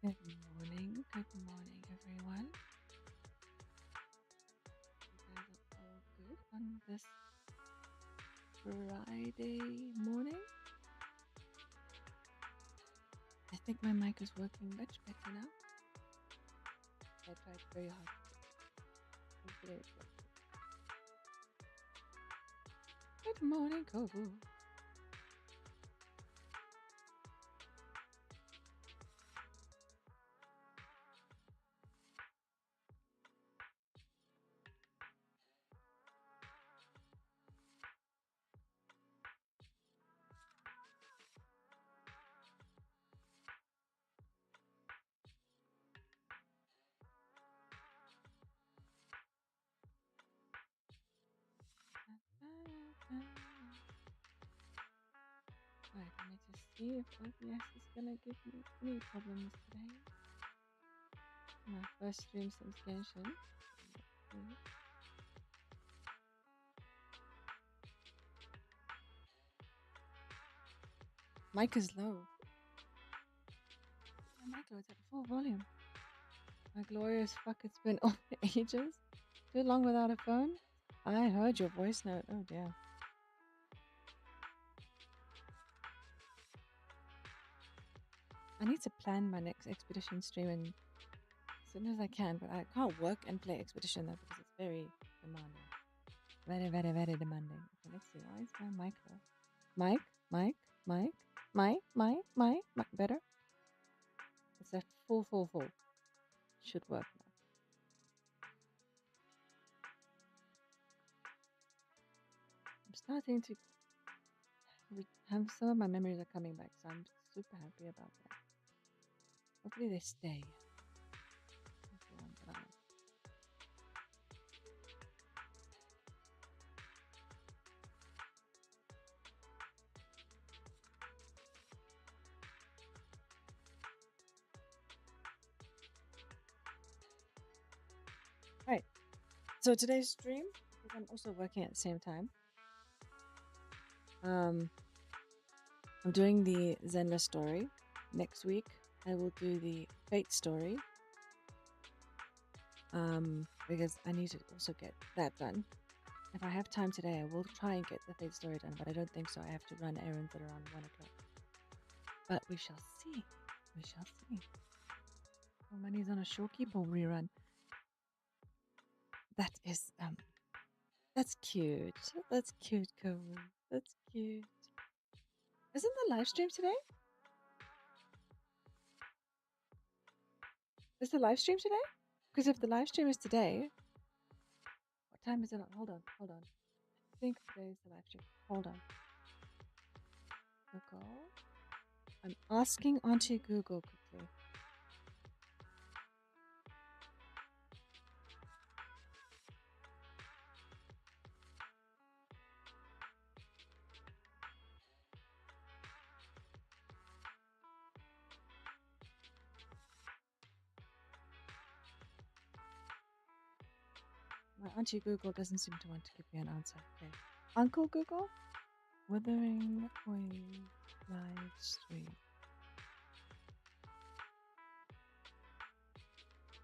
Good morning, everyone. You guys are all good on this Friday morning? I think my mic is working much better now. I tried very hard. Hopefully it works. Good morning, Kogu. Alright, let me just see if OBS is gonna give me any problems today. My first stream since Genshin. Mic is low. My mic low, it's at full volume. My glorious fuck, it's been on ages. Too long without a phone? I heard your voice note. Oh dear. I need to plan my next expedition stream as soon as I can, but I can't work and play expedition though because it's very demanding. Very, very, very demanding. Okay, let's see. Why is my mic low? Mic, mic, mic, mic, mic, mic, mic. Better? It's at full. Should work now. I'm starting to have some of my memories are coming back, so I'm super happy about that. Hopefully they stay. That's the one that I like. Alright, so today's stream, because I'm also working at the same time, I'm doing the Zenless story. Next week, I will do the Fate story, because I need to also get that done. If I have time today, I will try and get the Fate story done, but I don't think so. I have to run errands at around 1 o'clock. But we shall see. We shall see. Oh, money's on a Shorekeeper rerun. That is, that's cute. That's cute, Kovu. That's cute. Isn't the live stream today? Is the live stream today? Because if the live stream is today, what time is it on? Hold on. I think today is the live stream. Hold on. Google. I'm asking onto Google quickly. My auntie Google doesn't seem to want to give me an answer. Okay. Uncle Google? Wuthering Wave live stream.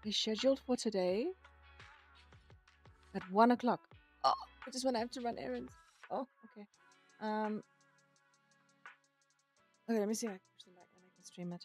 It's scheduled for today at 1 o'clock. Oh, I just when I have to run errands. Oh, okay. Okay, let me see if I can push them back and I can stream it.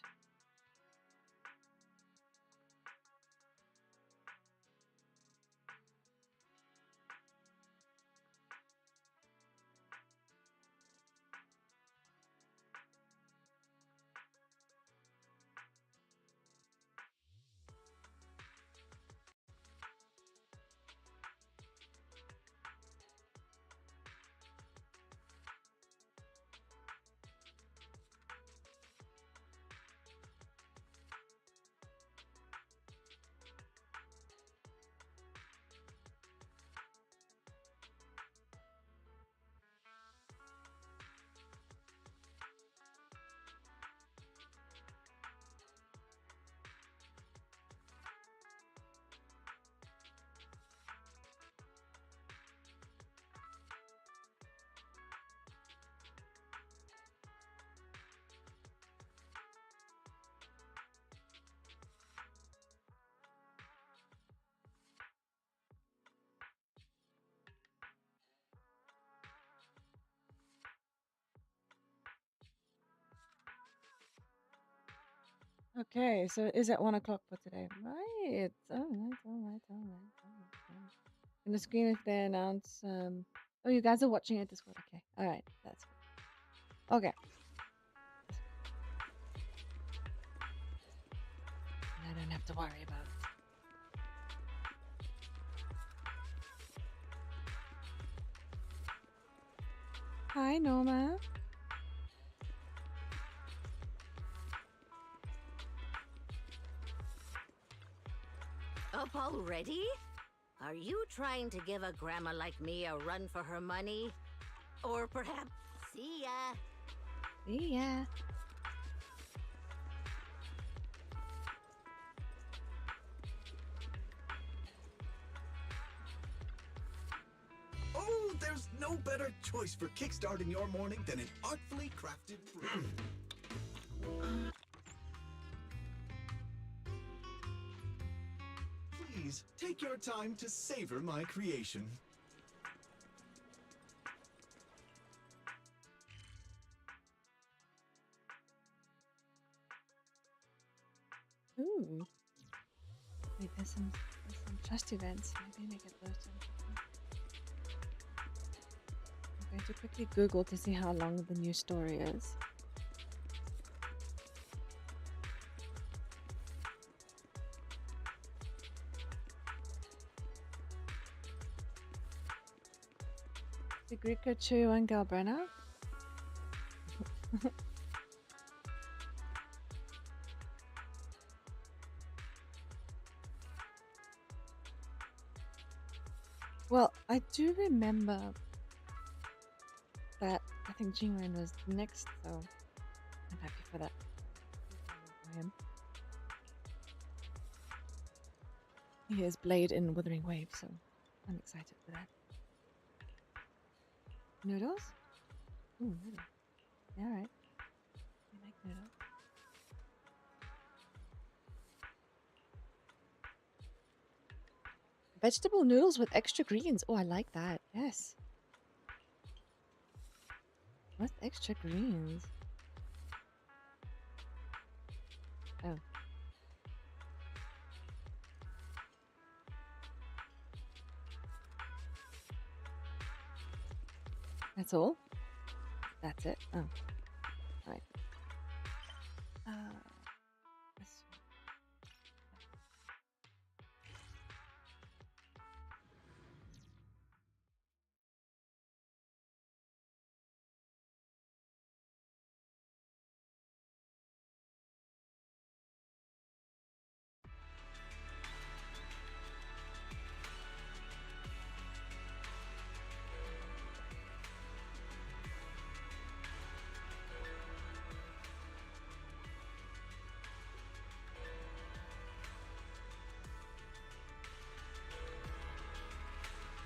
Okay, so it is at 1 o'clock for today. Right. All right. On the screen if they announce oh, you guys are watching it this way. Okay. Alright, that's good. Okay. I don't have to worry about it. Hi Norma. Up already? Are you trying to give a grandma like me a run for her money? Or perhaps, see ya. See ya. Oh, there's no better choice for kickstarting your morning than an artfully crafted brew. Please, take your time to savor my creation. Ooh. Wait, there's some trust events. Maybe I get those done. I'm going to quickly Google to see how long the new story is. Sigrica Chu and Galbrenna. Well, I do remember that I think Jingwen was next, so I'm happy for that. For him. He is Blade in Wuthering Wave, so I'm excited for that. Noodles? Ooh, noodles. Yeah, alright. I like noodles. Vegetable noodles with extra greens. Oh, I like that. Yes. What's extra greens? Oh. That's all? That's it? Oh. Alright. This one.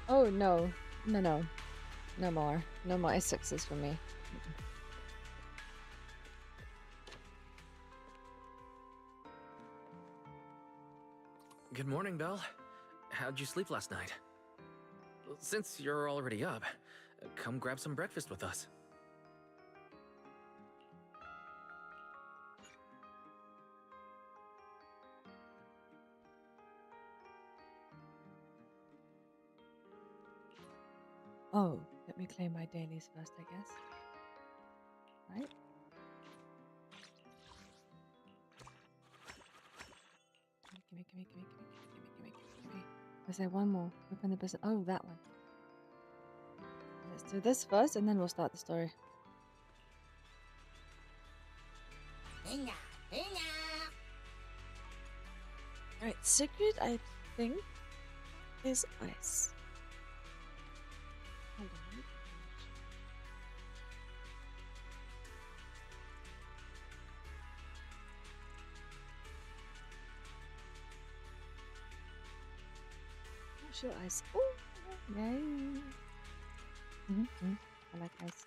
Oh, no. No. No more. No more S6s for me. Good morning, Belle. How'd you sleep last night? Since you're already up, come grab some breakfast with us. Oh, let me claim my dailies first, I guess. Right? Gimme. Was there one more? Open the business. Oh, that one. Let's do this first and then we'll start the story. Alright, secret, I think, is ice. Hold on. Sure, ice. Ooh, yay. I like ice.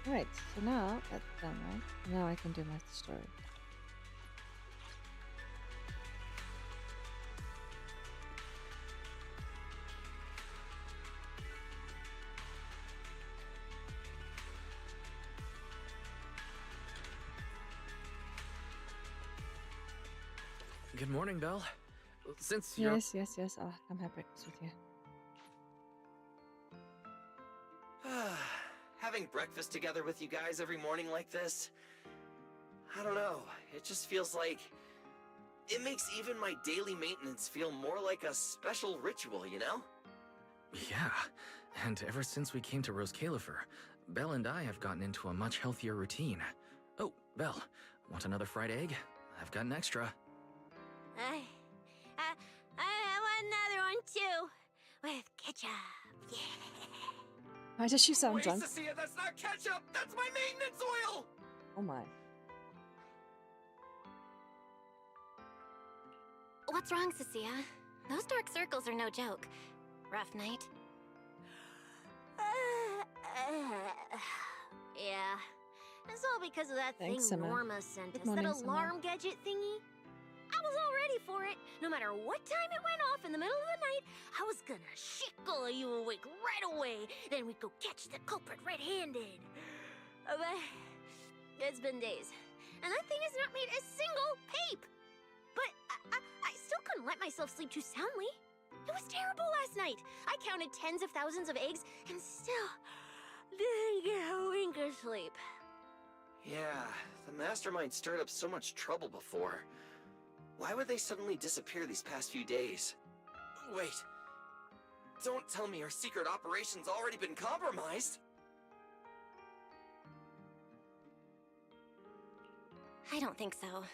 Alright, so now that's done, right? Now I can do my story. Good morning, Belle. Since you're... Yes, yes, yes. I'll come have breakfast with you. Having breakfast together with you guys every morning like this, I don't know, it just feels like it makes even my daily maintenance feel more like a special ritual, you know? Yeah, and ever since we came to Rose Califer, Belle and I have gotten into a much healthier routine. Oh, Belle, want another fried egg? I've got an extra. I want another one too, with ketchup. Yeah. Why does she sound Wait, drunk? Cecilia, that's not ketchup! That's my maintenance oil! Oh my. What's wrong, Cecilia? Those dark circles are no joke. Rough night? Yeah. It's all because of that Thanks, thing Simma. Norma sent Good us. morning, That Simma. alarm gadget thingy. I was all ready for it. No matter what time it went off in the middle of the night, I was gonna shake all of you awake right away. Then we'd go catch the culprit red-handed. But it's been days, and that thing has not made a single peep. But I still couldn't let myself sleep too soundly. It was terrible last night. I counted tens of thousands of eggs and still didn't get a wink of sleep. Yeah, the mastermind stirred up so much trouble before. Why would they suddenly disappear these past few days? Wait, don't tell me our secret operation's already been compromised! I don't think so.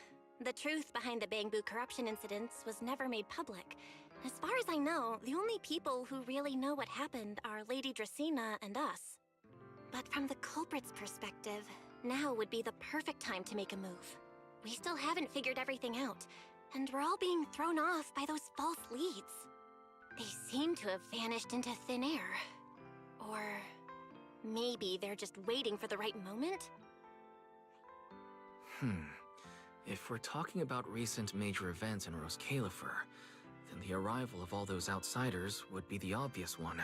The truth behind the Bamboo corruption incidents was never made public. As far as I know, the only people who really know what happened are Lady Dracena and us. But from the culprit's perspective, now would be the perfect time to make a move. We still haven't figured everything out, and we're all being thrown off by those false leads. They seem to have vanished into thin air. Or maybe they're just waiting for the right moment? If we're talking about recent major events in Rose Califer, then the arrival of all those outsiders would be the obvious one.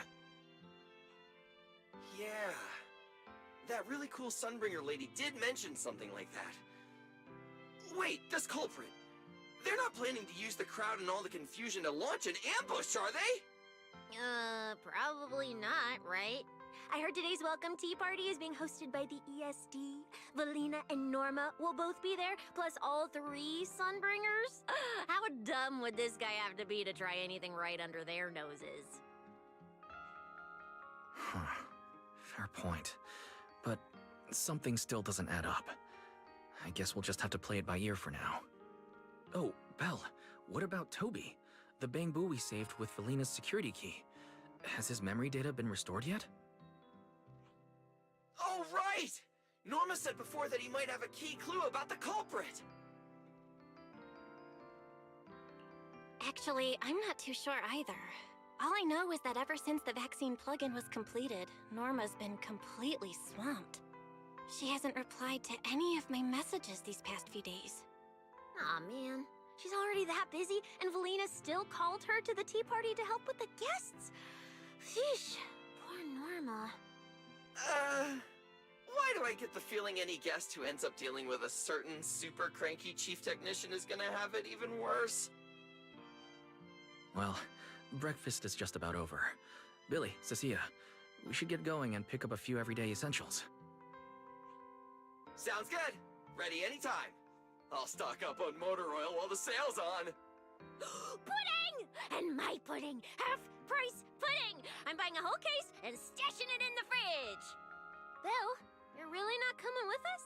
Yeah, that really cool Sunbringer lady did mention something like that. Wait, this culprit! They're not planning to use the crowd and all the confusion to launch an ambush, are they? Probably not, right? I heard today's welcome tea party is being hosted by the ESD. Valina and Norma will both be there, plus all 3 Sunbringers. How dumb would this guy have to be to try anything right under their noses? Fair point. But something still doesn't add up. I guess we'll just have to play it by ear for now. Oh, Belle, what about Toby? The Bamboo we saved with Valina's security key. Has his memory data been restored yet? Oh, right! Norma said before that he might have a key clue about the culprit! Actually, I'm not too sure either. All I know is that ever since the vaccine plugin was completed, Norma's been completely swamped. She hasn't replied to any of my messages these past few days. Aw, man. She's already that busy, and Valina still called her to the tea party to help with the guests. Sheesh. Poor Norma. Why do I get the feeling any guest who ends up dealing with a certain super cranky chief technician is gonna have it even worse? Well, breakfast is just about over. Billy, Cecilia, we should get going and pick up a few everyday essentials. Sounds good. Ready anytime. I'll stock up on motor oil while the sale's on. Pudding! And my pudding! Half-price pudding! I'm buying a whole case and stashing it in the fridge! Bill, you're really not coming with us?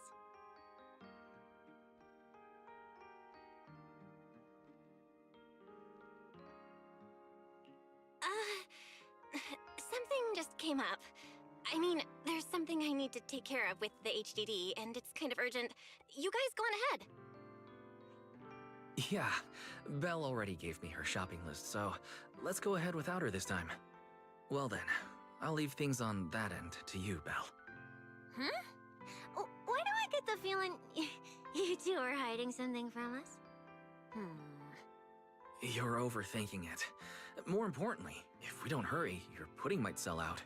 Something just came up. I mean, there's something I need to take care of with the HDD, and it's kind of urgent. You guys go on ahead. Yeah, Belle already gave me her shopping list, so let's go ahead without her this time. Well then, I'll leave things on that end to you, Belle. Huh? Why do I get the feeling you two are hiding something from us? You're overthinking it. More importantly, if we don't hurry, your pudding might sell out.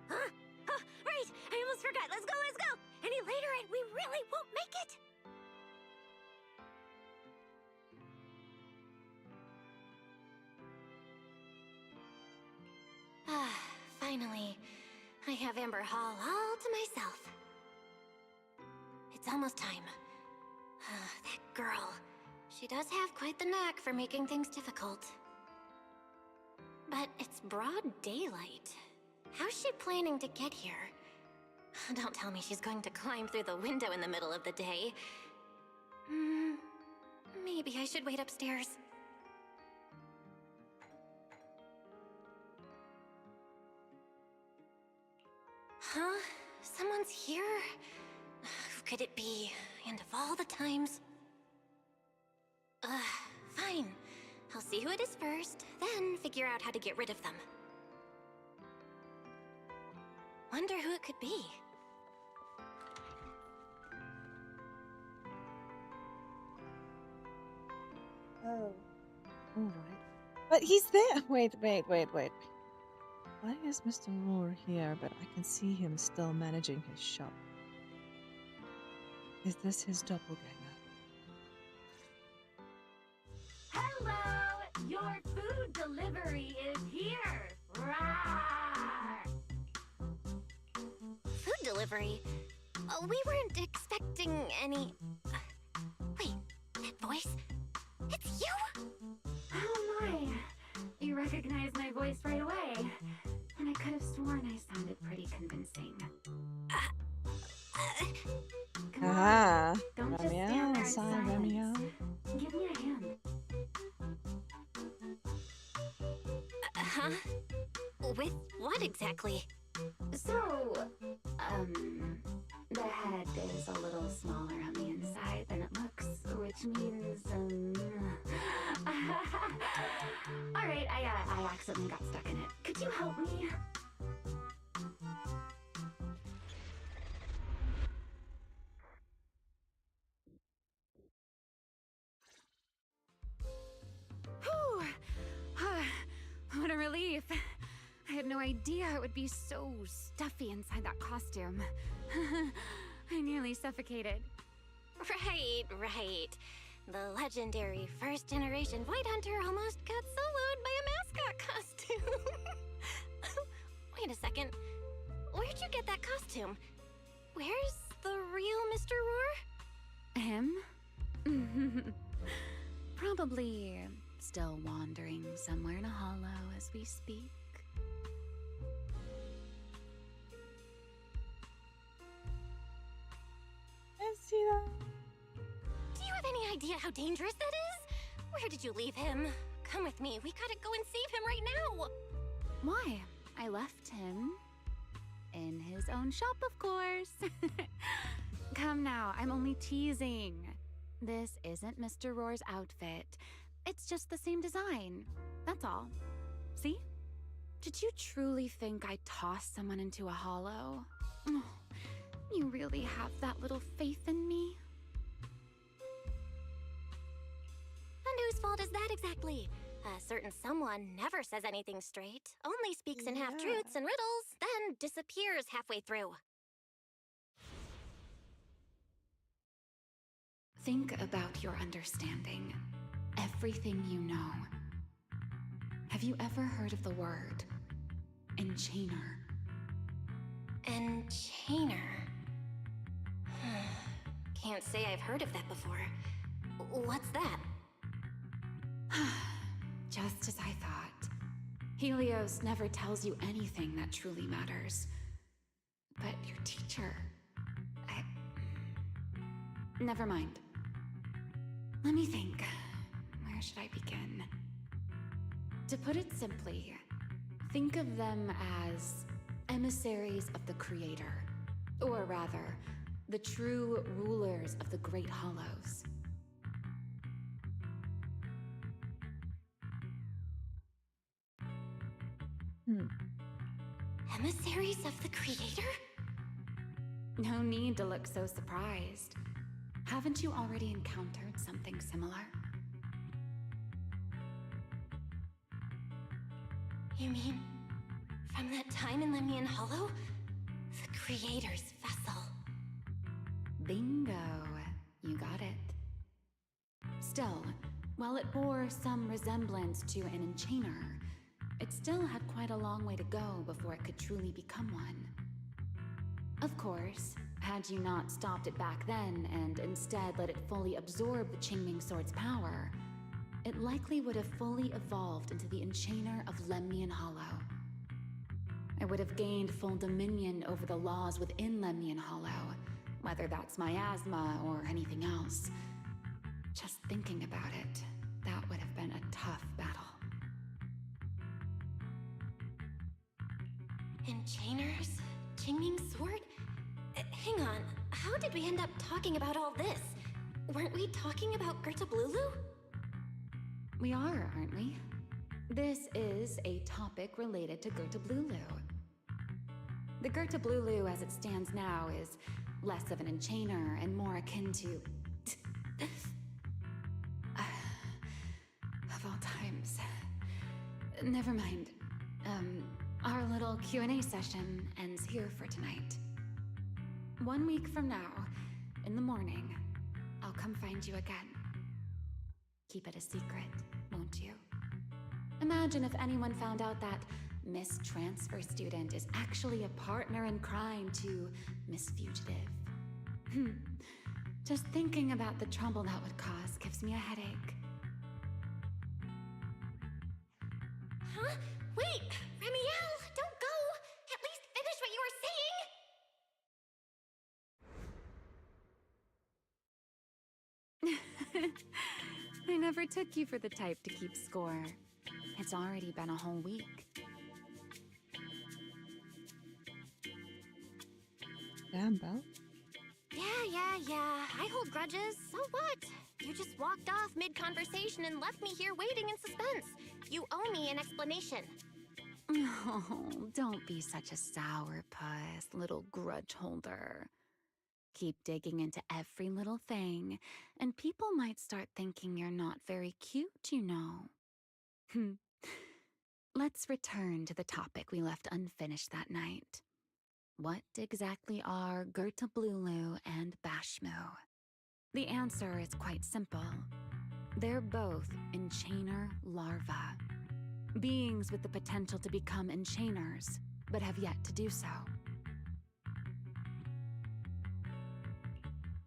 Huh? Oh, right! I almost forgot. Let's go, let's go! Any later and we really won't make it! Finally, I have Amber Hall all to myself. It's almost time. That girl. She does have quite the knack for making things difficult. But it's broad daylight. How's she planning to get here? Don't tell me she's going to climb through the window in the middle of the day. Maybe I should wait upstairs. Huh? Someone's here? Who could it be? And of all the times... Fine. I'll see who it is first, then figure out how to get rid of them. Wonder who it could be. Oh. Alright. But he's there! Wait. Why is Mr. Roar here, but I can see him still managing his shop? Is this his doppelganger? Hello! Your food delivery is here! Rawr! Food delivery? We weren't expecting any... Wait, that voice? It's you? Oh my! You recognized my voice right away. And I could have sworn I sounded pretty convincing. Come on, don't just stand there in silence. CyRaeMielle. Give me a hand. Huh? With what exactly? So, the head is a little smaller on the inside than it looks, which means, Alright, I accidentally got stuck in it. Could you help me? Whew! What a relief. I had no idea it would be so stuffy inside that costume. I nearly suffocated. Right. The legendary first-generation Void Hunter almost got soloed by a mascot costume. Wait a second. Where'd you get that costume? Where's the real Mr. Roar? Him? Probably still wandering somewhere in a hollow as we speak. Is he there? Do you have any idea how dangerous that is? Where did you leave him? Come with me. We gotta go and save him right now. Why? I left him in his own shop, of course. Come now, I'm only teasing. This isn't Mr. Roar's outfit. It's just the same design. That's all. See? Did you truly think I tossed someone into a hollow? Oh, you really have that little faith in me? And whose fault is that exactly? A certain someone never says anything straight, only speaks in half-truths and riddles, then disappears halfway through. Think about your understanding. Everything you know. Have you ever heard of the word enchainer? Enchainer? Can't say I've heard of that before. What's that? Just as I thought. Helios never tells you anything that truly matters. But your teacher... Never mind. Let me think. Where should I begin? To put it simply, think of them as emissaries of the Creator. Or rather, the true rulers of the Great Hollows. Emissaries of the Creator? No need to look so surprised. Haven't you already encountered something similar? You mean, from that time in Lemnian Hollow? The Creator's vessel. Bingo. You got it. Still, while it bore some resemblance to an enchainer, It still had quite a long way to go before it could truly become one. Of course, had you not stopped it back then and instead let it fully absorb the Qingming Sword's power, it likely would have fully evolved into the Enchainer of Lemnian Hollow. It would have gained full dominion over the laws within Lemnian Hollow, whether that's miasma or anything else. Just thinking about it, that would have been a tough battle. Enchainers? Qingming Sword? Hang on, how did we end up talking about all this? Weren't we talking about Gertablulu? We are, aren't we? This is a topic related to Gertablulu. The Gertablulu as it stands now is less of an enchainer and more akin to... of all times. Never mind. Our little Q&A session ends here for tonight. 1 week from now, in the morning, I'll come find you again. Keep it a secret, won't you? Imagine if anyone found out that Miss Transfer Student is actually a partner in crime to Miss Fugitive. Just thinking about the trouble that would cause gives me a headache. Huh? Wait! CyRaeMielle, don't go! At least finish what you were saying! I never took you for the type to keep score. It's already been a whole week. Damn, Belle. Yeah. I hold grudges. So what? You just walked off mid-conversation and left me here waiting in suspense. You owe me an explanation. Oh, don't be such a sourpuss, little grudge holder. Keep digging into every little thing, and people might start thinking you're not very cute, you know. Let's return to the topic we left unfinished that night. What exactly are Gertablulu and Bashmu? The answer is quite simple. They're both Enchainer larvae. Beings with the potential to become Enchainers, but have yet to do so.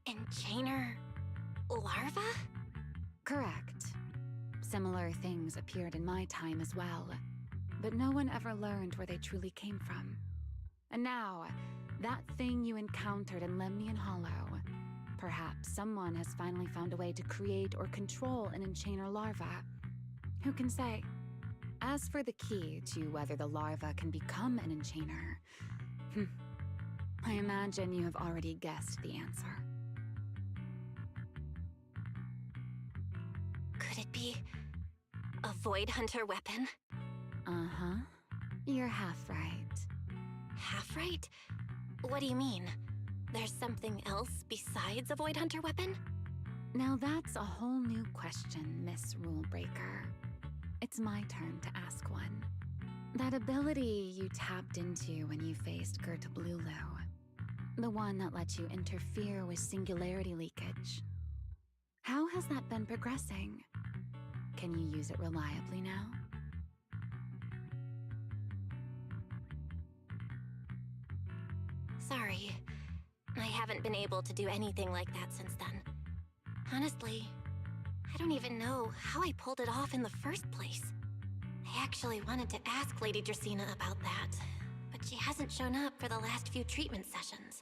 Enchainer larva? Correct. Similar things appeared in my time as well, but no one ever learned where they truly came from. And now, that thing you encountered in Lemnian Hollow, perhaps someone has finally found a way to create or control an Enchainer larva. Who can say? As for the key to whether the larva can become an Enchainer, I imagine you have already guessed the answer. Could it be a Void Hunter weapon? Uh-huh. You're half right. Half right? What do you mean? There's something else besides a Void Hunter weapon? Now that's a whole new question, Miss Rulebreaker. It's my turn to ask one. That ability you tapped into when you faced Gertablulu, the one that lets you interfere with singularity leakage. How has that been progressing? Can you use it reliably now? Sorry. I haven't been able to do anything like that since then. Honestly, I don't even know how I pulled it off in the first place. I actually wanted to ask Lady Dracena about that, but she hasn't shown up for the last few treatment sessions.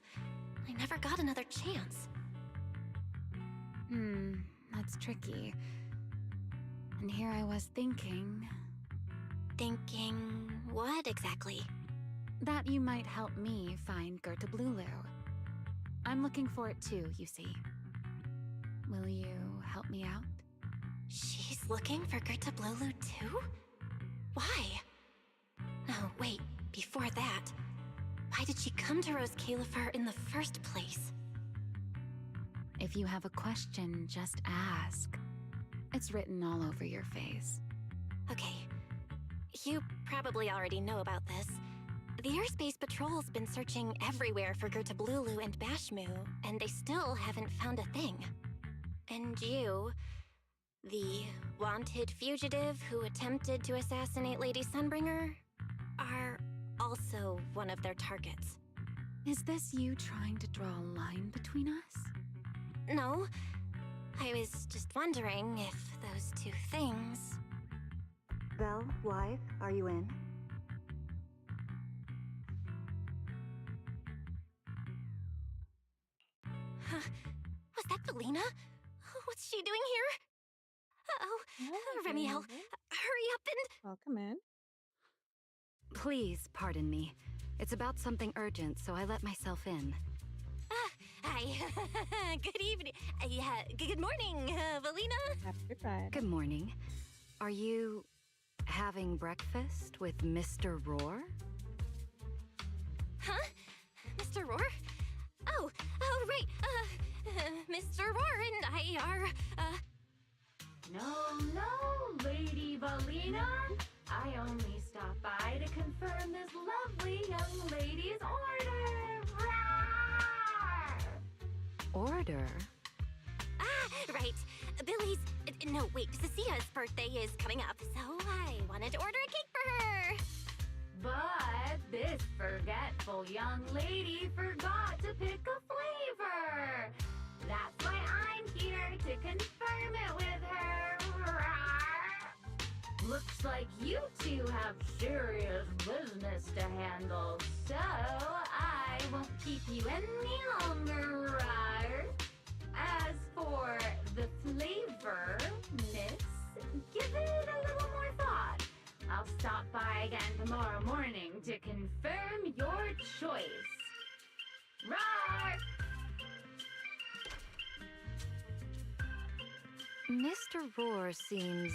I never got another chance. That's tricky. And here I was thinking... Thinking what exactly? That you might help me find Gertablulu. I'm looking for it too, you see. Will you help me out? She's looking for Gertablulu too? Why? Oh, wait, before that, why did she come to Rose Califer in the first place? If you have a question, just ask. It's written all over your face. Okay, you probably already know about this. The Airspace Patrol's been searching everywhere for Gertablulu and Bashmu, and they still haven't found a thing. And you... the wanted fugitive who attempted to assassinate Lady Sunbringer, are also one of their targets. Is this you trying to draw a line between us? No, I was just wondering if those two things... Belle, wife, are you in? Huh? Was that Belina? What's she doing here? Uh-oh. Remielle, hurry up and... Welcome in. Please pardon me. It's about something urgent, so I let myself in. Hi. Good evening. Yeah, good morning, Belina. Happy Friday. Good morning. Are you having breakfast with Mr. Roar? Huh? Mr. Roar? Oh, right. Mr. Roar and I are, No, Lady Belina. I only stopped by to confirm this lovely young lady's order. Roar! Order? right. Billy's, no, wait, Cecia's birthday is coming up, so I wanted to order a cake for her. But this forgetful young lady forgot to pick a flavor. That's why I'm here to confirm it with her. Looks like you two have serious business to handle, so I won't keep you any longer. As for the flavor, miss, give it a little more thought. I'll stop by again tomorrow morning to confirm your choice. Roar! Mr. Roar seems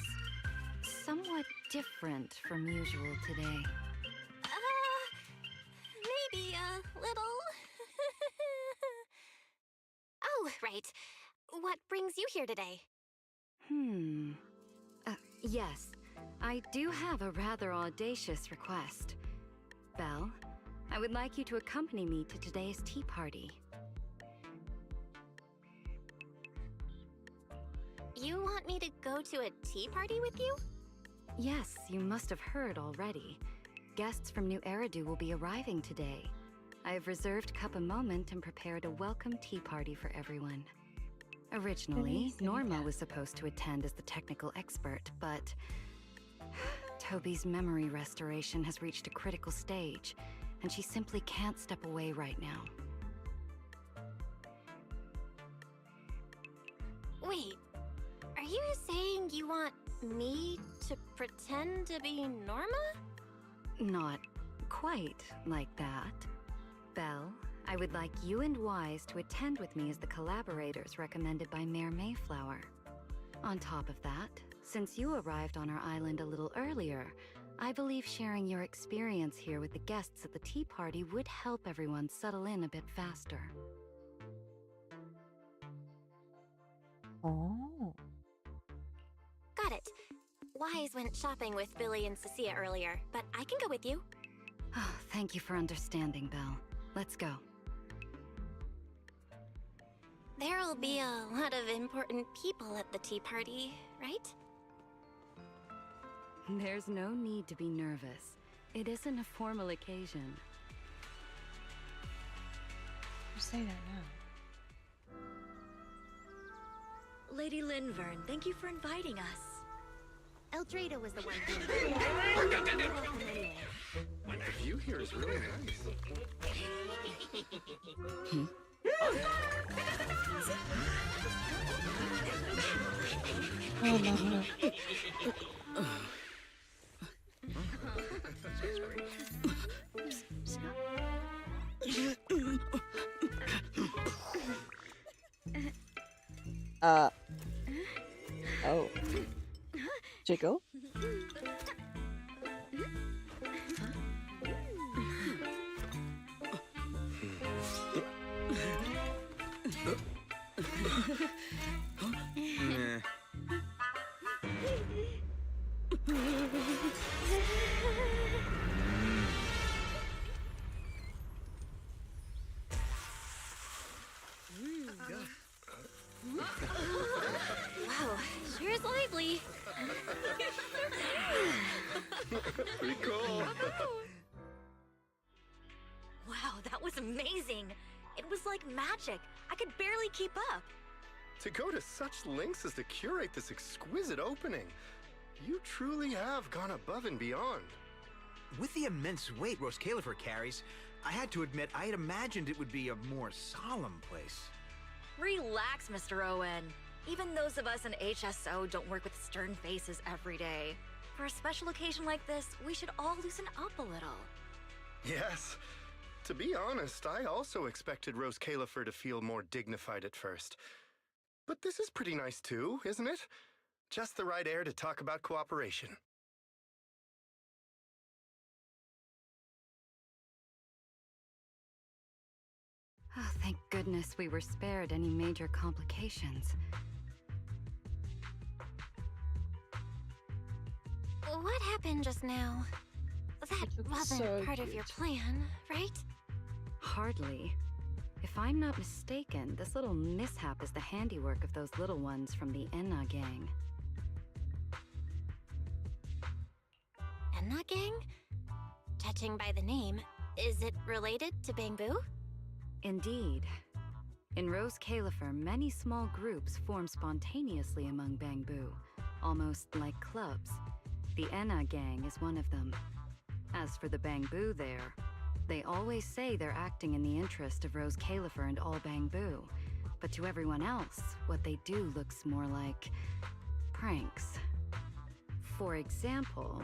somewhat different from usual today. Maybe a little. Oh, right. What brings you here today? Yes. I do have a rather audacious request. Belle, I would like you to accompany me to today's tea party. You want me to go to a tea party with you? Yes, you must have heard already. Guests from New Eridu will be arriving today. I have reserved Cup a moment and prepared a welcome tea party for everyone. Originally, Norma was supposed to attend as the technical expert, but Toby's memory restoration has reached a critical stage, and she simply can't step away right now. Wait, are you saying you want me to pretend to be Norma? Not quite like that. Belle, I would like you and Wise to attend with me as the collaborators recommended by Mayor Mayflower. On top of that, since you arrived on our island a little earlier, I believe sharing your experience here with the guests at the tea party would help everyone settle in a bit faster. Oh. Got it. Wise went shopping with Billy and Cecilia earlier, but I can go with you. Oh, thank you for understanding, Belle. Let's go. There'll be a lot of important people at the tea party, right? There's no need to be nervous. It isn't a formal occasion. You say that now. Lady Linvern, thank you for inviting us. Eldrada was the one who... The view here is really nice. Oh, no. Oh. Jiggle? Wow, sure is lively Pretty cool. Wow, that was amazing. It was like magic. I could barely keep up. To go to such lengths as to curate this exquisite opening, you truly have gone above and beyond. With the immense weight Rose Califer carries, I had to admit I had imagined it would be a more solemn place. Relax, Mr. Owen. Even those of us in HSO don't work with stern faces every day. For a special occasion like this, we should all loosen up a little. Yes. To be honest, I also expected Rose Califer to feel more dignified at first. But this is pretty nice too, isn't it? Just the right air to talk about cooperation. Oh, thank goodness we were spared any major complications. What happened just now? That wasn't so part of your plan, right? Hardly. If I'm not mistaken, this little mishap is the handiwork of those little ones from the Enna gang. Enna gang? Judging by the name, is it related to Bangbu? Indeed. In Rose Califer, many small groups form spontaneously among Bangbu, almost like clubs. The Enna gang is one of them. As for the Bangbu there, they always say they're acting in the interest of Rose Califer and all Bangbu, but to everyone else, what they do looks more like pranks. For example,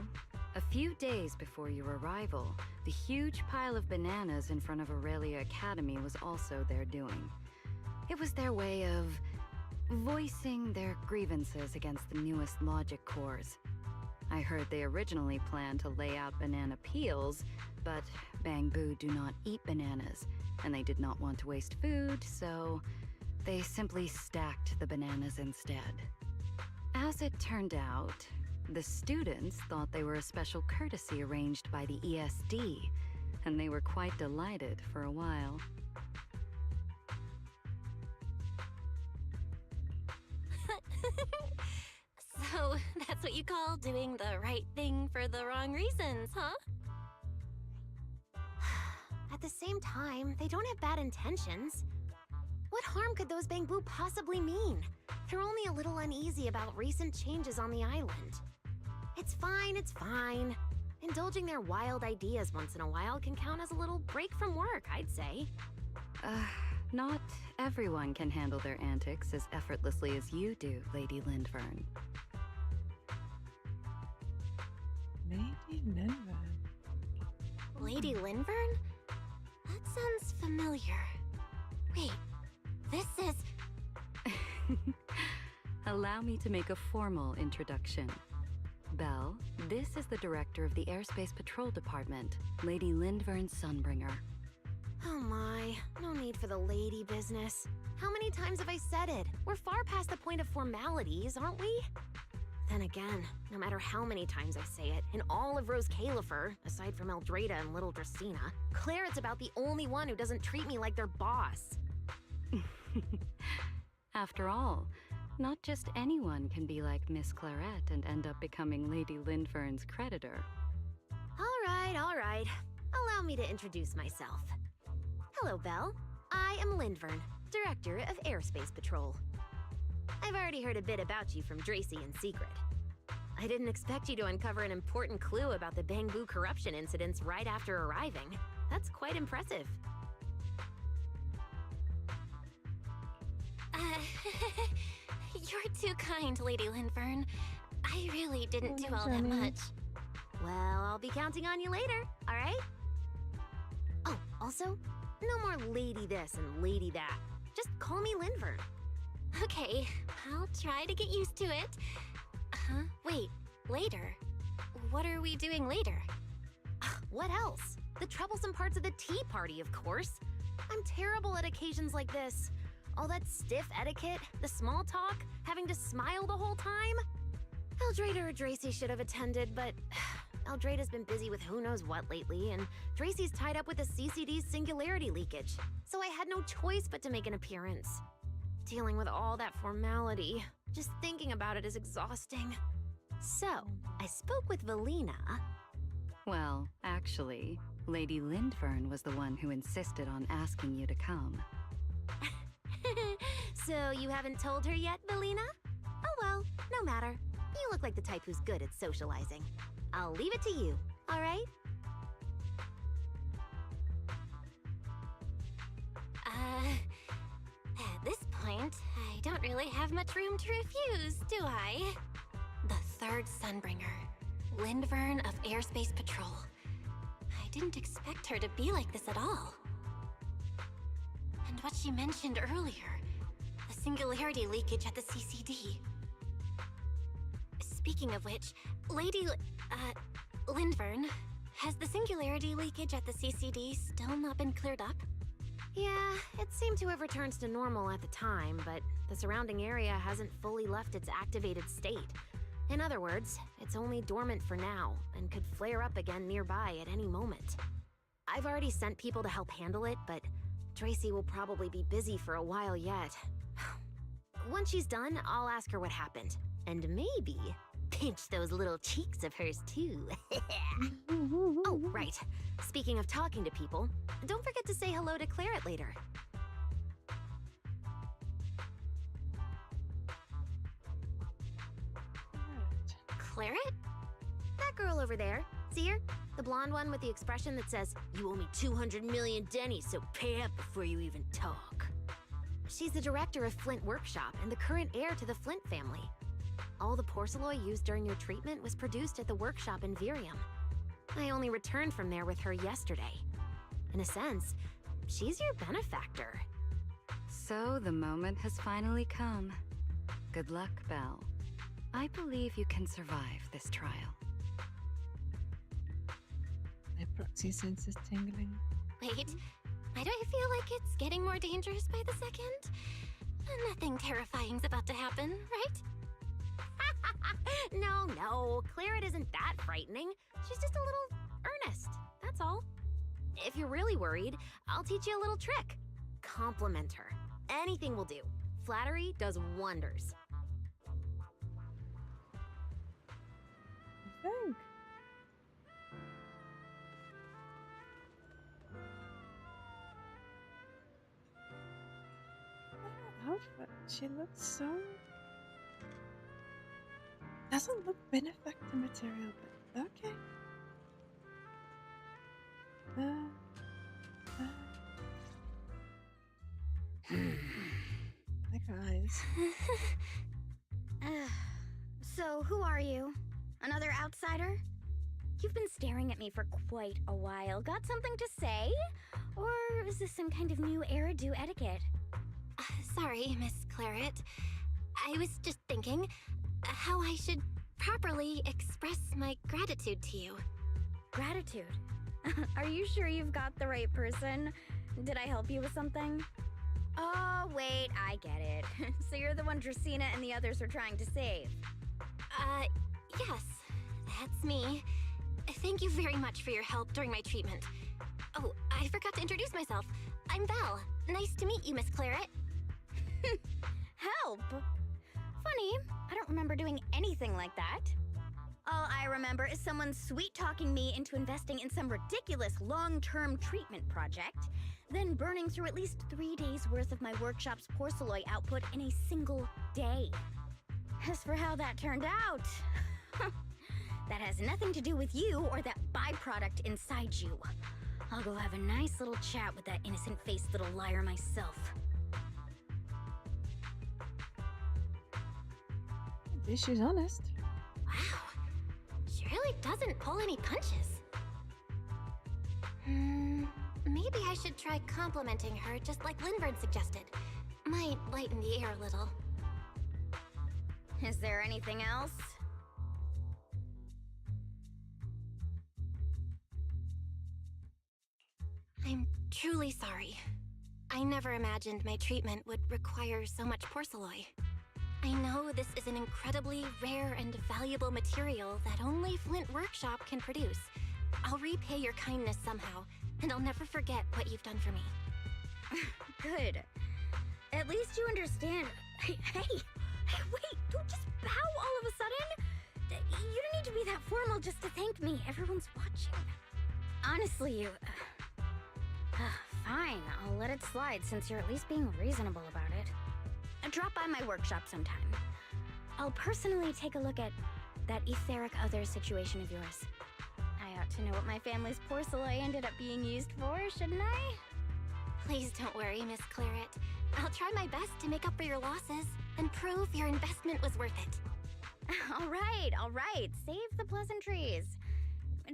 a few days before your arrival, the huge pile of bananas in front of Aurelia Academy was also their doing. It was their way of voicing their grievances against the newest logic cores. I heard they originally planned to lay out banana peels, but Bangbu do not eat bananas, and they did not want to waste food, so they simply stacked the bananas instead. As it turned out, the students thought they were a special courtesy arranged by the ESD, and they were quite delighted for a while. So, that's what you call doing the right thing for the wrong reasons, huh? At the same time, they don't have bad intentions. What harm could those Bangbu possibly mean? They're only a little uneasy about recent changes on the island. It's fine, it's fine. Indulging their wild ideas once in a while can count as a little break from work, I'd say. Not everyone can handle their antics as effortlessly as you do, Lady Lindvern. Lady Lindvern. Lady Lindvern? That sounds familiar. Wait, this is... Allow me to make a formal introduction. Belle, this is the director of the Airspace Patrol Department, Lady Lindvern Sunbringer. Oh my, no need for the lady business. How many times have I said it? We're far past the point of formalities, aren't we? Then again, no matter how many times I say it, in all of Rose Califer, aside from Eldrada and little Dracena, Claret's about the only one who doesn't treat me like their boss. After all, not just anyone can be like Miss Claret and end up becoming Lady Lindvern's creditor. All right. Allow me to introduce myself. Hello, Belle. I am Lindvern, Director of Airspace Patrol. I've already heard a bit about you from Dracy in secret. I didn't expect you to uncover an important clue about the Bangbu corruption incidents right after arriving. That's quite impressive. You're too kind, Lady Lindvern. I really didn't do all that much. Well, I'll be counting on you later, all right? Oh, also, no more lady this and lady that. Just call me Lindvern. Okay, I'll try to get used to it. Wait, later? What are we doing later? What else? The troublesome parts of the tea party, of course. I'm terrible at occasions like this. All that stiff etiquette, the small talk, having to smile the whole time. Eldrada or Dracy should have attended, but Eldrada's been busy with who knows what lately, and Dracy's tied up with the CCD's singularity leakage, so I had no choice but to make an appearance. Dealing with all that formality, just thinking about it is exhausting. So, I spoke with Valina. Well, actually, Lady Lindvern was the one who insisted on asking you to come. So you haven't told her yet, Valina? Oh well, no matter. You look like the type who's good at socializing. I'll leave it to you, all right? At this point, I don't really have much room to refuse, do I? The third Sunbringer, Lindvern of Airspace Patrol. I didn't expect her to be like this at all. And what she mentioned earlier, the singularity leakage at the CCD. Speaking of which, Lindvern, has the singularity leakage at the CCD still not been cleared up? Yeah, it seemed to have returned to normal at the time, but the surrounding area hasn't fully left its activated state. In other words, it's only dormant for now, and could flare up again nearby at any moment. I've already sent people to help handle it, but Tracy will probably be busy for a while yet. Once she's done, I'll ask her what happened. And maybe pinch those little cheeks of hers too. Oh, right. Speaking of talking to people, don't forget to say hello to Claret later. Claret? That girl over there. See her? The blonde one with the expression that says, "You owe me 200 million dennies, so pay up before you even talk." She's the director of Flint Workshop and the current heir to the Flint family. All the porcelain used during your treatment was produced at the workshop in Virium. I only returned from there with her yesterday. In a sense, she's your benefactor. So the moment has finally come. Good luck, Belle. I believe you can survive this trial. My proxy sense is tingling. Wait, why do I feel like it's getting more dangerous by the second? Nothing terrifying's about to happen, right? No, Claret isn't that frightening. She's just a little earnest, that's all. If you're really worried, I'll teach you a little trick. Compliment her. Anything will do. Flattery does wonders. I think. That outfit, she looks so... Doesn't look benefactor material, but okay. Like her eyes. So, who are you? Another outsider? You've been staring at me for quite a while. Got something to say? Or is this some kind of new era-do etiquette? Sorry, Miss Claret. I was just thinking how I should properly express my gratitude to you. Gratitude? Are you sure you've got the right person? Did I help you with something? Oh, wait, I get it. So you're the one Dracaena and the others are trying to save. Yes, that's me. Thank you very much for your help during my treatment. Oh, I forgot to introduce myself. I'm Belle. Nice to meet you, Miss Claret. Help? Funny, I don't remember doing anything like that. All I remember is someone sweet-talking me into investing in some ridiculous long-term treatment project, then burning through at least 3 days' worth of my workshop's porcelain output in a single day. As for how that turned out, that has nothing to do with you or that byproduct inside you. I'll go have a nice little chat with that innocent-faced little liar myself. At least she's honest. Wow, she really doesn't pull any punches. Maybe I should try complimenting her just like Lindvern suggested. Might lighten the air a little. Is there anything else? I'm truly sorry. I never imagined my treatment would require so much porcelain. I know this is an incredibly rare and valuable material that only Flint Workshop can produce. I'll repay your kindness somehow, and I'll never forget what you've done for me. Good. At least you understand. Hey, wait, don't just bow all of a sudden. You don't need to be that formal just to thank me. Everyone's watching. Honestly, you... fine, I'll let it slide since you're at least being reasonable about it. Drop by my workshop sometime. I'll personally take a look at that etheric other situation of yours. I ought to know what my family's porcelain ended up being used for, shouldn't I? Please don't worry, Miss Claret. I'll try my best to make up for your losses and prove your investment was worth it. All right. Save the pleasantries.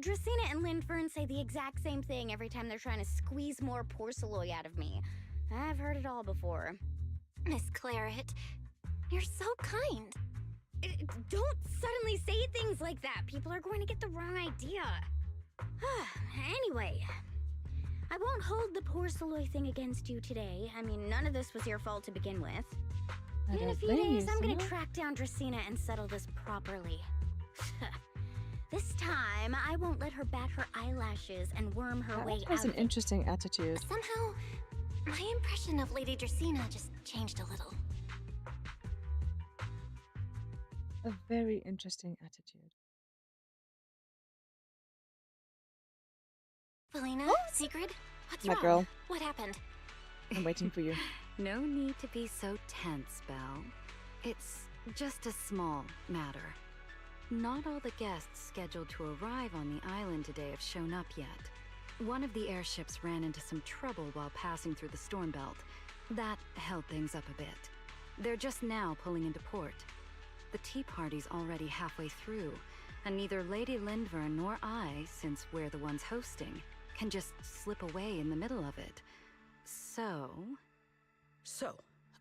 Dracena and Lindfern say the exact same thing every time they're trying to squeeze more porceloy out of me. I've heard it all before. Miss Claret, you're so kind. Don't suddenly say things like that. People are going to get the wrong idea. Anyway, I won't hold the porceloy thing against you today. I mean, none of this was your fault to begin with. In a few days, I'm gonna track down Dracena and settle this properly. This time, I won't let her bat her eyelashes and worm her way out. That's an interesting attitude. Somehow, my impression of Lady Dracena just changed a little. A very interesting attitude. Felina, Sigrid, what's My wrong? girl. What happened? I'm waiting for you. No need to be so tense, Belle. It's just a small matter. Not all the guests scheduled to arrive on the island today have shown up yet. One of the airships ran into some trouble while passing through the storm belt. That held things up a bit. They're just now pulling into port. The tea party's already halfway through, and neither Lady Lindvern nor I, since we're the ones hosting, can just slip away in the middle of it. So,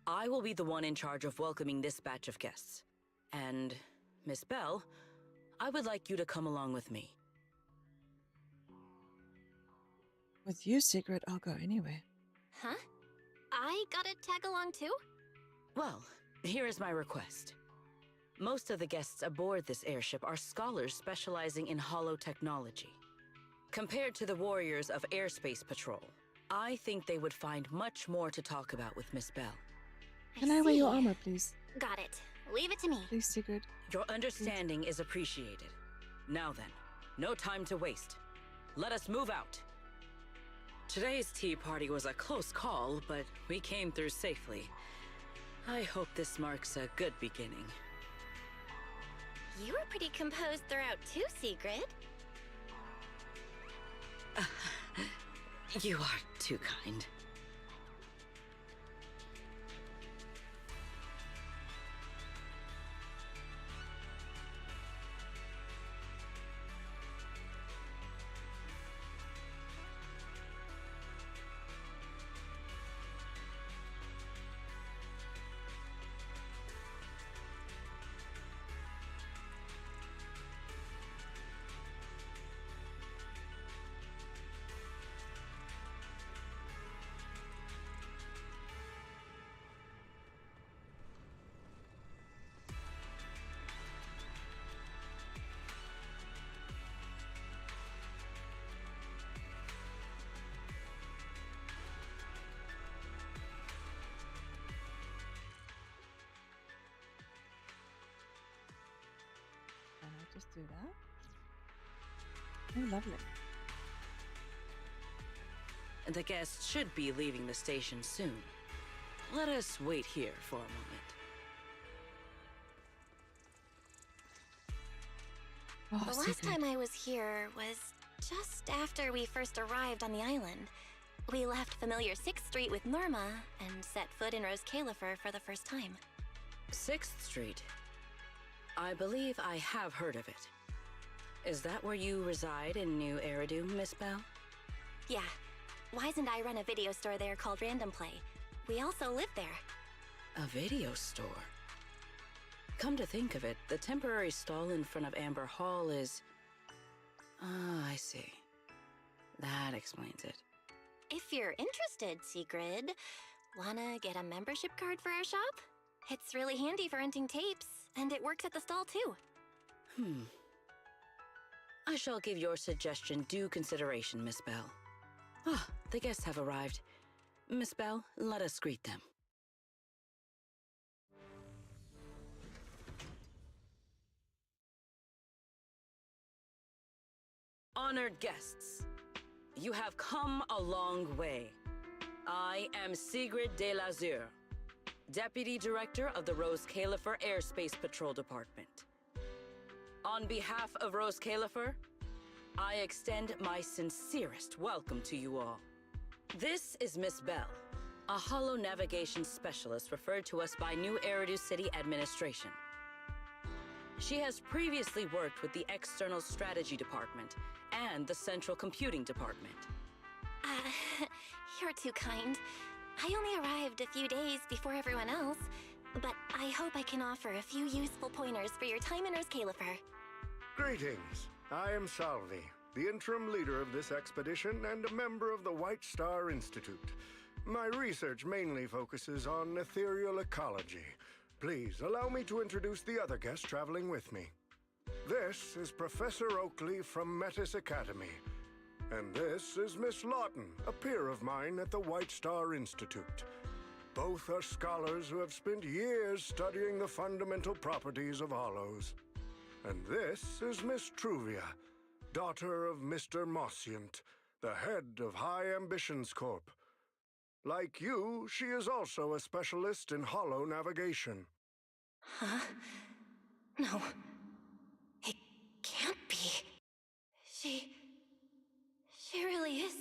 I will be the one in charge of welcoming this batch of guests. And, Miss Belle, I would like you to come along with me. With you, Sigrid, I'll go anyway. Huh? I gotta tag along too? Well, here is my request. Most of the guests aboard this airship are scholars specializing in holotechnology. Compared to the warriors of Airspace Patrol, I think they would find much more to talk about with Miss Belle. Can I wear your armor, please? Got it. Leave it to me. Please, Sigrid. Your understanding is appreciated. Now then, no time to waste. Let us move out. Today's tea party was a close call, but we came through safely. I hope this marks a good beginning. You were pretty composed throughout too, Sigrid. You are too kind. Can I just do that? Oh, lovely. The guests should be leaving the station soon. Let us wait here for a moment. Oh, The last time I was here was just after we first arrived on the island. We left familiar 6th Street with Norma and set foot in Rose Califer for the first time. 6th Street. I believe I have heard of it. Is that where you reside in New Eridu, Miss Belle? Yeah. Wise and I run a video store there called Random Play. We also live there. A video store? Come to think of it, the temporary stall in front of Amber Hall is... Ah, I see. That explains it. If you're interested, Sigrid, wanna get a membership card for our shop? It's really handy for renting tapes, and it works at the stall too. I shall give your suggestion due consideration, Miss Belle. Ah, the guests have arrived. Miss Belle, let us greet them. Honored guests, you have come a long way. I am Sigrid de Lazure, Deputy Director of the Rose Califer Airspace Patrol Department. On behalf of Rose Califer, I extend my sincerest welcome to you all. This is Miss Bell, a holo navigation specialist referred to us by New Eridu City Administration. She has previously worked with the External Strategy Department and the Central Computing Department. You're too kind. I only arrived a few days before everyone else, but I hope I can offer a few useful pointers for your time in Rose Califer. Greetings. I am Salvi, the interim leader of this expedition and a member of the White Star Institute. My research mainly focuses on ethereal ecology. Please allow me to introduce the other guest traveling with me. This is Professor Oakley from Metis Academy. And this is Miss Lawton, a peer of mine at the White Star Institute. Both are scholars who have spent years studying the fundamental properties of hollows. And this is Miss Truvia, daughter of Mr. Mossient, the head of High Ambitions Corp. Like you, she is also a specialist in hollow navigation. Huh? No. It can't be. She really is.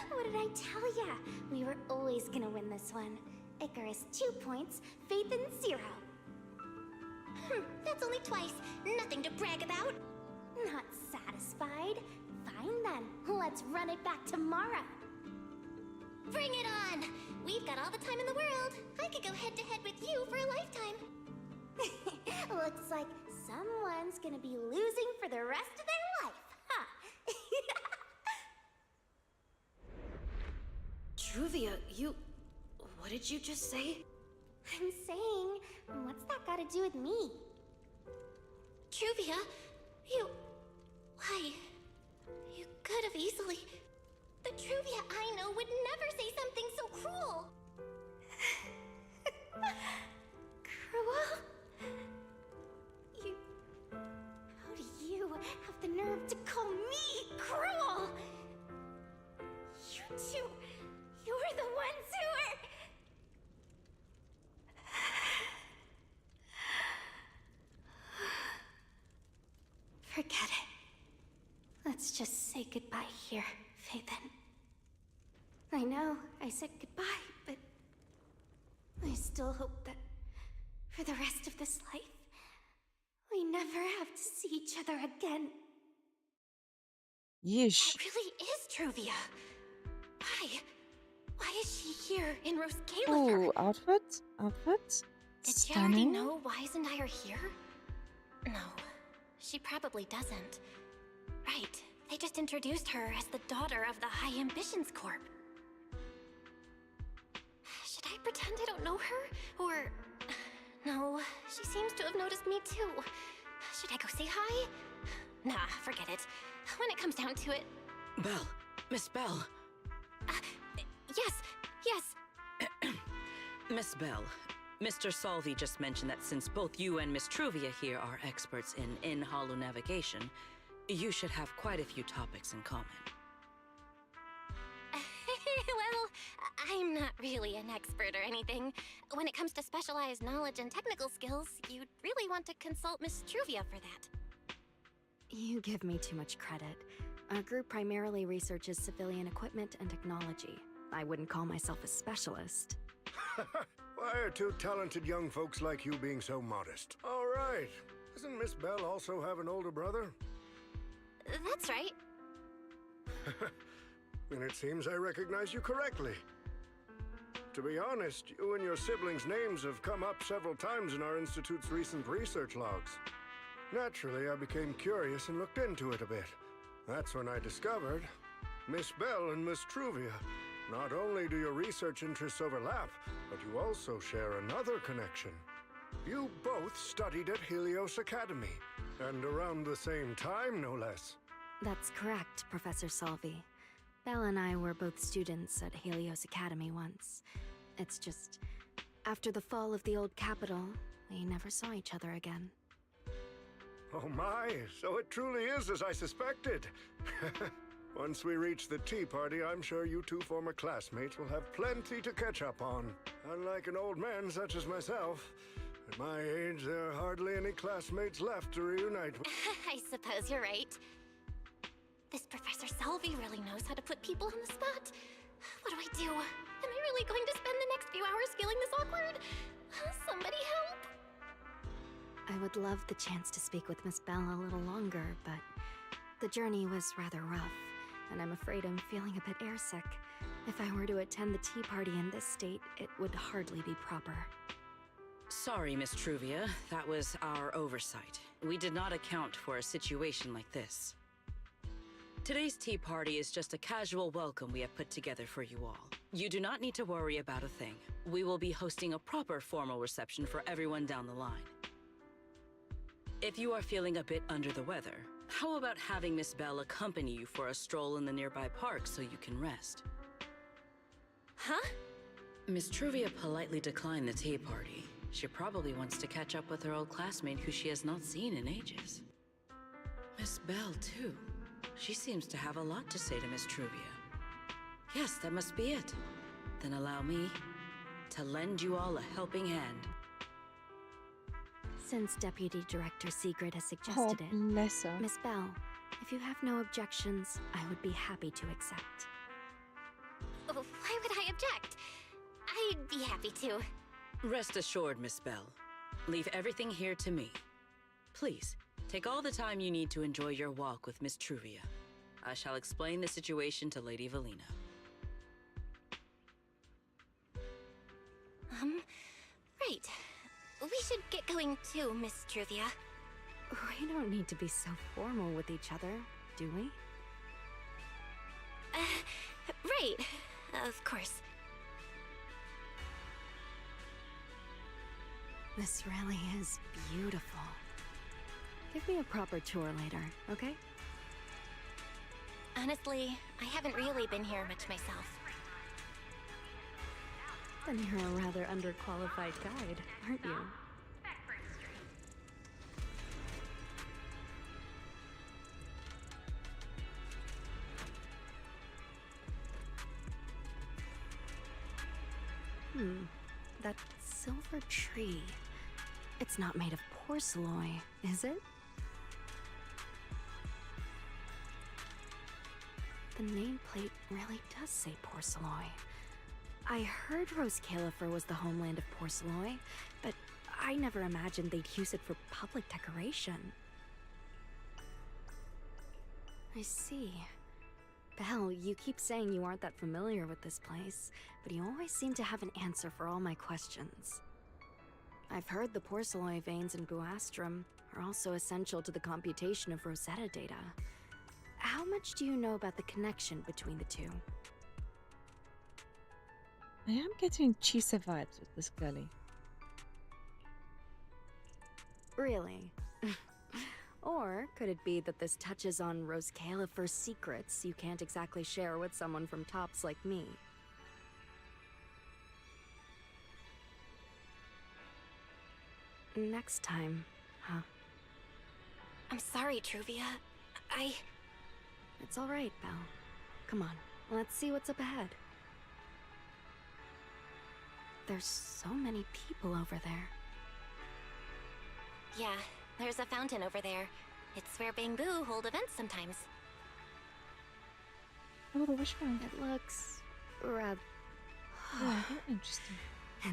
What did I tell ya? We were always gonna win this one. Icarus 2 points, Phaethon 0. That's only twice. Nothing to brag about. Not satisfied? Fine then. Let's run it back tomorrow. Bring it on! We've got all the time in the world. I could go head to head with you for a lifetime. Looks like someone's gonna be losing for the rest of their life, huh? Truvia, what did you just say? I'm saying, what's that got to do with me? Truvia, why? You could have easily... The Truvia I know would never say something so cruel. Cruel? How do you have the nerve to call me cruel? You two, you're the ones who are... Forget it. Let's just say goodbye here, Phaethon. I know I said goodbye, but I still hope that for the rest of this life, we never have to see each other again. Yeesh. It really is Truvia. Why is she here in Rose Califer? Oh, outfit? Did she already know Wise and I are here? No, she probably doesn't. Right, they just introduced her as the daughter of the High Ambitions Corp. Should I pretend I don't know her? Or... No, she seems to have noticed me too. Should I go say hi? Nah, forget it. When it comes down to it... Belle, Miss Belle. Yes. Miss Bell, Mr. Salvi just mentioned that since both you and Miss Truvia here are experts in hollow navigation, you should have quite a few topics in common. Well, I'm not really an expert or anything. When it comes to specialized knowledge and technical skills, you'd really want to consult Miss Truvia for that. You give me too much credit. Our group primarily researches civilian equipment and technology. I wouldn't call myself a specialist. Why are two talented young folks like you being so modest? All right. Doesn't Miss Bell also have an older brother? That's right. Then it seems I recognize you correctly. To be honest, you and your siblings' names have come up several times in our Institute's recent research logs. Naturally, I became curious and looked into it a bit. That's when I discovered Miss Bell and Miss Truvia. Not only do your research interests overlap, but you also share another connection. You both studied at Helios Academy, and around the same time, no less. That's correct, Professor Salvi. Belle and I were both students at Helios Academy once. It's just, after the fall of the old capital, we never saw each other again. Oh my, so it truly is as I suspected. Once we reach the tea party, I'm sure you two former classmates will have plenty to catch up on. Unlike an old man such as myself, at my age, there are hardly any classmates left to reunite with. I suppose you're right. This Professor Salvi really knows how to put people on the spot. What do I do? Am I really going to spend the next few hours feeling this awkward? Somebody help! I would love the chance to speak with Miss Bell a little longer, but the journey was rather rough, and I'm afraid I'm feeling a bit airsick. If I were to attend the tea party in this state, it would hardly be proper. Sorry, Miss Truvia. That was our oversight. We did not account for a situation like this. Today's tea party is just a casual welcome we have put together for you all. You do not need to worry about a thing. We will be hosting a proper formal reception for everyone down the line. If you are feeling a bit under the weather, how about having Miss Bell accompany you for a stroll in the nearby park so you can rest? Huh? Miss Truvia politely declined the tea party. She probably wants to catch up with her old classmate who she has not seen in ages. Miss Bell, too. She seems to have a lot to say to Miss Truvia. Yes, that must be it. Then allow me to lend you all a helping hand. Since Deputy Director Sigrid has suggested it, bless her. Miss Bell, if you have no objections, I would be happy to accept. Why would I object? I'd be happy to. Rest assured, Miss Bell. Leave everything here to me. Please, take all the time you need to enjoy your walk with Miss Truvia. I shall explain the situation to Lady Valina. Right. We should get going too, Miss Truvia. We don't need to be so formal with each other, do we? Right. Of course. This really is beautiful. Give me a proper tour later, okay? Honestly, I haven't really been here much myself. Then you're a rather underqualified guide, aren't you? That silver tree. It's not made of porcelain, is it? The nameplate really does say porcelain. I heard Rose Califer was the homeland of porcelain, but I never imagined they'd use it for public decoration. I see. Belle, you keep saying you aren't that familiar with this place, but you always seem to have an answer for all my questions. I've heard the porcelain veins in Buastrum are also essential to the computation of Rosetta data. How much do you know about the connection between the two? I am getting Chisa vibes with this girlie. Really? Or could it be that this touches on Rose Califer's secrets you can't exactly share with someone from Tops like me? Next time, huh? I'm sorry, Truvia. It's all right, Belle. Come on, let's see what's up ahead. There's so many people over there. Yeah, there's a fountain over there. It's where Bangbu hold events sometimes. Oh, the wishbone. It looks rather Yeah, very interesting.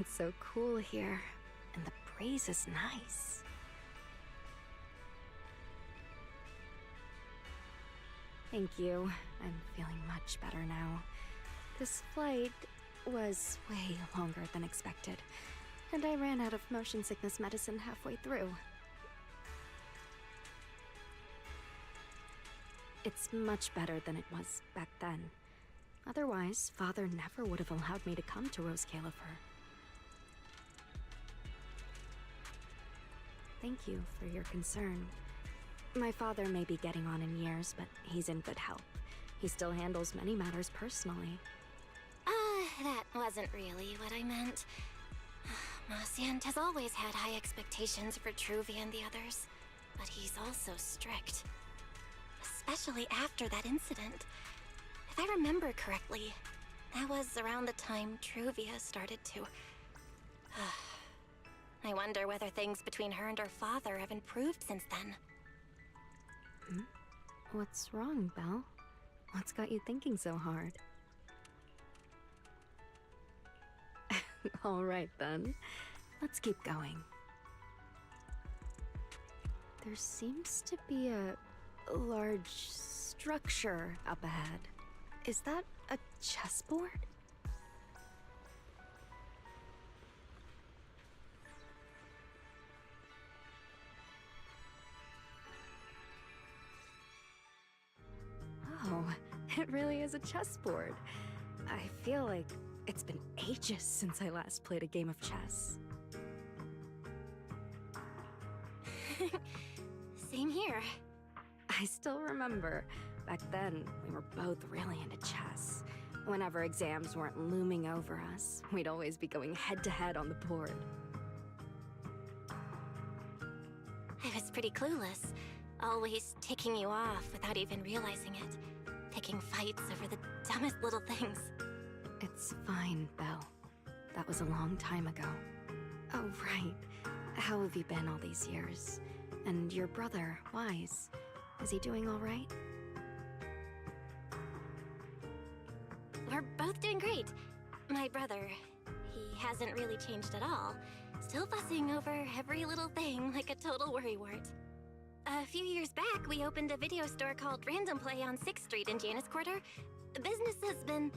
It's so cool here, and the breeze is nice. Thank you. I'm feeling much better now. This flight was way longer than expected, and I ran out of motion sickness medicine halfway through. It's much better than it was back then. Otherwise, Father never would have allowed me to come to Rose Califer. Thank you for your concern. My father may be getting on in years, but he's in good health. He still handles many matters personally. That wasn't really what I meant. Marciant has always had high expectations for Truvia and the others. but he's also strict. Especially after that incident. If I remember correctly, that was around the time Truvia started to... I wonder whether things between her and her father have improved since then. What's wrong, Belle? What's got you thinking so hard? All right, then. Let's keep going. There seems to be a large structure up ahead. Is that a chessboard? Oh, it really is a chessboard. I feel like it's been ages since I last played a game of chess. Same here. I still remember, back then, we were both really into chess. Whenever exams weren't looming over us, we'd always be going head-to-head on the board. I was pretty clueless, always ticking you off without even realizing it. Picking fights over the dumbest little things. It's fine, Belle. That was a long time ago. Oh, right. How have you been all these years? And your brother, Wise, is he doing all right? We're both doing great. My brother, he hasn't really changed at all. Still fussing over every little thing like a total worrywart. A few years back, we opened a video store called Random Play on 6th Street in Janus Quarter. Business has been...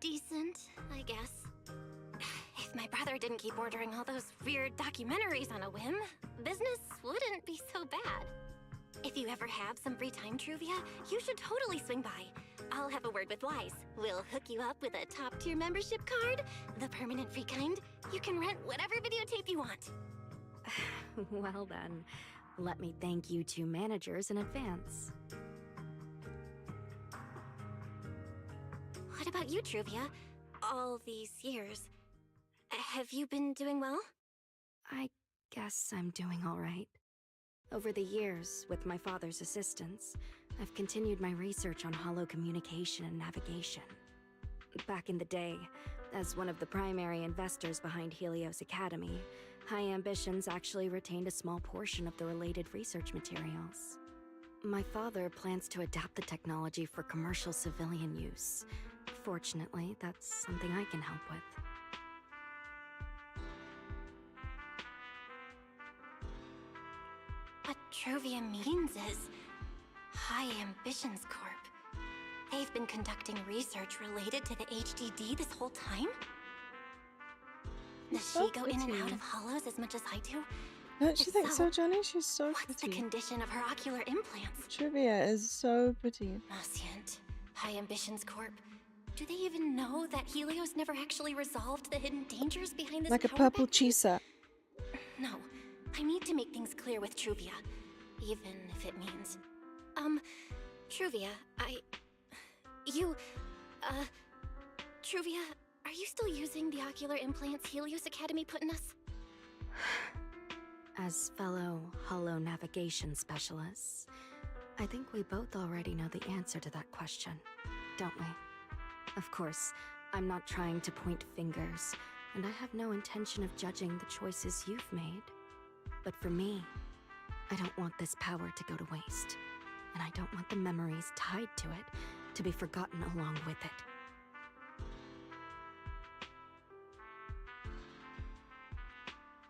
decent, I guess. If my brother didn't keep ordering all those weird documentaries on a whim, business wouldn't be so bad. If you ever have some free time, Truvia, you should totally swing by. I'll have a word with Wise. We'll hook you up with a top-tier membership card, the permanent free kind. You can rent whatever videotape you want. Well then, let me thank you two managers in advance. What about you, Truvia? All these years, have you been doing well? I guess I'm doing all right. Over the years, with my father's assistance, I've continued my research on holo communication and navigation. Back in the day, as one of the primary investors behind Helios Academy, High Ambitions actually retained a small portion of the related research materials. My father plans to adapt the technology for commercial civilian use. Fortunately, that's something I can help with. What Truvia means is High Ambitions Corp. They've been conducting research related to the HDD this whole time? Does she go in and out of hollows as much as I do? Don't you think so, Johnny? She's so What's the pretty. condition of her ocular implants? Trivia is so pretty. Moscient, High Ambitions Corp. Do they even know that Helios never actually resolved the hidden dangers behind this Like a power purple bank? cheeser. No, I need to make things clear with Truvia, even if it means... Truvia, Truvia, are you still using the ocular implants Helios Academy put in us? As fellow holo navigation specialists, I think we both already know the answer to that question, don't we? Of course, I'm not trying to point fingers, and I have no intention of judging the choices you've made. But for me, I don't want this power to go to waste, and I don't want the memories tied to it to be forgotten along with it.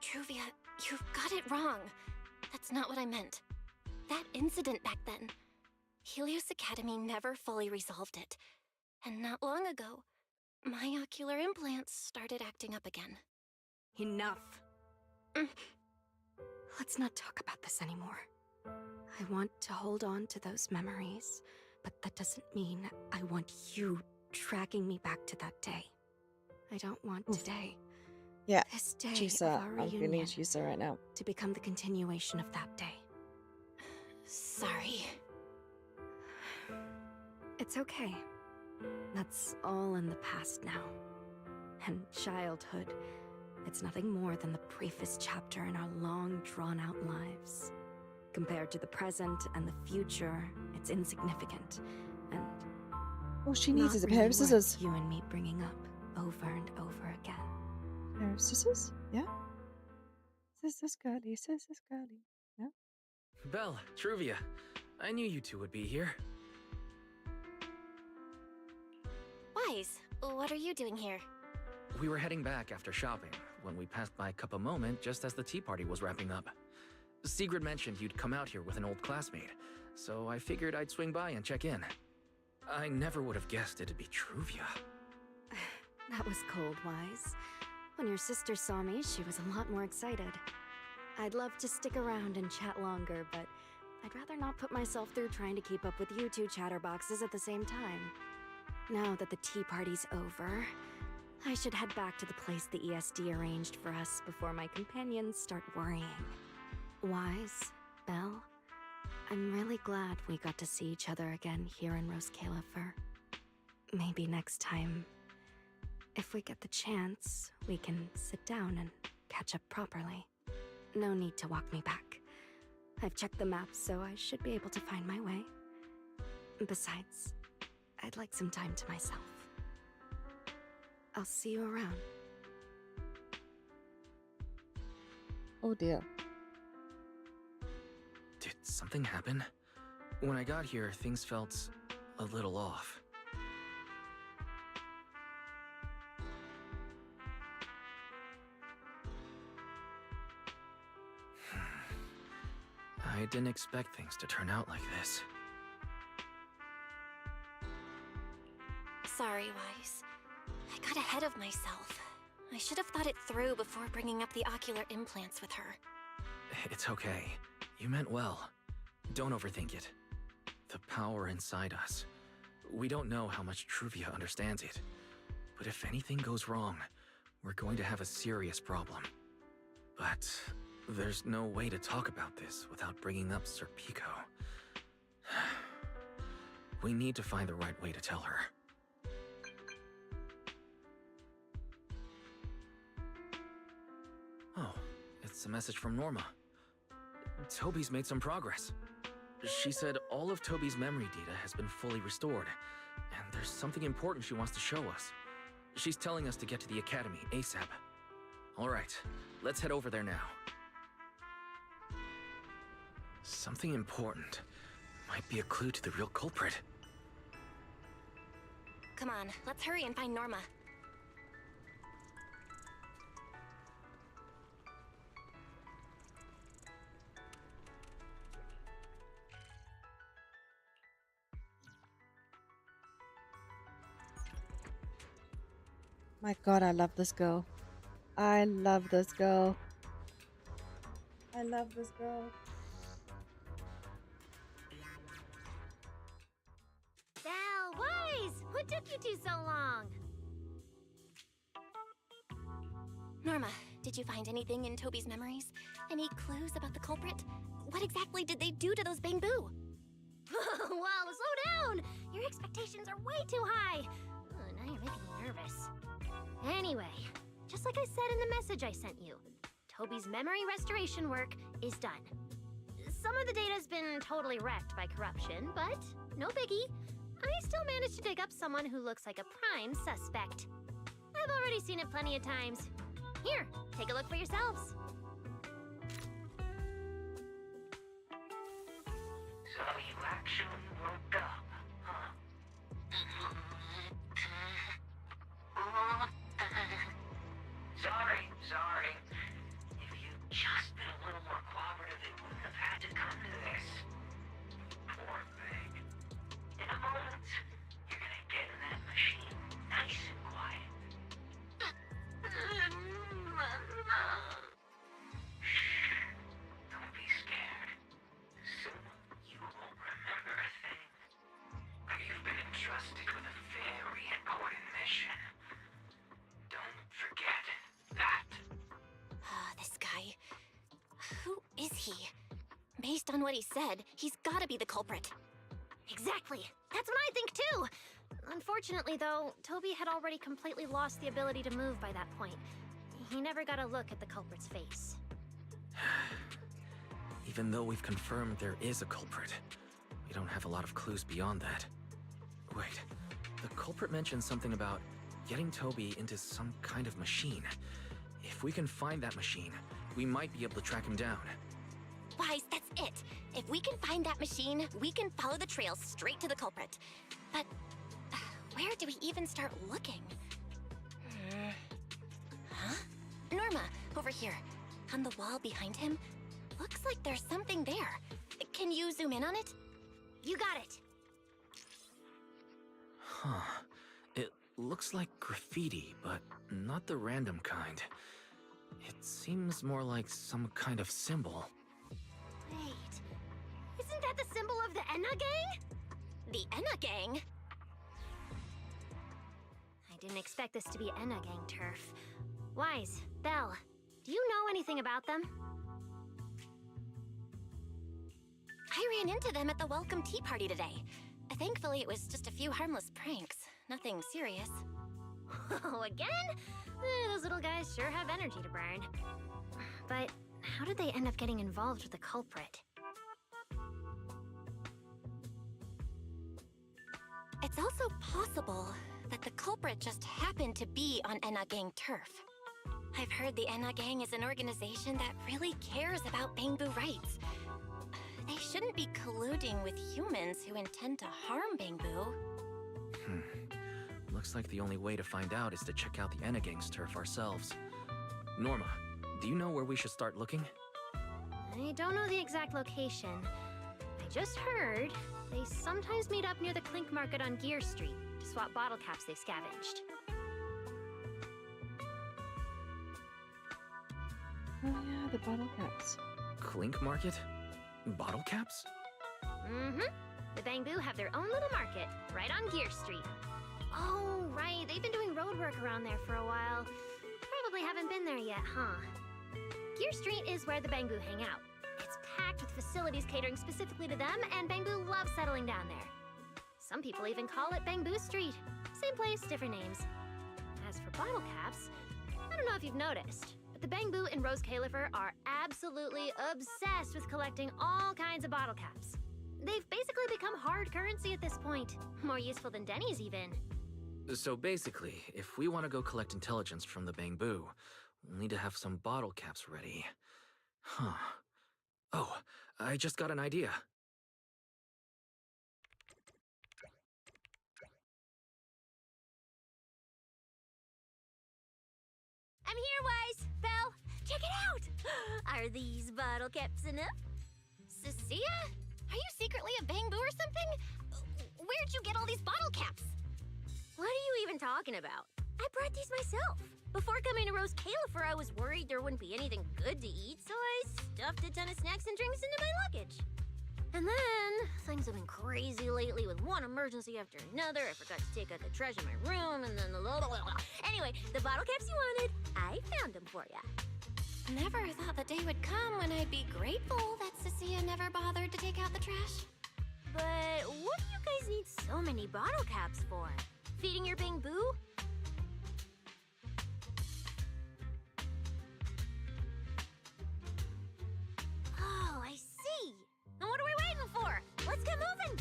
Truvia, you've got it wrong. That's not what I meant. That incident back then, Helios Academy never fully resolved it. And not long ago, my ocular implants started acting up again. Enough! Let's not talk about this anymore. I want to hold on to those memories, but that doesn't mean I want you tracking me back to that day. I don't want today, Yeah, this day cheeser. of our I'm feeling reunion, cheeser right now. to become the continuation of that day. Sorry. It's okay. That's all in the past now. And childhood, it's nothing more than the briefest chapter in our long, drawn-out lives. Compared to the present and the future, it's insignificant, and all she needs is a not pair really of scissors. worth you and me bringing up over and over again. Pair of scissors? Yeah. Scissors girly, scissors girly. Yeah. Belle, Truvia, I knew you two would be here. Wise, what are you doing here? We were heading back after shopping when we passed by Cup Moment just as the tea party was wrapping up. Sigrid mentioned you'd come out here with an old classmate, so I figured I'd swing by and check in. I never would have guessed it'd be Truvia. That was cold, Wise. When your sister saw me, she was a lot more excited. I'd love to stick around and chat longer, but I'd rather not put myself through trying to keep up with you two chatterboxes at the same time. Now that the tea party's over, I should head back to the place the ESD arranged for us before my companions start worrying. Wise, Belle, I'm really glad we got to see each other again here in Rose Califer. Maybe next time, if we get the chance, we can sit down and catch up properly. No need to walk me back. I've checked the map, so I should be able to find my way. Besides, I'd like some time to myself. I'll see you around. Oh dear. Did something happen? When I got here, things felt a little off. I didn't expect things to turn out like this. Sorry, Wise. I got ahead of myself. I should have thought it through before bringing up the ocular implants with her. It's okay. You meant well. Don't overthink it. The power inside us. We don't know how much Truvia understands it. But if anything goes wrong, we're going to have a serious problem. But there's no way to talk about this without bringing up Sir Pico. We need to find the right way to tell her. Oh, it's a message from Norma. Toby's made some progress. She said all of Toby's memory data has been fully restored, and there's something important she wants to show us. She's telling us to get to the academy ASAP. All right, let's head over there now. Something important. Might be a clue to the real culprit. Come on, let's hurry and find Norma. My god, I love this girl. I love this girl. I love this girl. Belle, Wise! What took you two so long? Norma, did you find anything in Toby's memories? Any clues about the culprit? What exactly did they do to those Bangbu? Wow, slow down! Your expectations are way too high. Now you're making me nervous. Anyway, just like I said in the message I sent you, Toby's memory restoration work is done. Some of the data's been totally wrecked by corruption, but no biggie. I still managed to dig up someone who looks like a prime suspect. I've already seen it plenty of times. Here, take a look for yourselves. So you actually woke up, huh? Sorry. If you'd just been a little more cooperative, it wouldn't have had to come to this. Poor thing. In a moment, you're gonna get in that machine, nice and quiet. Shh. Don't be scared. Soon, you won't remember a thing. But you've been entrusted with a very important mission. Don't forget that. This guy. Who is he? Based on what he said, he's gotta be the culprit. Exactly. That's what I think too. Unfortunately, though, Toby had already completely lost the ability to move by that point. he never got a look at the culprit's face. Even though we've confirmed there is a culprit, we don't have a lot of clues beyond that. Wait, the culprit mentioned something about getting Toby into some kind of machine. If we can find that machine, we might be able to track him down. Wise, that's it. If we can find that machine, we can follow the trail straight to the culprit. But where do we even start looking? Huh? Norma, over here. On the wall behind him, looks like there's something there. Can you zoom in on it? You got it. Huh. It looks like graffiti, but not the random kind. It seems more like some kind of symbol. Wait, isn't that the symbol of the Enna Gang? The Enna Gang? I didn't expect this to be Enna Gang turf. Wise, Belle, do you know anything about them? I ran into them at the welcome tea party today. Thankfully, it was just a few harmless pranks. Nothing serious. Oh, again? Those little guys sure have energy to burn. But how did they end up getting involved with the culprit? It's also possible that the culprit just happened to be on Enna Gang turf. I've heard the Enna Gang is an organization that really cares about Bangbu rights. They shouldn't be colluding with humans who intend to harm Bangbu. Looks like the only way to find out is to check out the Enna Gang's turf ourselves. Norma, do you know where we should start looking? I don't know the exact location. I just heard they sometimes meet up near the Clink Market on Gear Street to swap bottle caps they've scavenged. Oh yeah, the bottle caps. Clink Market? Bottle caps? Mm-hmm. The Bangbu have their own little market, right on Gear Street. Oh, right, they've been doing road work around there for a while. Probably haven't been there yet, huh? Gear Street is where the Bangbu hang out. It's packed with facilities catering specifically to them, and Bangbu loves settling down there. Some people even call it Bangbu Street. Same place, different names. As for bottle caps, I don't know if you've noticed, but the Bangbu and Rose Califer are absolutely obsessed with collecting all kinds of bottle caps. They've basically become hard currency at this point. More useful than Denny's even. So basically, if we want to go collect intelligence from the Bangbu, we'll need to have some bottle caps ready. Huh. Oh, I just got an idea. I'm here, Wise! Belle, check it out! Are these bottle caps enough? Cecilia? Are you secretly a Bangbu or something? Where'd you get all these bottle caps? What are you even talking about? I brought these myself. Before coming to Rose Califer, I was worried there wouldn't be anything good to eat, so I stuffed a ton of snacks and drinks into my luggage. And then, things have been crazy lately with one emergency after another. I forgot to take out the trash in my room, and then Anyway, the bottle caps you wanted, I found them for ya. Never thought the day would come when I'd be grateful that Cecilia never bothered to take out the trash. But what do you guys need so many bottle caps for? Feeding your Bangbu? Oh, I see. Now what are we waiting for? Let's get moving.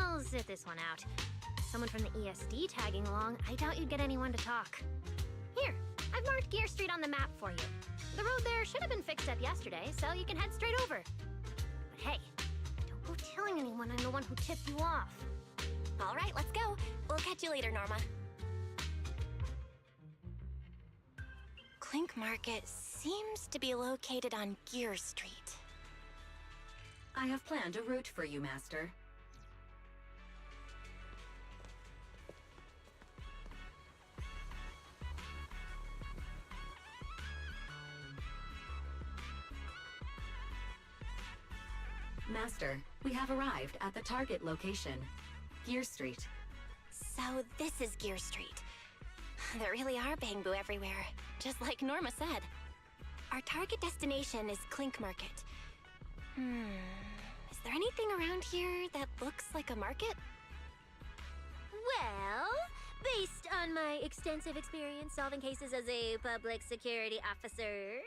I'll sit this one out. Someone from the ESD tagging along, I doubt you'd get anyone to talk. Here, I've marked Gear Street on the map for you. The road there should have been fixed up yesterday, so you can head straight over. But hey, don't go telling anyone I'm the one who tipped you off. All right, let's go. We'll catch you later, Norma. Clink Market seems to be located on Gear Street. I have planned a route for you, Master. Master, we have arrived at the target location, Gear Street. So this is Gear Street. There really are Bangbu everywhere, just like Norma said. Our target destination is Clink Market. Is there anything around here that looks like a market? Well, Based on my extensive experience solving cases as a public security officer,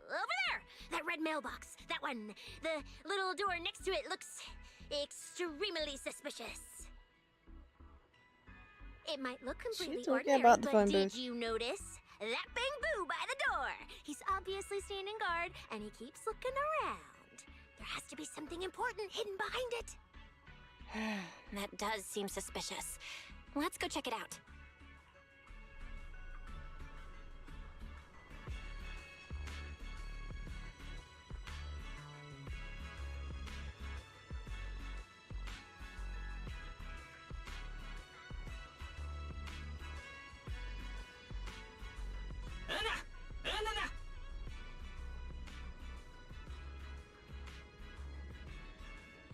over there! That red mailbox. That one. The little door next to it looks extremely suspicious. It might look completely talking ordinary, about the but phone did booth. you notice that Bamboo by the door? He's obviously standing guard, and he keeps looking around. There has to be something important hidden behind it. That does seem suspicious. Let's go check it out.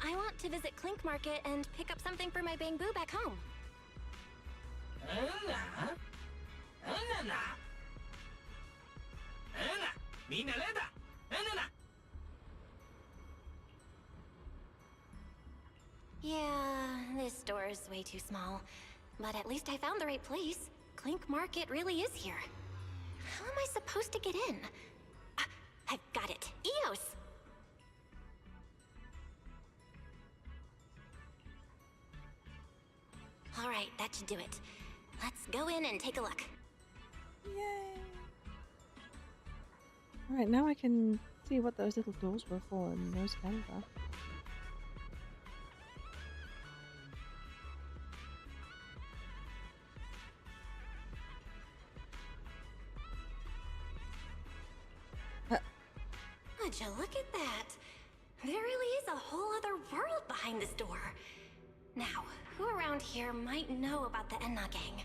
I want to visit Clink Market and pick up something for my Bamboo back home. Yeah, this store is way too small. But at least I found the right place. Clink Market really is here. How am I supposed to get in? Ah, I've got it. Eos! Alright, that should do it. Let's go in and take a look. Yay! Alright, now I can see what those little doors were for in Rose Calendar. Would you look at that? There really is a whole other world behind this door. Now, who around here might know about the Enna gang?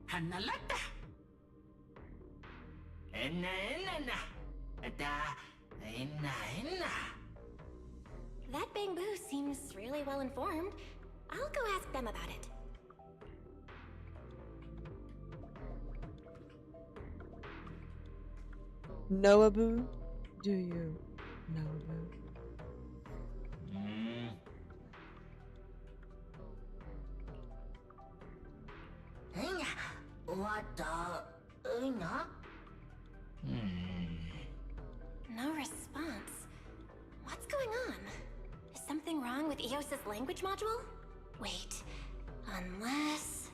Hanalata. Enna. That Bamboo seems really well informed. I'll go ask them about it. Noaboo? Do you? Noaboo? No response. What's going on? Is something wrong with Eos's language module? Wait, unless...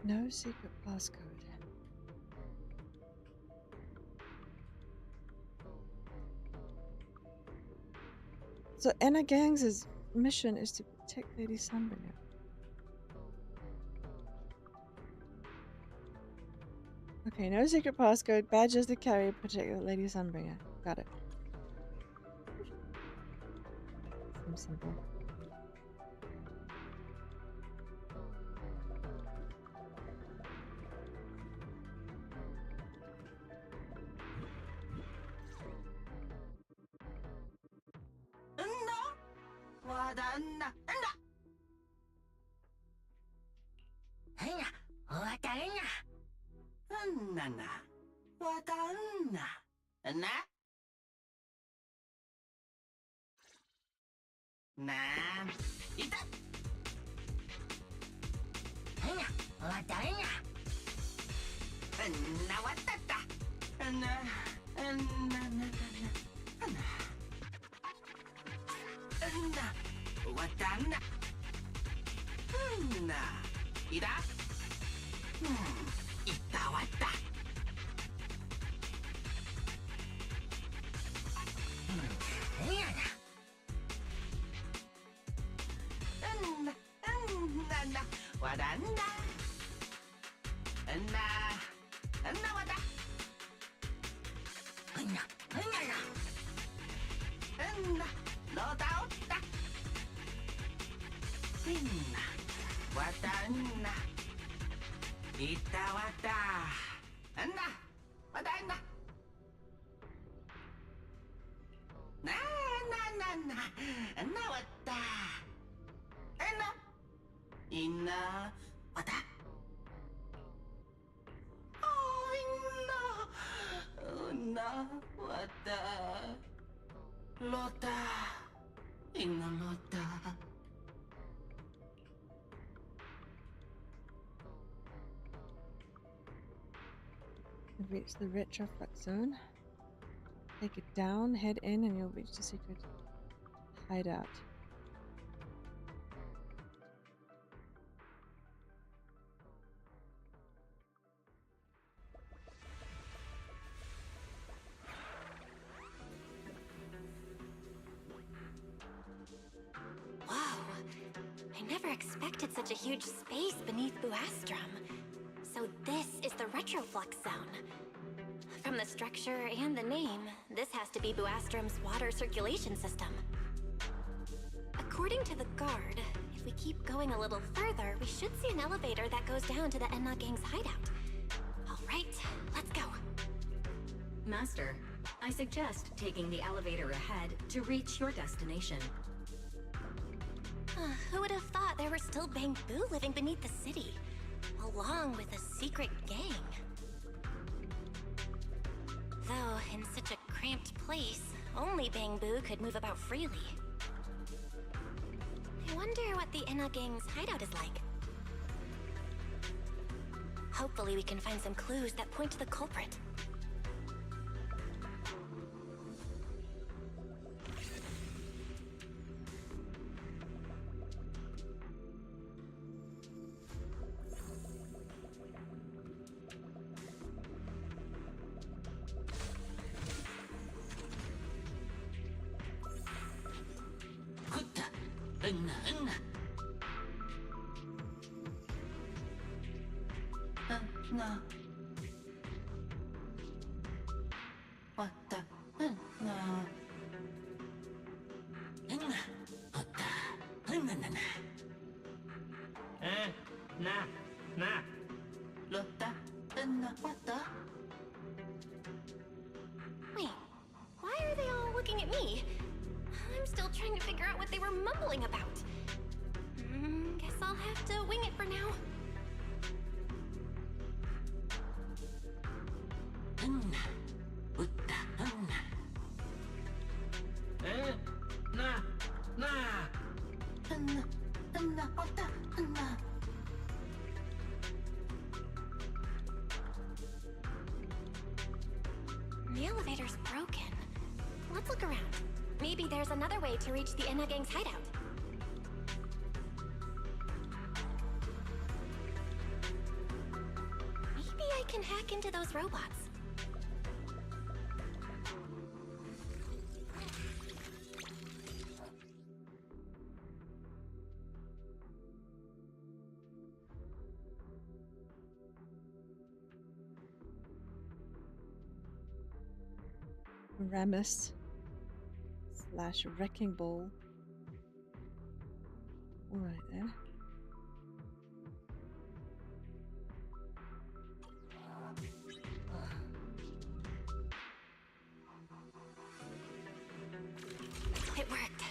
No secret passcode. So Enna Gang's mission is to protect Lady Sunbringer. Okay, no secret passcode, badges to carry, protect Lady Sunbringer. Got it. Seems simple. Anna. Ida? Itawata. Anna. Anna. Wadanna. Anna. Anna wada. Anna. Anna. Anna. Lodauta. Anna. Wadanna. Itawata. Anna. Wadanna. Na na na na. Anna wata. Anna. Inna wata. Oh, inna. Inna wata. Lota. Inna lota. You've reached the retroflux zone. Take it down, head in, and you'll reach the secret hideout. Whoa! I never expected such a huge space beneath Buastrum. So this is the retroflux zone. From the structure and the name, this has to be Buastrum's water circulation system. According to the guard, if we keep going a little further, we should see an elevator that goes down to the Enna Gang's hideout. All right, let's go. Master, I suggest taking the elevator ahead to reach your destination. Who would have thought there were still Bangbu living beneath the city, along with a secret gang? Though, in such a cramped place, only Bangbu could move about freely. I wonder what the Enna Gang's hideout is like. Hopefully we can find some clues that point to the culprit. Anna. Wata. Anna. Anna. Wata. Anna. Na. Lota. Anna. Wata. Wait, why are they all looking at me? I'm still trying to figure out what they were mumbling about. Guess I'll have to wing it for now. Anna. Wata. Anna. Na. Anna. Anna. Wata. Anna. The elevator's broken. Let's look around. Maybe there's another way to reach the Enna Gang's hideout. Maybe I can hack into those robots. Ramus / Wrecking Ball. Alright then. It worked.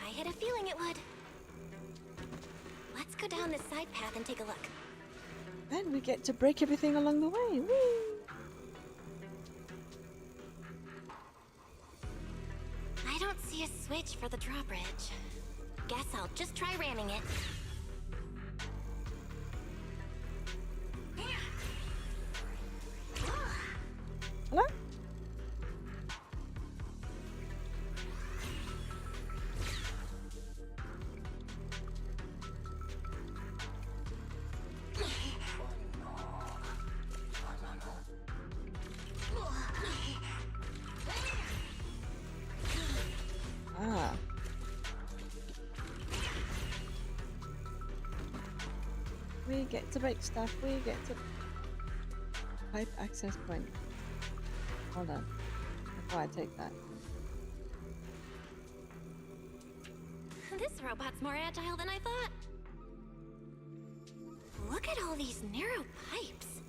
I had a feeling it would. Let's go down this side path and take a look. And we get to break everything along the way. Whee! I don't see a switch for the drawbridge. Guess I'll just try ramming it. Hello? We get to break stuff. We get to pipe access point. Hold on. Before I take that. This robot's more agile than I thought. Look at all these narrow pipes.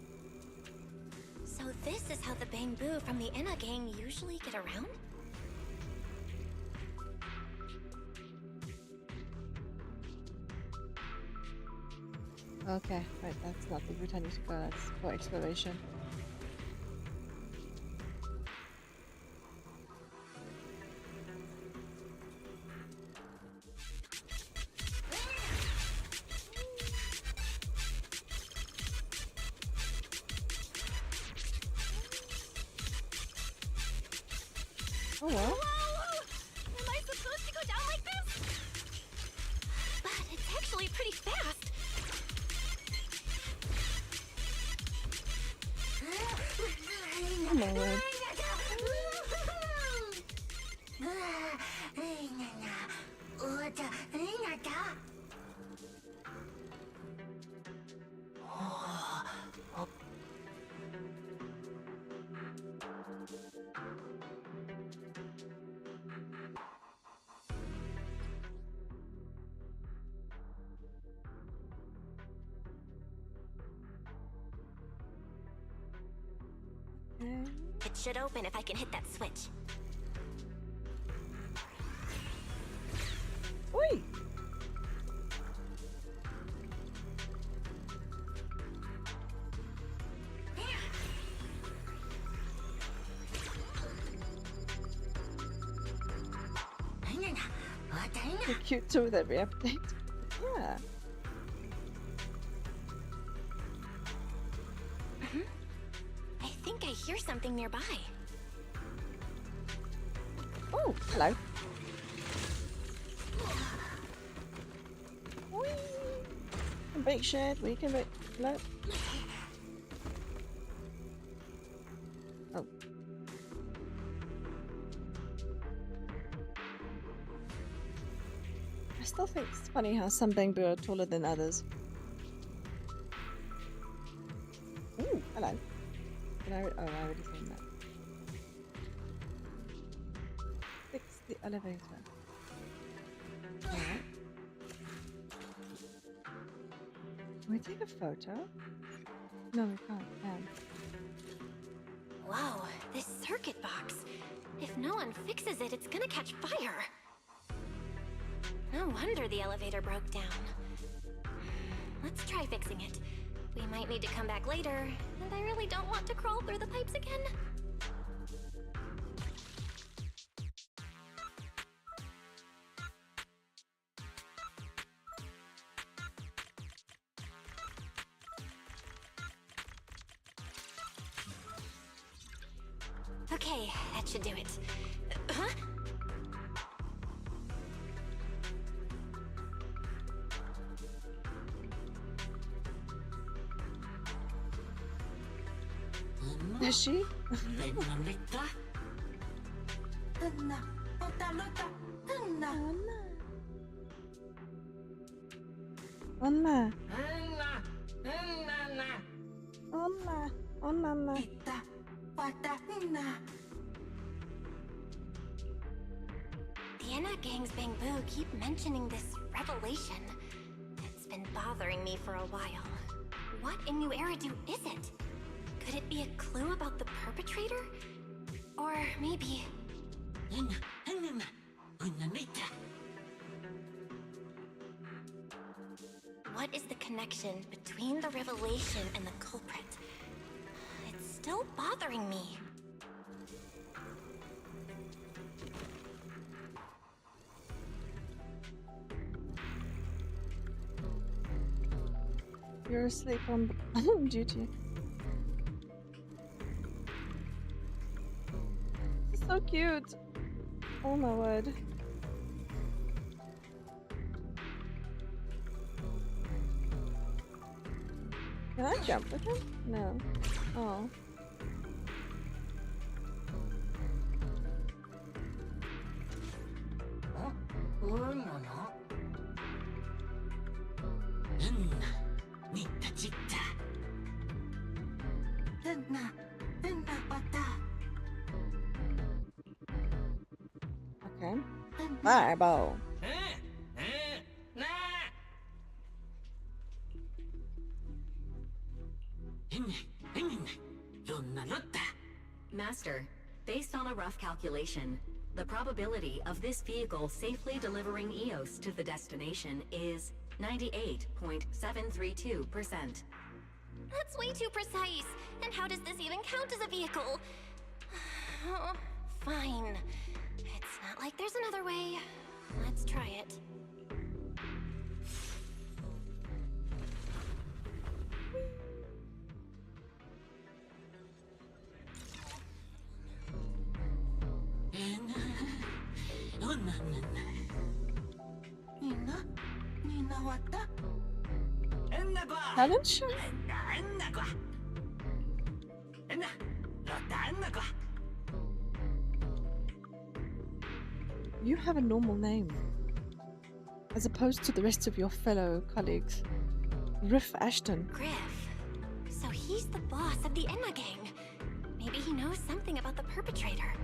So this is how the Bangbu from the Inna gang usually get around? Okay, right, that's not the route I need to go. That's for exploration. Oh well. Whoa! Am I supposed to go down like this? But it's actually pretty fast. Oh my word. It should open if I can hit that switch. Oi! They're cute too with every update. Yeah. I think I hear something nearby. Oh, hello. Whee! We can break shed, we can break. Hello. Oh. I still think it's funny how some Bangbu are taller than others. Ooh, hello. Did I already seen that. Fix the elevator. Alright. Can we take a photo? No, we can't. Whoa, this circuit box. If no one fixes it, it's gonna catch fire. No wonder the elevator broke down. Let's try fixing it. We might need to come back later, and I really don't want to crawl through the pipes again. Okay, that should do it. Huh? Is she? Anna. The Inna gang's Bangbu keep mentioning this revelation. It's been bothering me for a while. What in New Eridu is it? Could it be a clue about the perpetrator? Or maybe... What is the connection between the revelation and the culprit? It's still bothering me. You're asleep on duty. This is so cute. Oh my word. Can I jump with him? No. Oh. Okay. Fireball. Master, based on a rough calculation, the probability of this vehicle safely delivering EOS to the destination is 98.732%. That's way too precise. And how does this even count as a vehicle? Oh, fine. It's not like there's another way. Let's try it. Talent show? You have a normal name, as opposed to the rest of your fellow colleagues. Riff Ashton. Griff. So he's the boss of the Enna gang. Maybe he knows something about the perpetrator.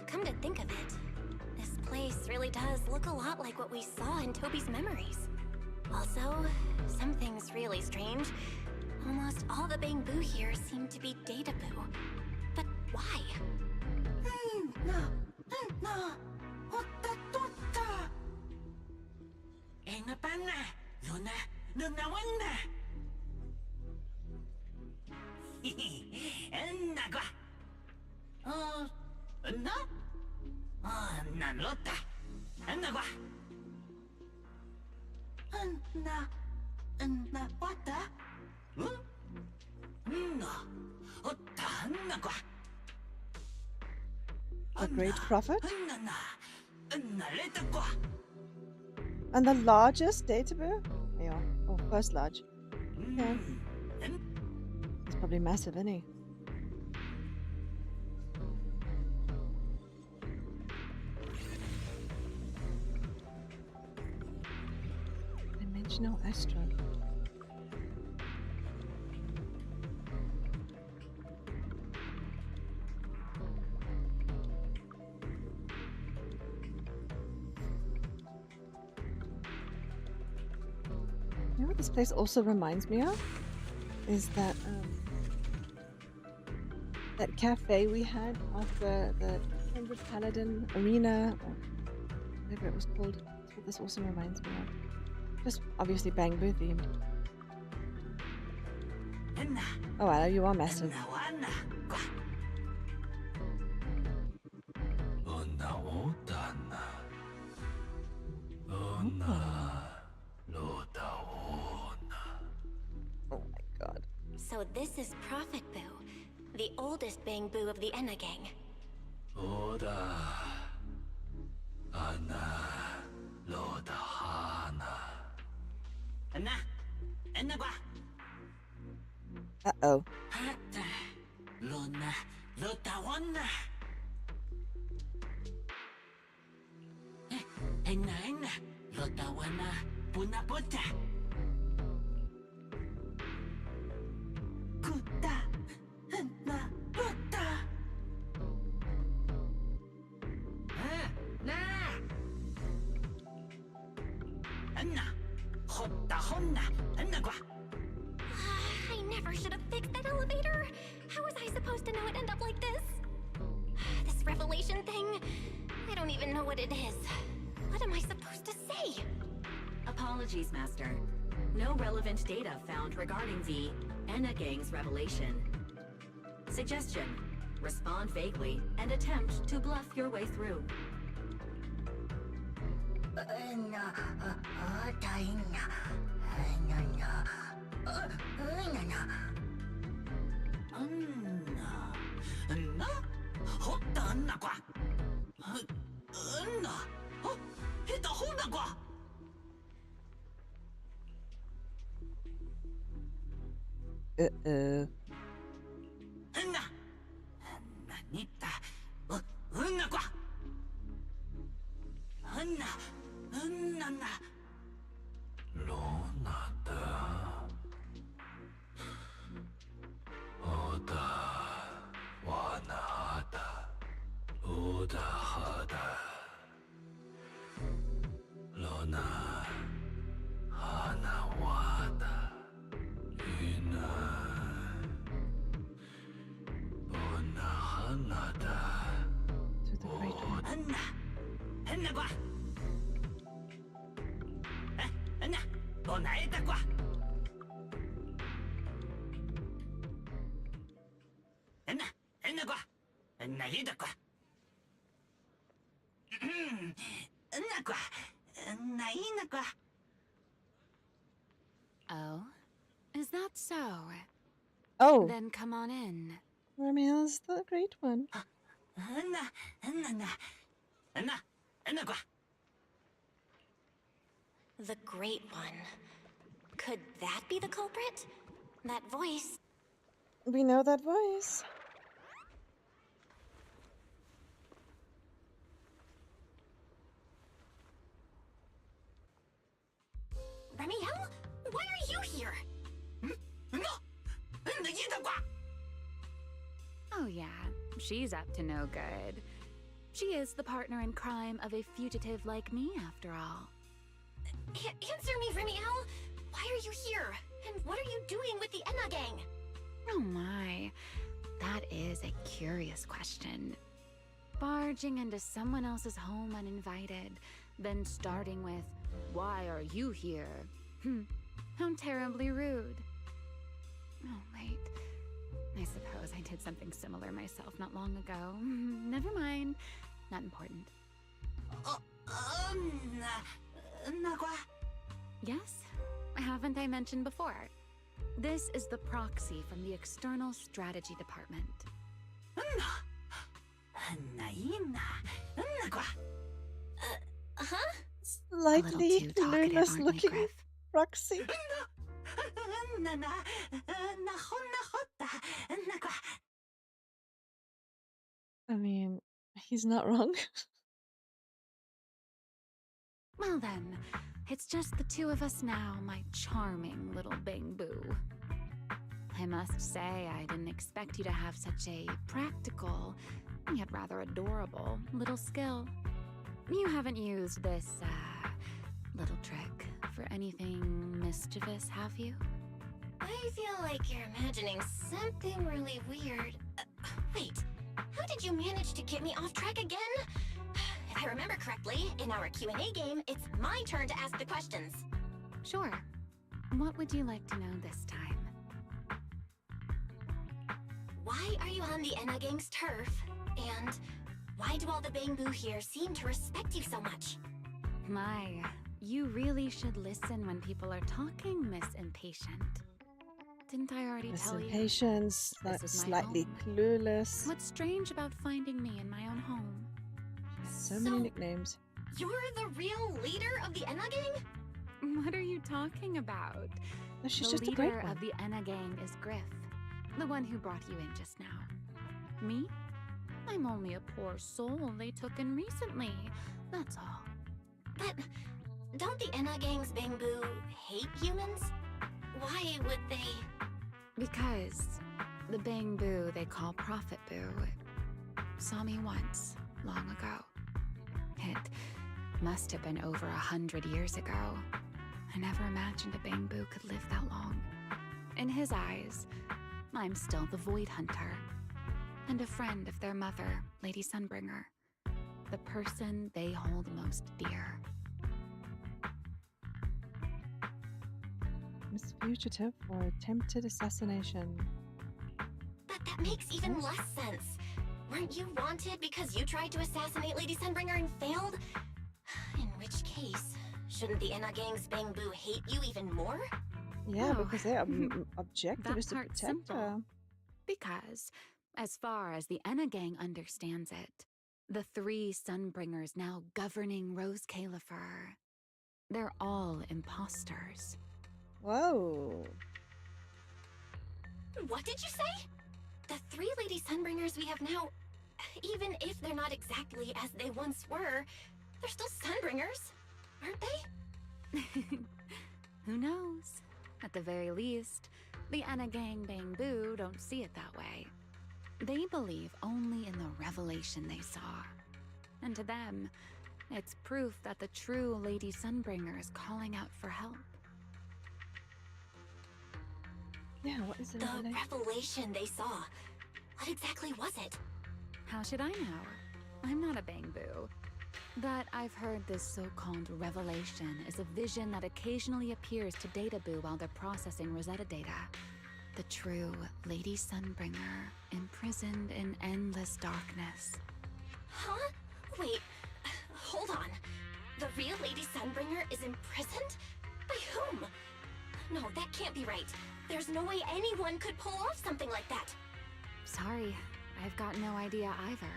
Come to think of it, this place really does look a lot like what we saw in Toby's memories. Also, something's really strange. Almost all the Bangbu here seem to be Data Boo. But why? A great prophet? And the largest databoo? Yeah, or first large. Okay. It's probably massive, isn't he? Dimensional Astro. You know what this place also reminds me of? Is that that cafe we had after the 100 Paladin Arena, or whatever it was called. That's what this also reminds me of. Just obviously Bangbu themed. Oh wow, you are massive. Oh my god. So this is Prophet Boo, the oldest Bangbu of the Enna gang. Uh-oh. I never should have fixed that elevator. How was I supposed to know it'd end up like this? This revelation thing, I don't even know what it is. What am I supposed to say? Apologies, Master. No relevant data found regarding the Enna gang's revelation. Suggestion: respond vaguely and attempt to bluff your way through. Uh-oh. Oh? Is that so? Oh. Then come on in. CyRaeMielle's the great one. The Great One. Could that be the culprit? That voice. We know that voice. CyRaeMielle? Why are you here? Oh yeah, she's up to no good. She is the partner in crime of a fugitive like me, after all. Answer me, CyRaeMielle. Why are you here? And what are you doing with the Enna gang? Oh my, that is a curious question. Barging into someone else's home uninvited, then starting with, "Why are you here?" How terribly rude. Oh wait, I suppose I did something similar myself not long ago. Never mind, not important. Yes, haven't I mentioned before? This is the proxy from the External Strategy Department. Slightly clueless looking proxy. I mean, he's not wrong. Well then, it's just the two of us now, my charming little Bang Boo. I must say, I didn't expect you to have such a practical, yet rather adorable, little skill. You haven't used this, little trick for anything mischievous, have you? I feel like you're imagining something really weird. Wait, how did you manage to get me off track again? If I remember correctly, in our Q&A game, it's my turn to ask the questions. Sure. What would you like to know this time? Why are you on the Enna gang's turf? And why do all the Bang Boo here seem to respect you so much? My, you really should listen when people are talking, Miss Impatient. Didn't I already Miss tell you? Impatience, This like is my slightly home. clueless. What's strange about finding me in my own home? So many nicknames. You're the real leader of the Enna gang? What are you talking about? No, she's the just a great leader one. of the Enna gang is Griff, the one who brought you in just now. Me? I'm only a poor soul they took in recently, that's all. But don't the Enna gang's Bang Boo hate humans? Why would they? Because the Bang Boo they call Prophet Boo saw me once, long ago. It must have been over 100 years ago. I never imagined a Bang Boo could live that long. In his eyes, I'm still the Void Hunter, and a friend of their mother, Lady Sunbringer, the person they hold most dear. Miss Fugitive for attempted assassination. But that makes even less sense. Weren't you wanted because you tried to assassinate Lady Sunbringer and failed? In which case, shouldn't the Enna gang's Bang Boo hate you even more? Yeah, Oh, because their objective is that to part's protect simple. her. Because, as far as the Enna gang understands it, the three Sunbringers now governing Rose Califer, they're all imposters. Whoa. What did you say? The three Lady Sunbringers we have now, even if they're not exactly as they once were, they're still Sunbringers, aren't they? Who knows? At the very least, the Enna gang Bang Boo don't see it that way. They believe only in the revelation they saw. And to them, it's proof that the true Lady Sunbringer is calling out for help. Yeah, what is it? The revelation they saw. What exactly was it? How should I know? I'm not a Bang Boo. That I've heard this so-called revelation is a vision that occasionally appears to Databoo while they're processing Rosetta data. The true Lady Sunbringer, imprisoned in endless darkness. Huh? Wait, hold on. The real Lady Sunbringer is imprisoned? By whom? No, that can't be right. There's no way anyone could pull off something like that. Sorry, I've got no idea either.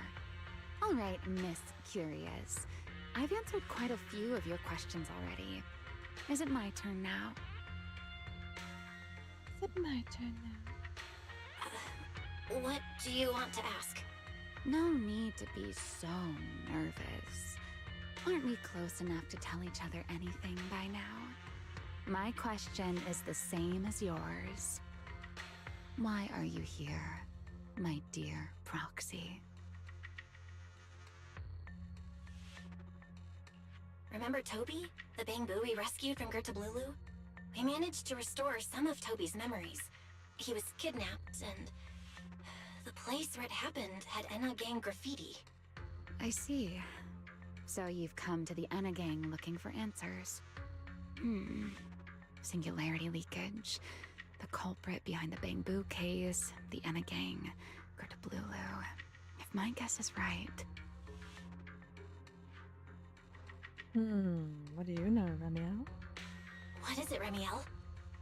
All right, Miss Curious. I've answered quite a few of your questions already. Is it my turn now? Is it my turn now? What do you want to ask? No need to be so nervous. Aren't we close enough to tell each other anything by now? My question is the same as yours. Why are you here, my dear Proxy? Remember Toby? The Bangbu we rescued from Gertablulu? We managed to restore some of Toby's memories. He was kidnapped, and the place where it happened had Enna Gang graffiti. I see. So you've come to the Enna Gang looking for answers. Singularity leakage, the culprit behind the Bangbu case, the Enna Gang, Gertablulu. If my guess is right... What do you know, RaeMielle? What is it, RaeMielle?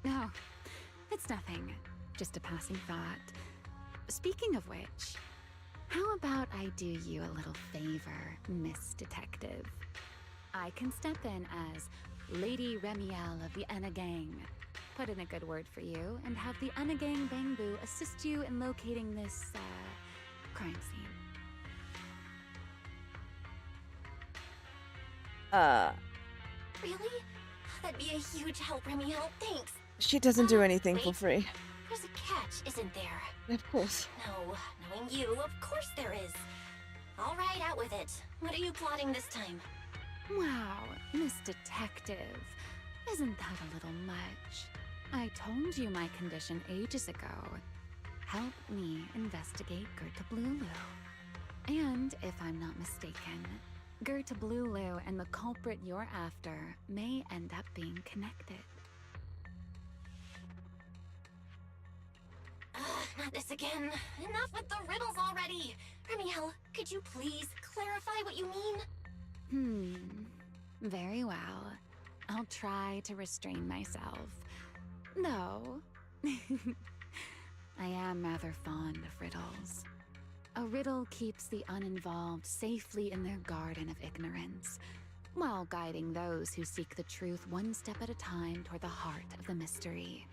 No, it's nothing. Just a passing thought. Speaking of which, how about I do you a little favor, Miss Detective? I can step in as Lady RaeMielle of the Enna Gang. Put in a good word for you, and have the Enna Gang Bangbu assist you in locating this, crime scene. Really? That'd be a huge help, RaeMielle. Thanks. She doesn't do anything for wait. free. There's a catch, isn't there? Of course. No, knowing you, of course there is. All right, out with it. What are you plotting this time? Wow, Miss Detective. Isn't that a little much? I told you my condition ages ago. Help me investigate Gertablulu. And if I'm not mistaken, Gertablulu and the culprit you're after may end up being connected. Not this again. Enough with the riddles already. RaeMielle, could you please clarify what you mean? Very well. I'll try to restrain myself. No. I am rather fond of riddles. A riddle keeps the uninvolved safely in their garden of ignorance, while guiding those who seek the truth one step at a time toward the heart of the mystery.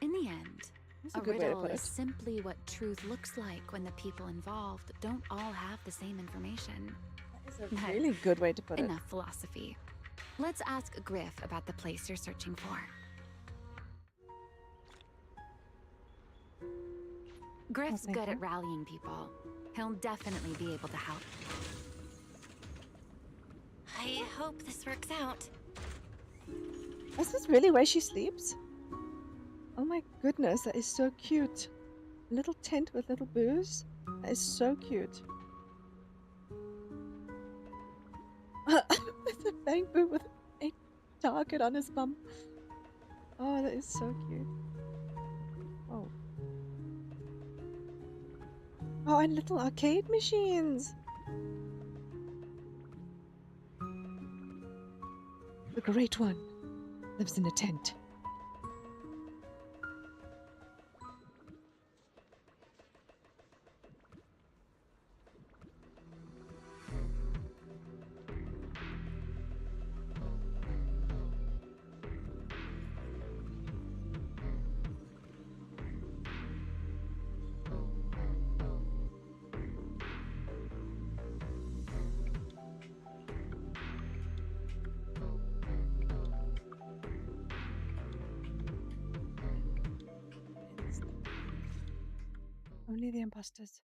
In the end, That's a good way to riddle put is it. simply what truth looks like when the people involved don't all have the same information. That's a really good way to put it. Enough philosophy. Let's ask Griff about the place you're searching for. Griff's good at rallying people. He'll definitely be able to help. I hope this works out. Is this really where she sleeps? Oh my goodness, that is so cute. A little tent with little booze. That is so cute. It's a Bangbu with a target on his bum. Oh, that is so cute. Oh. Oh, and little arcade machines. The Great One lives in a tent. Only the imposters.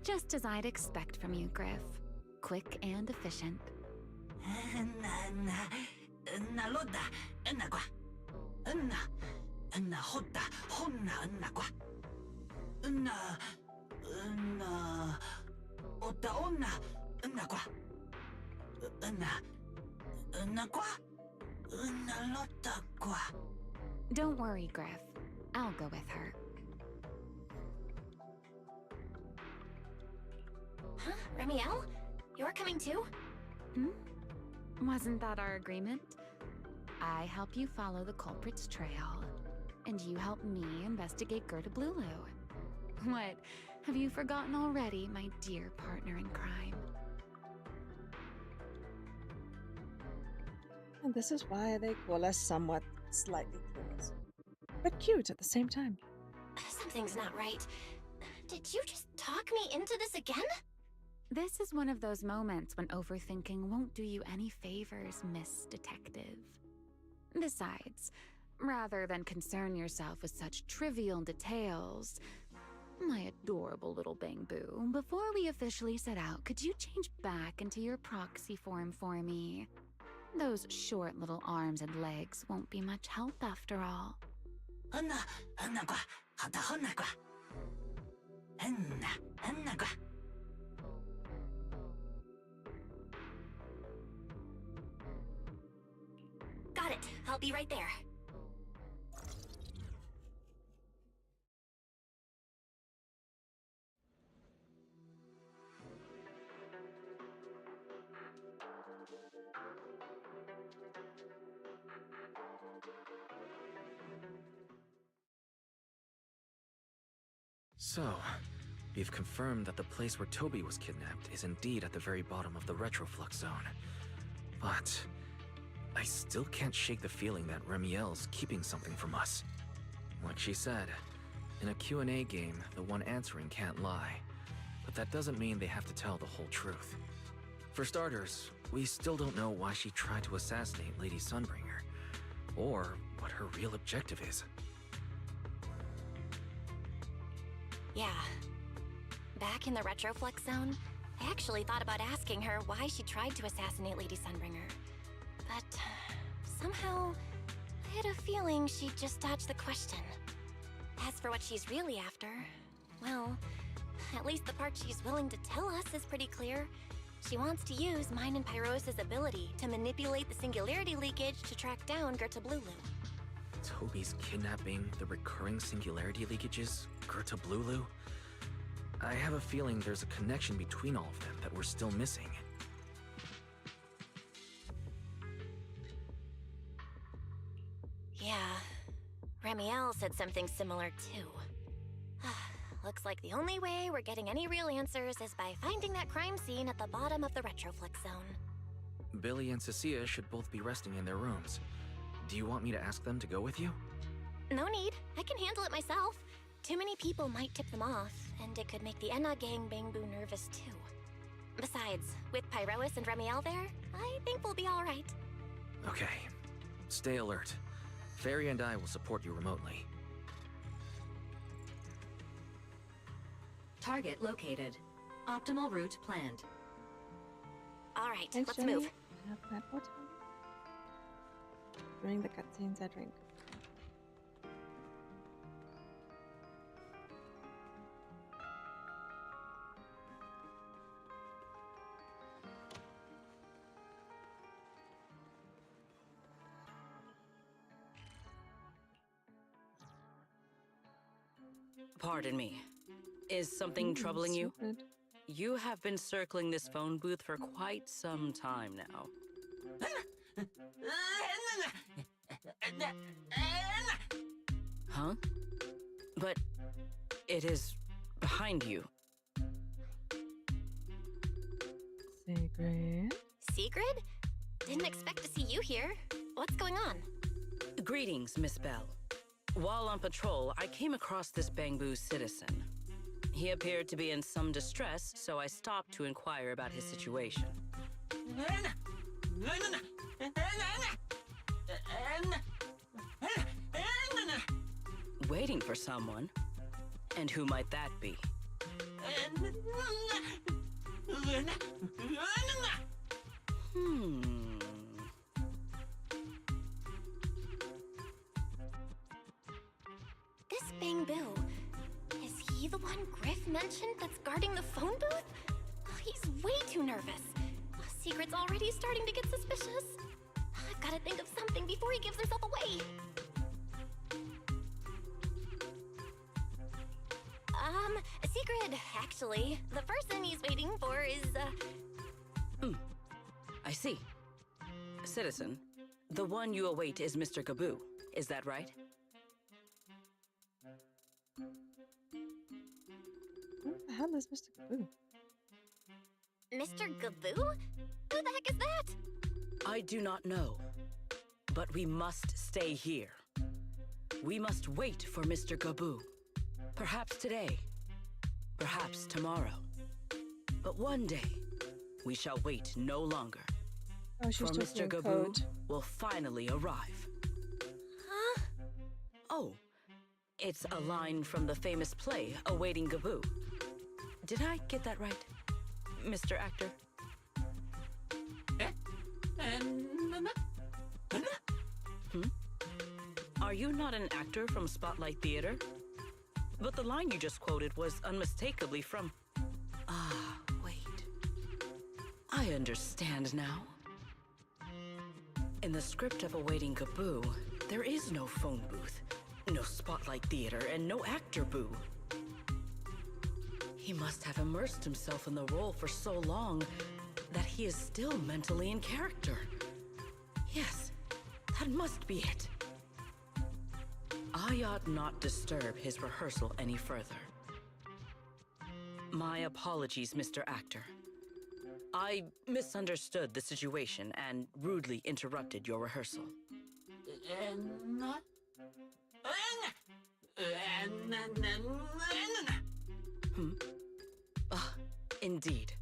Just as I'd expect from you, Griff. Quick and efficient. Hotta, honna, qua. Otta, onna, qua. Qua. Lotta, qua. Don't worry, Griff. I'll go with her. Huh? Remielle? You're coming too? Wasn't that our agreement? I help you follow the culprit's trail, and you help me investigate Gerta Blulu. What? Have you forgotten already, my dear partner in crime? And this is why they call us somewhat slightly clueless, but cute at the same time. Something's not right. Did you just talk me into this again? This is one of those moments when overthinking won't do you any favors, Miss Detective. Besides, rather than concern yourself with such trivial details, my adorable little Bangbu, before we officially set out, could you change back into your proxy form for me? Those short little arms and legs won't be much help after all. Got it. I'll be right there. So, we've confirmed that the place where Toby was kidnapped is indeed at the very bottom of the retroflux zone. But I still can't shake the feeling that Remielle's keeping something from us. Like she said, in a Q&A game, the one answering can't lie. But that doesn't mean they have to tell the whole truth. For starters, we still don't know why she tried to assassinate Lady Sunbringer, or what her real objective is. Yeah. Back in the retroflux zone, I actually thought about asking her why she tried to assassinate Lady Sunbringer. But somehow, I had a feeling she'd just dodge the question. As for what she's really after, well, at least the part she's willing to tell us is pretty clear. She wants to use mine and Pyros' ability to manipulate the singularity leakage to track down Gerta Blulu. Toby's kidnapping, the recurring singularity leakages, Gerta Blulu? I have a feeling there's a connection between all of them that we're still missing. Yeah, Remielle said something similar too. Looks like the only way we're getting any real answers is by finding that crime scene at the bottom of the retroflux zone. Billy and Cecilia should both be resting in their rooms. Do you want me to ask them to go with you? No need. I can handle it myself. Too many people might tip them off, and it could make the Enna gang Bangbu nervous too. Besides, with Pyrois and Remielle there, I think we'll be all right. Okay. Stay alert. Fairy and I will support you remotely. Target located. Optimal route planned. All right, Thanks, let's Jenny. move. Have that water. During the cutscenes, I drink. Pardon me. Is something troubling you? You have been circling this phone booth for quite some time now. Huh? But it is behind you. Sigrid? Sigrid? Didn't expect to see you here. What's going on? Greetings, Miss Bell. While on patrol, I came across this Bangbu citizen. He appeared to be in some distress, so I stopped to inquire about his situation. Waiting for someone? And who might that be? Bamboo. Is he the one Griff mentioned that's guarding the phone booth? He's way too nervous. Secret's already starting to get suspicious. I've got to think of something before he gives himself away. Secret, actually. The person he's waiting for is, I see. Citizen, the one you await is Mr. Gaboo. Is that right? What the hell is Mr. Gaboo? Mr. Gaboo? Who the heck is that? I do not know. But we must stay here. We must wait for Mr. Gaboo. Perhaps today. Perhaps tomorrow. But one day, we shall wait no longer. Oh, she's for talking Mr. Gaboo code. will finally arrive. Huh? Oh, it's a line from the famous play, Awaiting Gaboo. Did I get that right, Mr. Actor? Are you not an actor from Spotlight Theater? But the line you just quoted was unmistakably from... Ah, wait. I understand now. In the script of Awaiting Gaboo, there is no phone booth, no Spotlight Theater, and no actor boo. He must have immersed himself in the role for so long that he is still mentally in character. Yes, that must be it. I ought not disturb his rehearsal any further. My apologies, Mr. Actor. I misunderstood the situation and rudely interrupted your rehearsal. Indeed.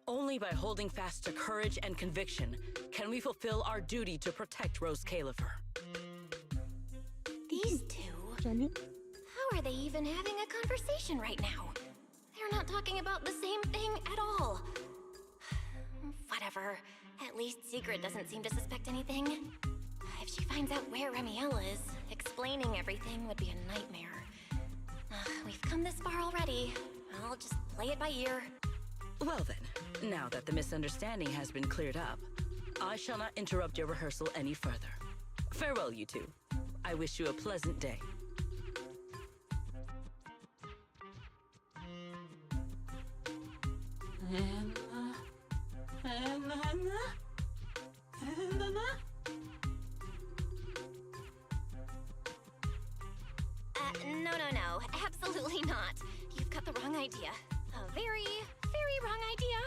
Only by holding fast to courage and conviction can we fulfill our duty to protect Rose Califer. These two? How are they even having a conversation right now? They're not talking about the same thing at all. Whatever. At least Secret doesn't seem to suspect anything. If she finds out where CyRaeMielle is, explaining everything would be a nightmare. We've come this far already. I'll just play it by ear. Well then, now that the misunderstanding has been cleared up, I shall not interrupt your rehearsal any further. Farewell, you two. I wish you a pleasant day. No. Absolutely not. You've got the wrong idea. A very, very wrong idea.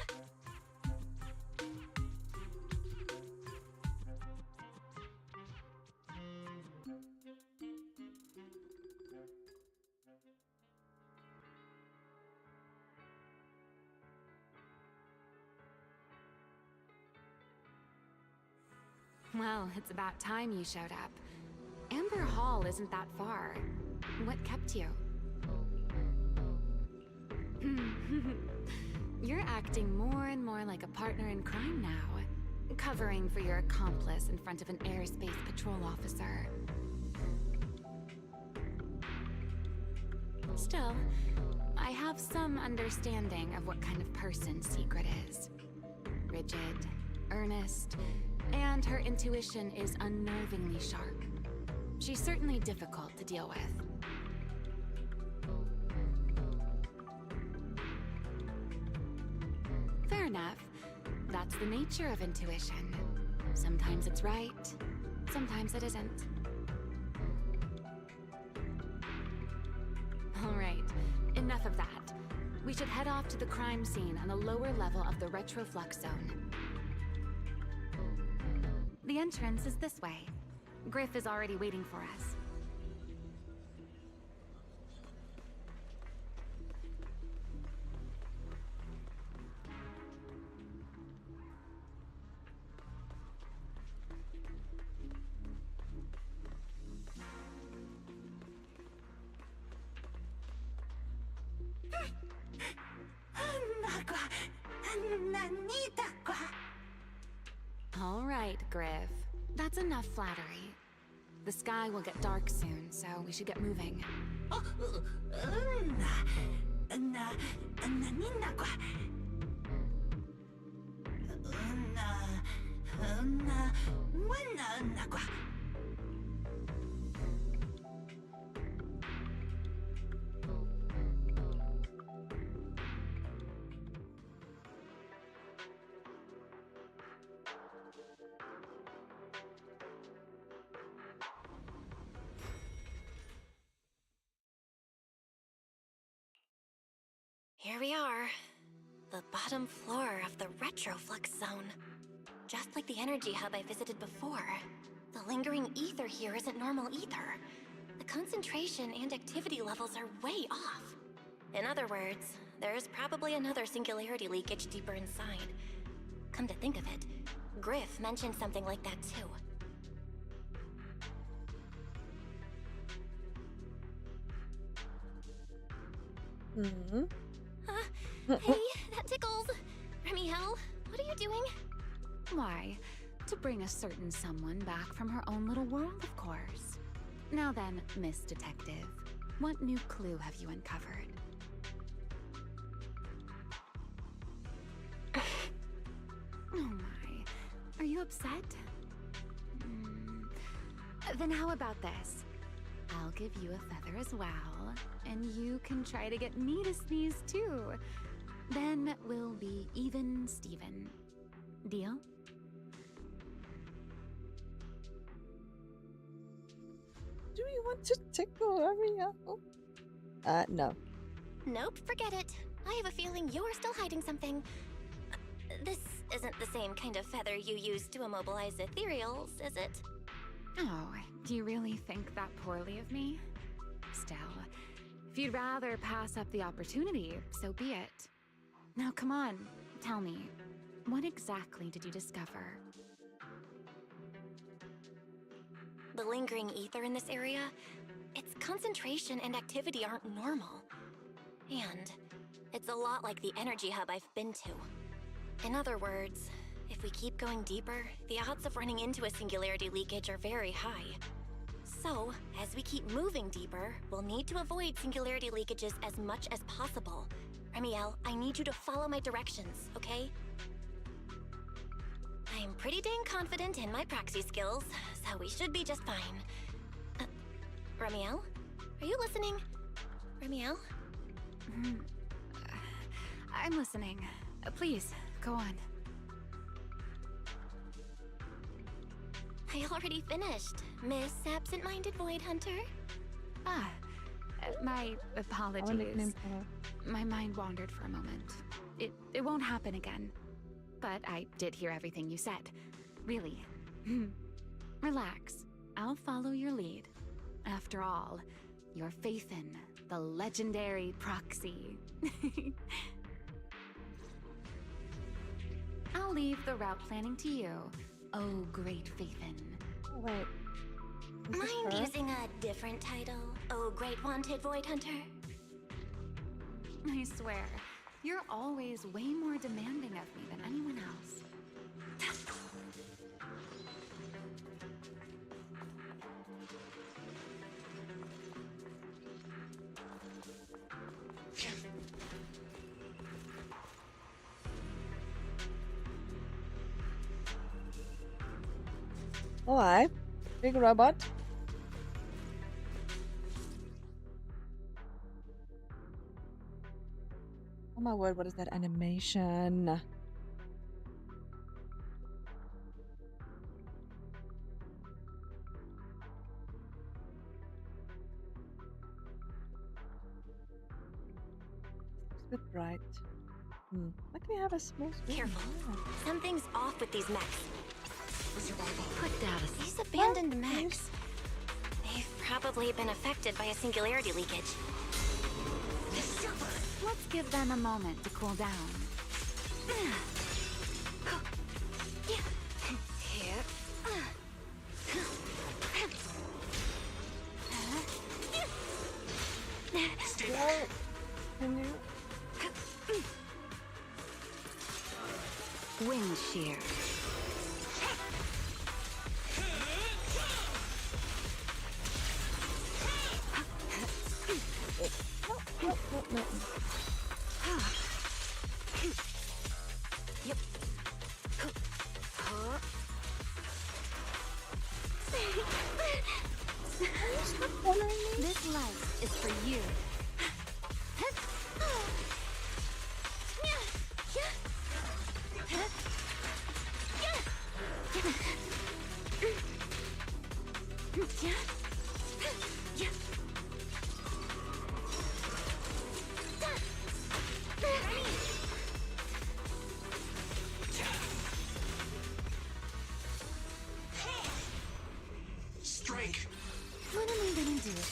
Well, it's about time you showed up. Amber Hall isn't that far. What kept you? You're acting more and more like a partner in crime now, covering for your accomplice in front of an airspace patrol officer. Still, I have some understanding of what kind of person Secret is. Rigid, earnest, and her intuition is unnervingly sharp. She's certainly difficult to deal with. Fair enough. That's the nature of intuition. Sometimes it's right, sometimes it isn't. All right, enough of that. We should head off to the crime scene on the lower level of the Retroflux zone. The entrance is this way. Griff is already waiting for us. All right, Griff. That's enough flattery. The sky will get dark soon, so we should get moving. Here we are. The bottom floor of the Retroflux zone. Just like the energy hub I visited before. The lingering ether here isn't normal either. The concentration and activity levels are way off. In other words, there's probably another singularity leakage deeper inside. Come to think of it, Griff mentioned something like that too. Hey, that tickles! CyRaeMielle, what are you doing? Why, to bring a certain someone back from her own little world, of course. Now then, Miss Detective, what new clue have you uncovered? Oh my, are you upset? Then how about this? I'll give you a feather as well, and you can try to get me to sneeze too. Then we'll be even Steven. Deal? Do you want to tickle CyRaeMielle? No. Nope, forget it. I have a feeling you're still hiding something. This isn't the same kind of feather you use to immobilize ethereals, is it? Oh, do you really think that poorly of me? Still, if you'd rather pass up the opportunity, so be it. Now come on, tell me, what exactly did you discover? The lingering ether in this area, its concentration and activity aren't normal. And it's a lot like the energy hub I've been to. In other words, if we keep going deeper, the odds of running into a singularity leakage are very high. So, as we keep moving deeper, we'll need to avoid singularity leakages as much as possible. CyRaeMielle, I need you to follow my directions, okay? I'm pretty dang confident in my proxy skills, so we should be just fine. CyRaeMielle? Are you listening? CyRaeMielle? I'm listening. Please, go on. I already finished, Miss Absent-Minded Void Hunter. My apologies. My mind wandered for a moment. It won't happen again. But I did hear everything you said. Really. Relax. I'll follow your lead. After all, your faith in the legendary proxy. I'll leave the route planning to you. Oh, great Faithin. Wait. Mind using a different title? Oh, great wanted Void Hunter? I swear, you're always way more demanding of me than anyone else. Oh, hi. Big robot. Oh my word, what is that animation? Looks a bit bright. Why can we have a small screen? Careful. Something's off with these mechs. Put down These abandoned mechs. They've probably been affected by a singularity leakage. Let's give them a moment to cool down. Stay back. Can you? Wind shear. for you. Strike! What am I gonna do with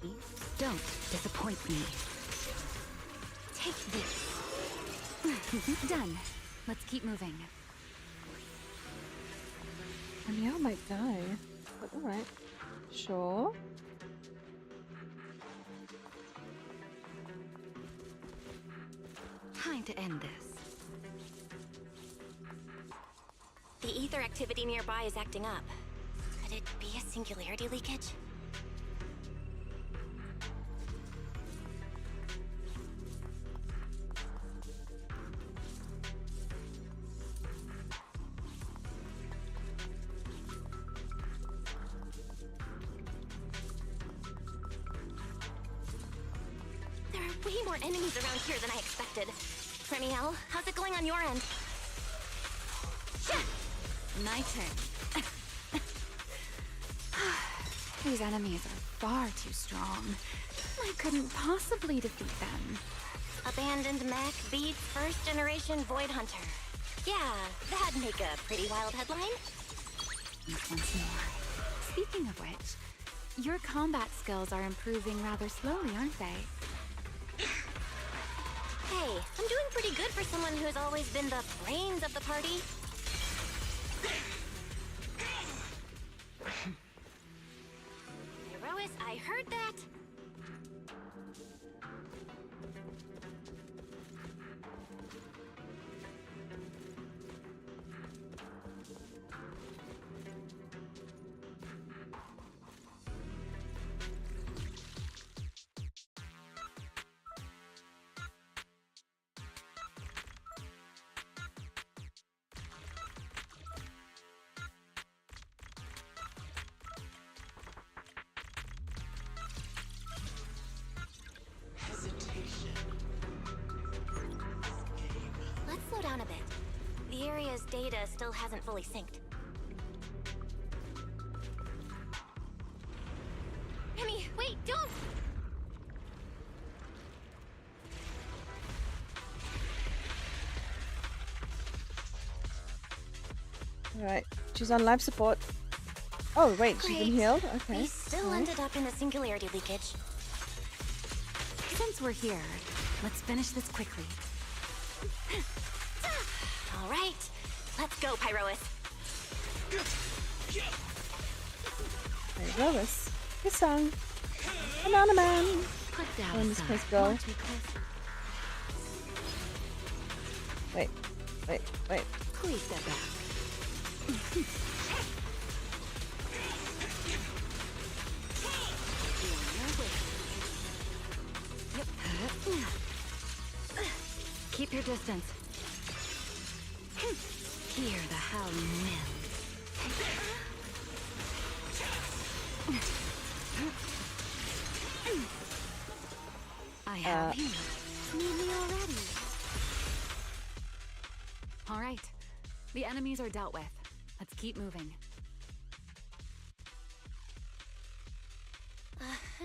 you? Don't disappoint me. Take this. Done. Let's keep moving. CyRaeMielle might die. But alright. Sure. Time to end this. The ether activity nearby is acting up. Could it be a singularity leakage? There are way more enemies around here than I expected. CyRaeMielle, how's it going on your end? My turn. These enemies are far too strong. I couldn't possibly defeat them. Abandoned mech beats first generation Void Hunter. Yeah, that'd make a pretty wild headline. Once more. Speaking of which, your combat skills are improving rather slowly, aren't they? Hey, I'm doing pretty good for someone who's always been the brains of the party. Herois, I heard that. Let's slow down a bit. The area's data still hasn't fully synced. Remy, wait, don't! Alright. She's on life support. Oh, wait, she's been Great. healed? Okay. We still Alright. ended up in the singularity leakage. Since we're here, let's finish this quickly. All right, let's go, Pyrois. Pyrois. Good song. Banana Man. Put down Oh, in this aside. place go. Want to be closer? Wait. Please step back. Keep your distance. Hear the howling wind. I have you. Need me already. All right. The enemies are dealt with. Let's keep moving.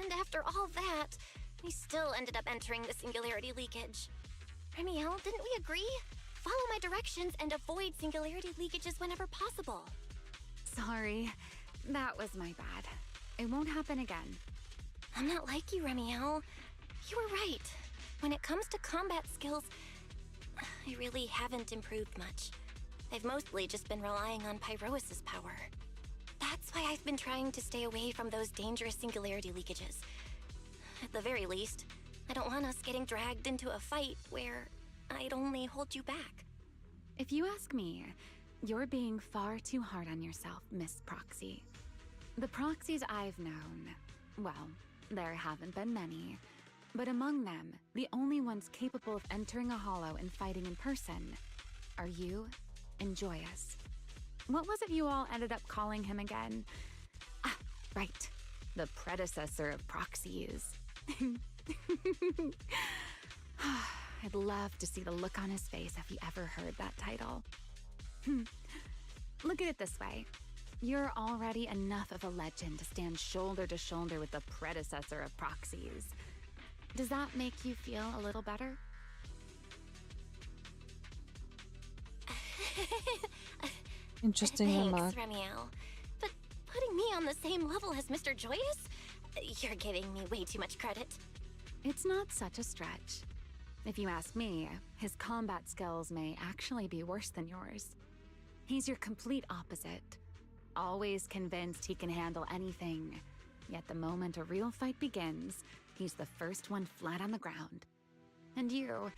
And after all that, we still ended up entering the singularity leakage. CyRaeMielle, didn't we agree? Follow my directions and avoid singularity leakages whenever possible. Sorry. That was my bad. It won't happen again. I'm not like you, CyRaeMielle. You were right. When it comes to combat skills, I really haven't improved much. I've mostly just been relying on Pyrois' power. That's why I've been trying to stay away from those dangerous singularity leakages. At the very least, I don't want us getting dragged into a fight where I'd only hold you back. If you ask me, you're being far too hard on yourself, Miss Proxy. The proxies I've known, well, there haven't been many, but among them, the only ones capable of entering a hollow and fighting in person are you and Joyous. What was it you all ended up calling him again? Ah, right. The the predecessor of proxies. I'd love to see the look on his face if he ever heard that title. Look at it this way. You're already enough of a legend to stand shoulder to shoulder with the predecessor of proxies. Does that make you feel a little better? Interesting remark. Thanks, CyRaeMielle. But putting me on the same level as Mr. Joyous? You're giving me way too much credit. It's not such a stretch. If you ask me, his combat skills may actually be worse than yours. He's your complete opposite. Always convinced he can handle anything. Yet the moment a real fight begins, he's the first one flat on the ground. And you're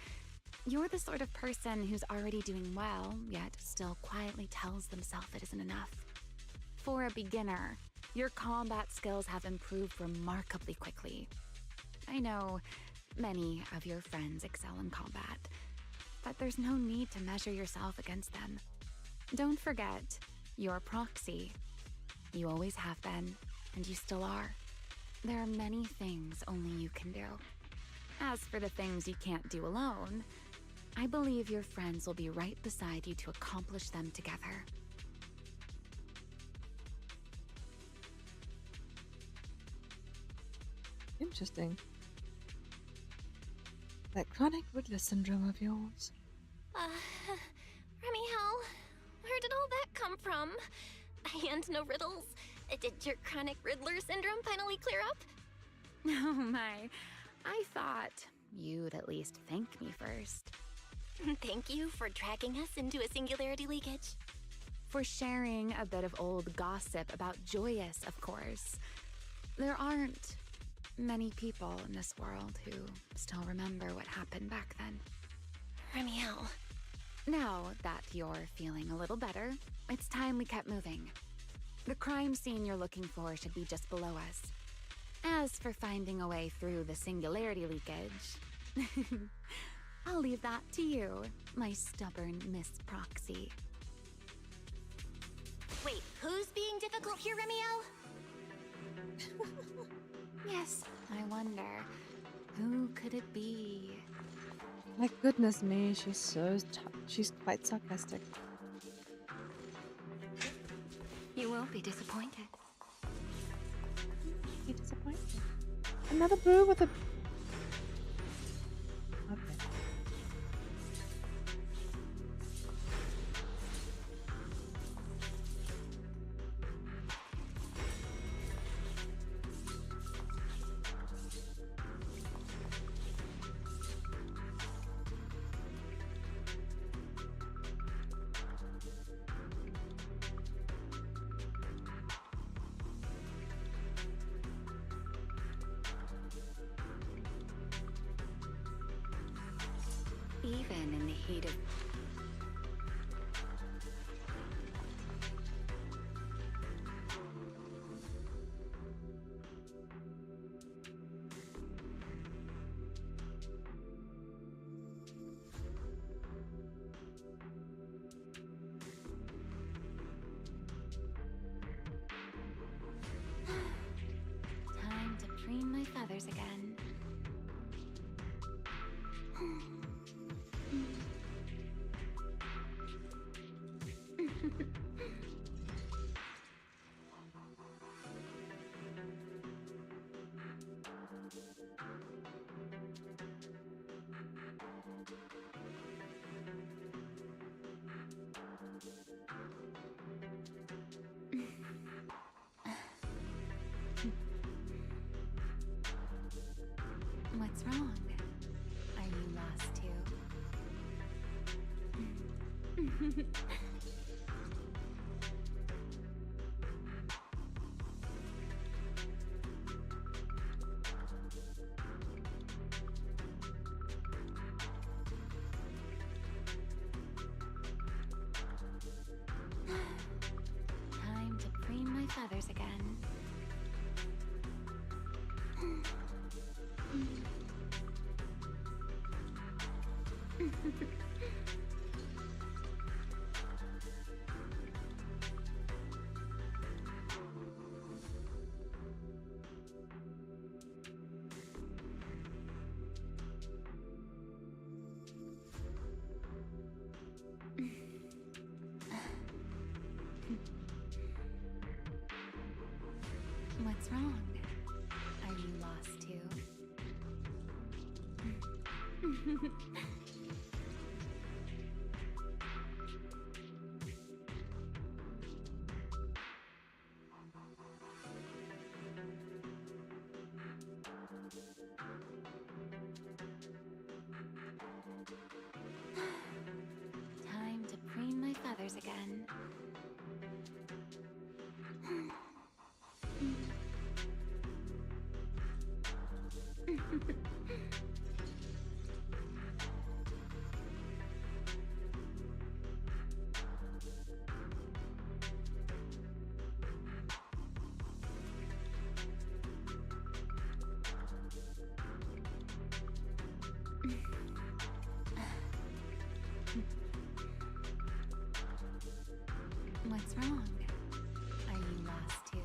the sort of person who's already doing well, yet still quietly tells themselves it isn't enough. For a beginner, your combat skills have improved remarkably quickly. I know many of your friends excel in combat, but there's no need to measure yourself against them. Don't forget, you're a proxy. You always have been, and you still are. There are many things only you can do. As for the things you can't do alone, I believe your friends will be right beside you to accomplish them together. Interesting. That chronic Riddler syndrome of yours. CyRaeMielle, where did all that come from? And no riddles. Did your chronic Riddler syndrome finally clear up? Oh my, I thought you'd at least thank me first. Thank you for dragging us into a singularity leakage. For sharing a bit of old gossip about Joyous, of course. There aren't many people in this world who still remember what happened back then. CyRaeMielle. Now that you're feeling a little better, it's time we kept moving. The crime scene you're looking for should be just below us. As for finding a way through the singularity leakage, I'll leave that to you, my stubborn Miss Proxy. Wait, who's being difficult here, CyRaeMielle? Yes, I wonder, who could it be? My goodness me, she's quite sarcastic. You won't be disappointed. Be disappointed. Another brew with a... Okay. Even in the heat of... Time to preen my feathers again. What's wrong? Are you lost too? Time to preen my feathers again. What's wrong? Are you lost too? Time to preen my feathers again. What's wrong? Are you lost too?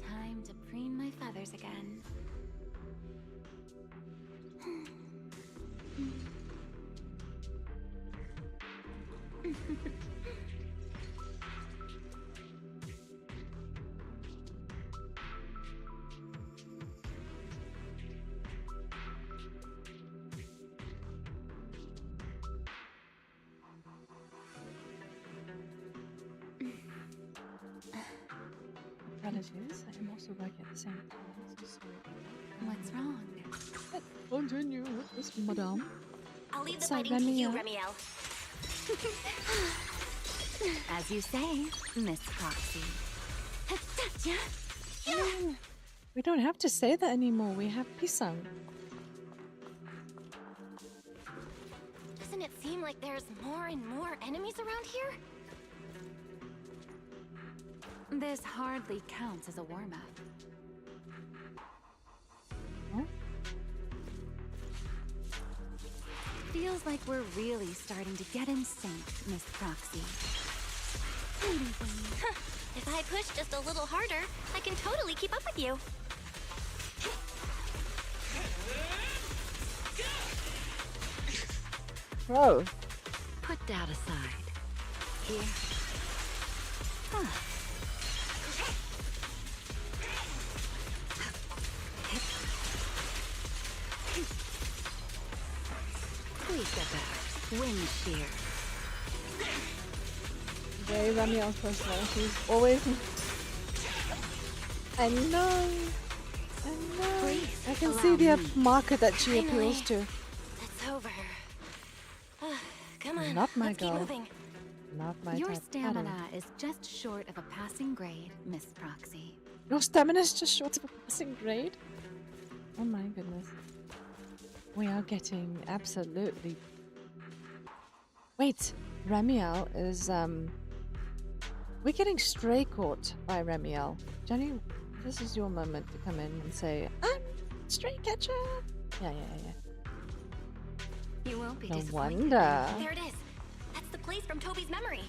Time to preen my feathers again. Apologies, I am also working at the same time. I'm so sorry about that. What's wrong? Let's continue with this, madame. I'll leave the Sorry, fighting to you, CyRaeMielle. Remiel. As you say, Miss Proxy. We don't have to say that anymore. We have Pisang. Doesn't it seem like there's more and more enemies around here? This hardly counts as a warm-up. Huh? Feels like we're really starting to get in sync, Miss Proxy. If I push just a little harder, I can totally keep up with you. Bro. Put that aside. Here. Please step back. Wind shear. Very Ramiel's personality is always. I know. I can see the market that she appeals to. It's over. Come on, Not my let's keep girl. moving. Not my Your type. stamina is just short of a passing grade, Miss Proxy. Your stamina is just short of a passing grade. Oh my goodness. We are getting absolutely. Wait, Ramiel is we're getting stray caught by Ramiel. Jenny, this is your moment to come in and say, "I'm stray catcher." Yeah. You won't be No disappointed. wonder. There it is. That's the place from Toby's memory.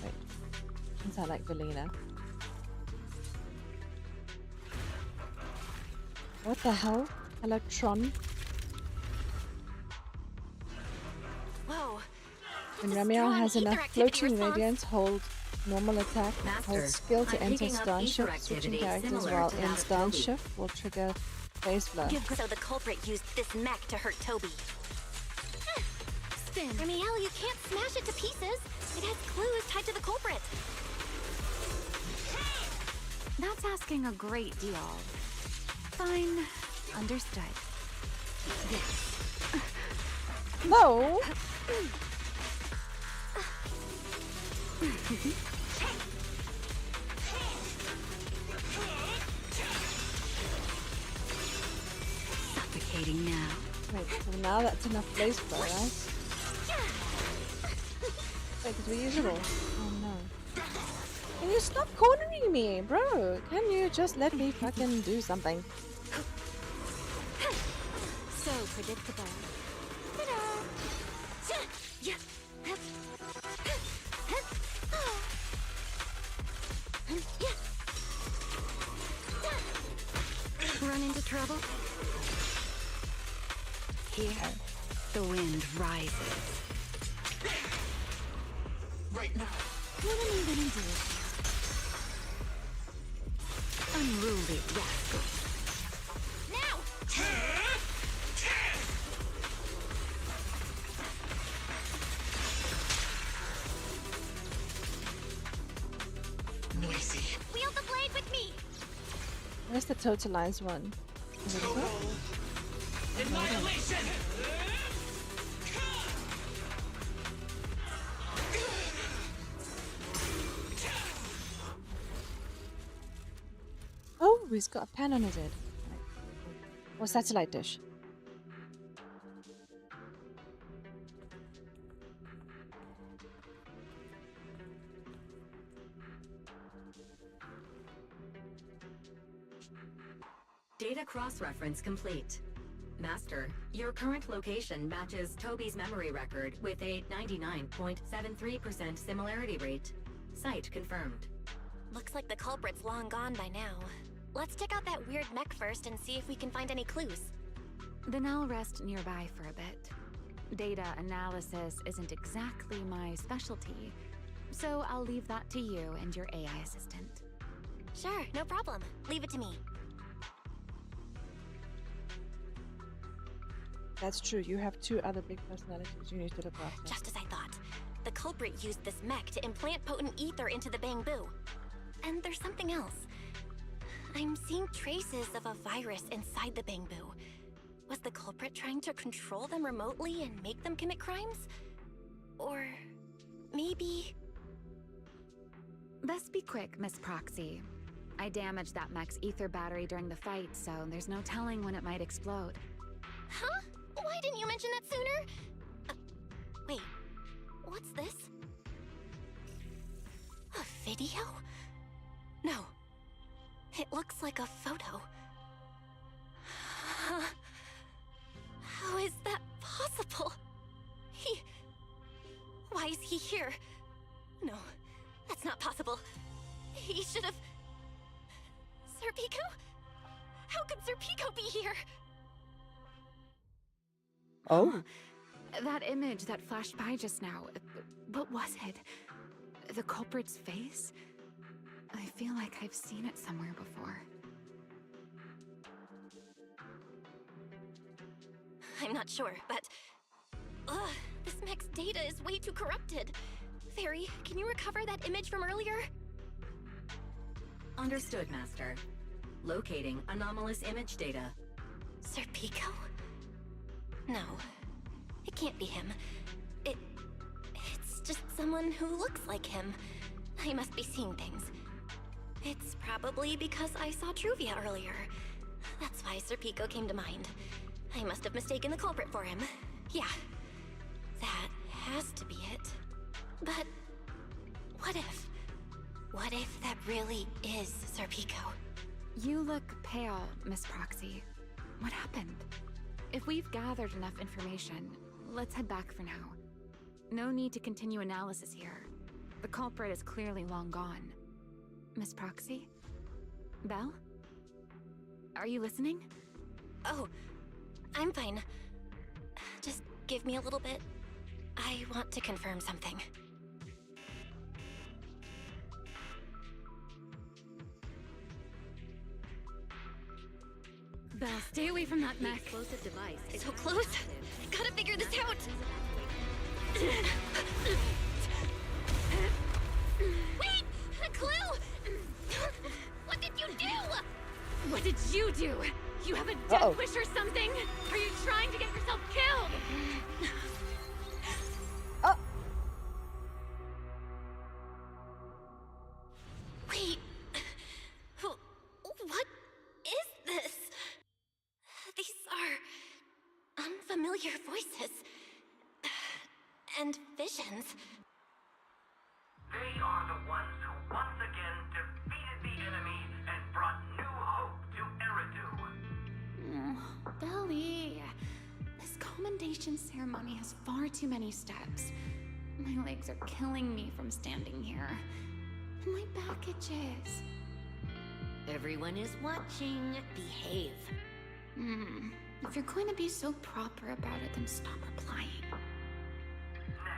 Wait, since I like Belina. What the hell? Electron. Whoa. When Ramiel has enough floating radiance, hold normal attack, hold skill to I'm enter picking up stance ether shift, switching activity characters similar while to in that of stance Toby. shift will trigger phase flow. So the culprit used this mech to hurt Toby. Spin. Ramiel, you can't smash it to pieces. It has clues tied to the culprit. That's asking a great deal. Fine. Understood. No! Suffocating now. Wait, so now that's enough phase flow, right? Wait, because we use it all. Oh no. Can you stop cornering me, bro? Can you just let me fucking do something? So predictable. Ta-da! trouble? Here, the wind rises. Right now. What am I gonna do? Unruly rascal. Now! Noisy. Wield the blade with me! Where's the totalized one? Is it here? Annihilation! Oh, he's got a pen on his head. Or satellite dish. Data cross-reference complete. Master, your current location matches Toby's memory record with a 99.73% similarity rate. Site confirmed. Looks like the culprit's long gone by now. Let's check out that weird mech first and see if we can find any clues. Then I'll rest nearby for a bit. Data analysis isn't exactly my specialty, so I'll leave that to you and your AI assistant. Sure, no problem. Leave it to me. That's true. You have two other big personalities you need to look after. Just as I thought. The culprit used this mech to implant potent ether into the bamboo. And there's something else. I'm seeing traces of a virus inside the bamboo. Was the culprit trying to control them remotely and make them commit crimes? Or maybe... Best be quick, Miss Proxy. I damaged that mech's ether battery during the fight, so there's no telling when it might explode. Huh? Why didn't you mention that sooner? Wait, what's this? A video? No. It looks like a photo. How is that possible? Why is he here? No, that's not possible. He should have... Serpico? How could Serpico be here? Oh. That image that flashed by just now, what was it? The culprit's face? I feel like I've seen it somewhere before. I'm not sure, but... this mech's data is way too corrupted. Fairy, can you recover that image from earlier? Understood, Master. Locating anomalous image data. Serpico? No, it can't be him. It's just someone who looks like him. I must be seeing things. It's probably because I saw Truvia earlier. That's why Serpico came to mind. I must have mistaken the culprit for him. Yeah, that has to be it. But what if? What if that really is Serpico? You look pale, Miss Proxy. What happened? If we've gathered enough information, let's head back for now. No need to continue analysis here. The culprit is clearly long gone. Miss Proxy? Belle? Are you listening? Oh, I'm fine. Just give me a little bit. I want to confirm something. Belle, stay away from that mech. Explosive device is So close! Gotta figure this out! Wait! A clue! What did you do? What did you do? You have a death wish or something? Are you trying to get yourself killed? Wait. What is this? These are unfamiliar voices. And visions. They are the ones who once again defeated the enemy and brought new hope to Eridu. Belly. This commendation ceremony has far too many steps. My legs are killing me from standing here. And my back itches. Everyone is watching. Behave. If you're going to be so proper about it, then stop replying.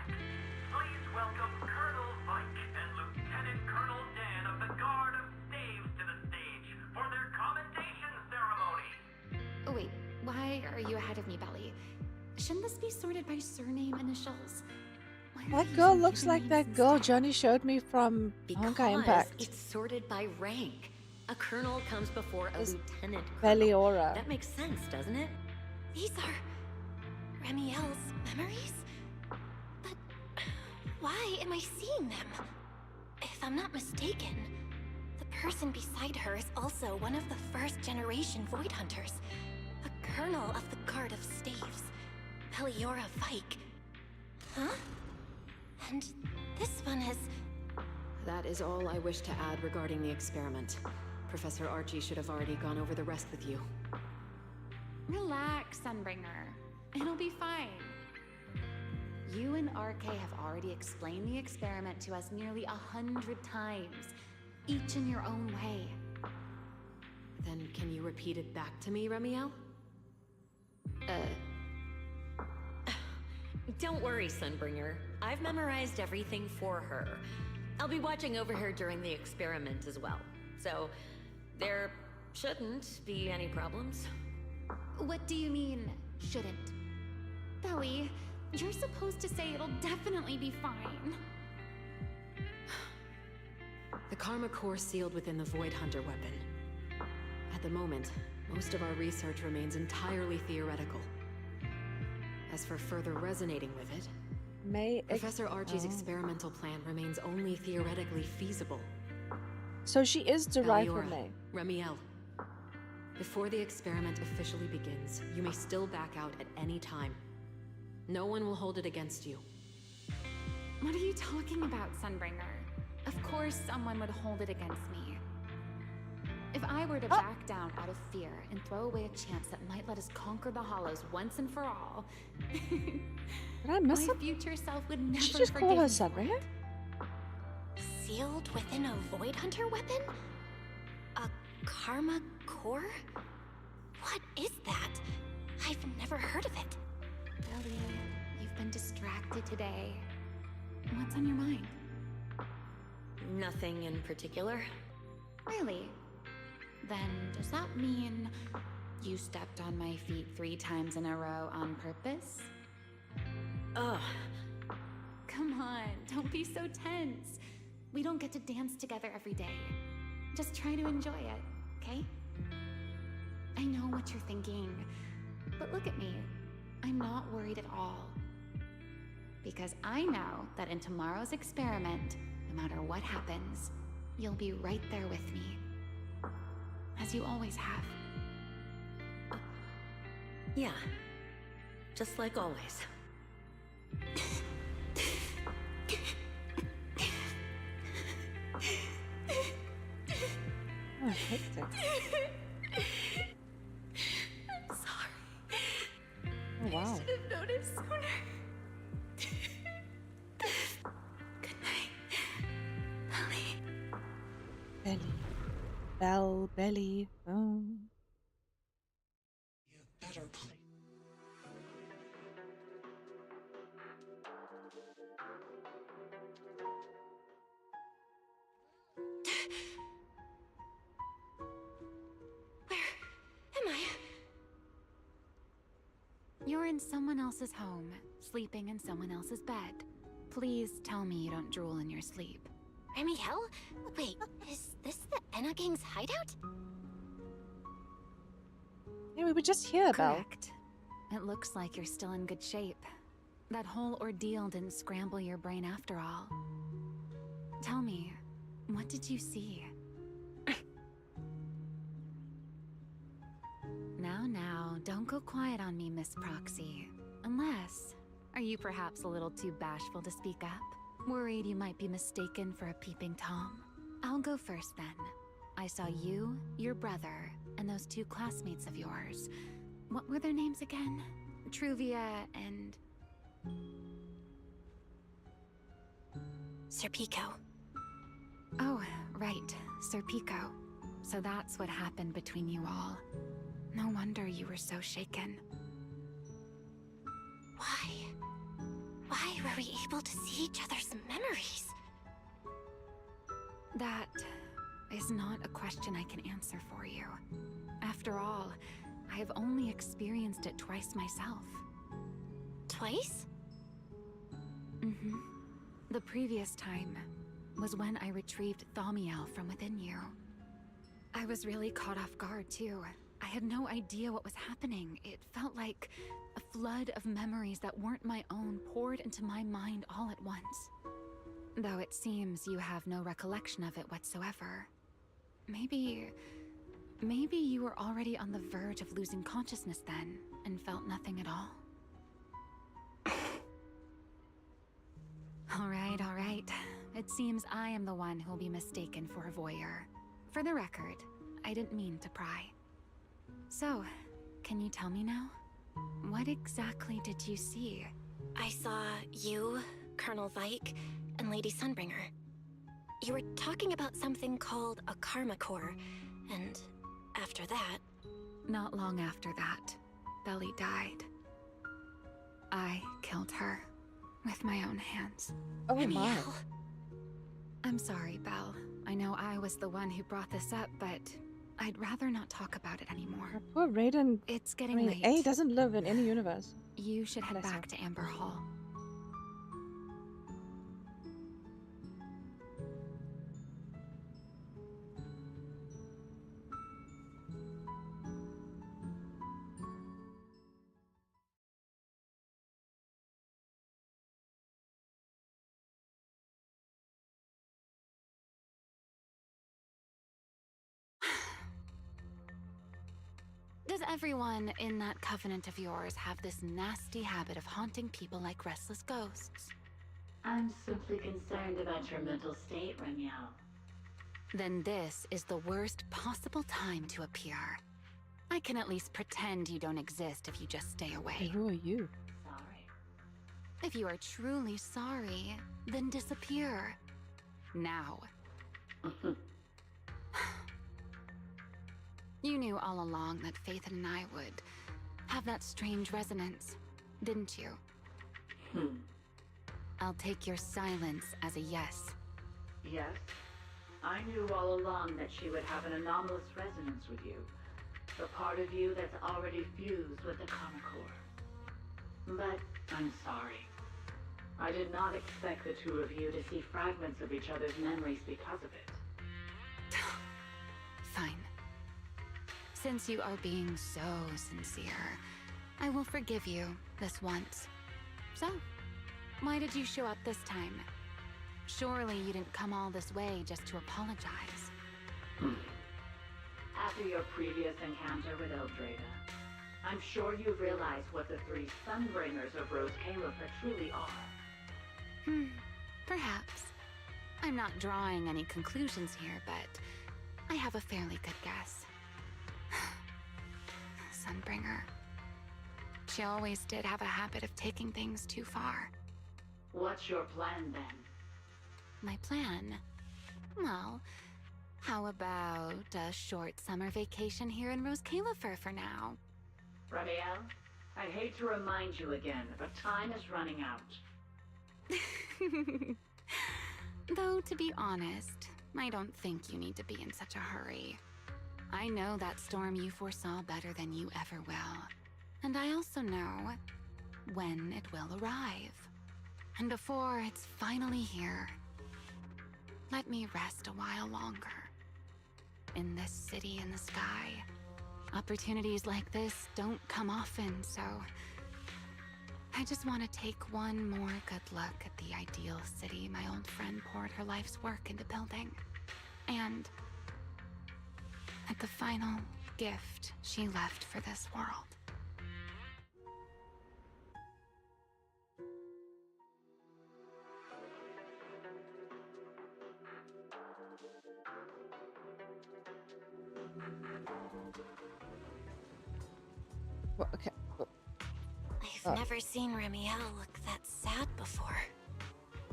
Please welcome Colonel Vike and Lieutenant Colonel Dan of the Guard of Staves to the stage for their commendation ceremony. Oh wait, why are you ahead of me, Belly? Shouldn't this be sorted by surname initials? That girl looks like that girl Johnny showed me from Honkai Impact. It's sorted by rank. A colonel comes before a lieutenant Belly colonel. aura. That makes sense, doesn't it? These are CyRaeMielle's memories? But why am I seeing them? If I'm not mistaken, the person beside her is also one of the first generation Void Hunters. A colonel of the Guard of Staves, Peliora Vike. Huh? And this one is... That is all I wish to add regarding the experiment. Professor Archie should have already gone over the rest with you. Relax, Sunbringer. It'll be fine. You and RK have already explained the experiment to us nearly 100 times, each in your own way. Then can you repeat it back to me, CyRaeMielle? Don't worry, Sunbringer. I've memorized everything for her. I'll be watching over her during the experiment as well. So, there shouldn't be any problems. What do you mean, shouldn't? Belly, you're supposed to say it'll definitely be fine. The Karma Core sealed within the Void Hunter weapon. At the moment, most of our research remains entirely theoretical. As for further resonating with it, Professor Archie's experimental plan remains only theoretically feasible. So she is derived from May. CyRaeMielle, before the experiment officially begins, you may still back out at any time. No one will hold it against you. What are you talking about, Sunbringer? Of course someone would hold it against me. If I were to back down out of fear and throw away a chance that might let us conquer the Hollows once and for all, did I miss my future self would never Did she just call her Sunbringer? Sealed within a Void Hunter weapon? A Karma Core? What is that? I've never heard of it. Belly, you've been distracted today. What's on your mind? Nothing in particular. Really? Then does that mean you stepped on my feet 3 times in a row on purpose? Ugh. Come on, don't be so tense. We don't get to dance together every day. Just try to enjoy it, okay? I know what you're thinking, but look at me. I'm not worried at all. Because I know that in tomorrow's experiment, no matter what happens, you'll be right there with me. As you always have. Yeah. Just like always. Oh, hectic. I'm sorry. Oh, wow. I should have noticed sooner. Good night, Belly. Belly. Belly. Oh. You better play. Am I? You're in someone else's home, sleeping in someone else's bed. Please tell me you don't drool in your sleep. CyRaeMielle? Wait, is this the Enna Gang's hideout? Yeah, we were just here, Belle. Correct. It looks like you're still in good shape. That whole ordeal didn't scramble your brain after all. Tell me, what did you see? Now, don't go quiet on me, Miss Proxy. Unless, are you perhaps a little too bashful to speak up? Worried you might be mistaken for a peeping Tom? I'll go first then. I saw you, your brother, and those 2 classmates of yours. What were their names again? Truvia and... Sir Pico. Oh, right, Sir Pico. So that's what happened between you all. No wonder you were so shaken. Why? Why were we able to see each other's memories? That is not a question I can answer for you. After all, I have only experienced it twice myself. Twice? Mm-hmm. The previous time was when I retrieved CyRaeMielle from within you. I was really caught off guard, too. I had no idea what was happening. It felt like a flood of memories that weren't my own poured into my mind all at once. Though it seems you have no recollection of it whatsoever. Maybe you were already on the verge of losing consciousness then, and felt nothing at all. All right. It seems I am the one who'll be mistaken for a voyeur. For the record, I didn't mean to pry. So, can you tell me now? What exactly did you see? I saw you, Colonel Vike, and Lady Sunbringer. You were talking about something called a karma core, and after that... Not long after that, Belly died. I killed her with my own hands. Oh my. I'm sorry, Belle. I know I was the one who brought this up, but I'd rather not talk about it anymore. Poor Raiden. It's getting late. A doesn't live in any universe. You should head back to Amber Hall. Does everyone in that covenant of yours have this nasty habit of haunting people like restless ghosts? I'm simply concerned about your mental state, CyRaeMielle. Then this is the worst possible time to appear. I can at least pretend you don't exist if you just stay away. Who are you? Sorry. If you are truly sorry, then disappear. Now. You knew all along that Faithen and I would have that strange resonance, didn't you? I'll take your silence as a yes. Yes. I knew all along that she would have an anomalous resonance with you. The part of you that's already fused with the karma core. But I'm sorry. I did not expect the two of you to see fragments of each other's memories because of it. Fine. Since you are being so sincere, I will forgive you this once. So, why did you show up this time? Surely you didn't come all this way just to apologize. After your previous encounter with Eldrada, I'm sure you've realized what the three Sunbringers of Rose Califer truly are. Perhaps. I'm not drawing any conclusions here, but I have a fairly good guess. Sunbringer. She always did have a habit of taking things too far. What's your plan then? My plan? Well, how about a short summer vacation here in Rose Califer for now? CyRaeMielle, I hate to remind you again, but time is running out. Though, to be honest, I don't think you need to be in such a hurry. I know that storm you foresaw better than you ever will. And I also know when it will arrive. And before it's finally here, let me rest a while longer. In this city in the sky, opportunities like this don't come often, so I just want to take one more good look at the ideal city my old friend poured her life's work into building. And at the final gift she left for this world. Well, okay. I've never seen CyRaeMielle look that sad before.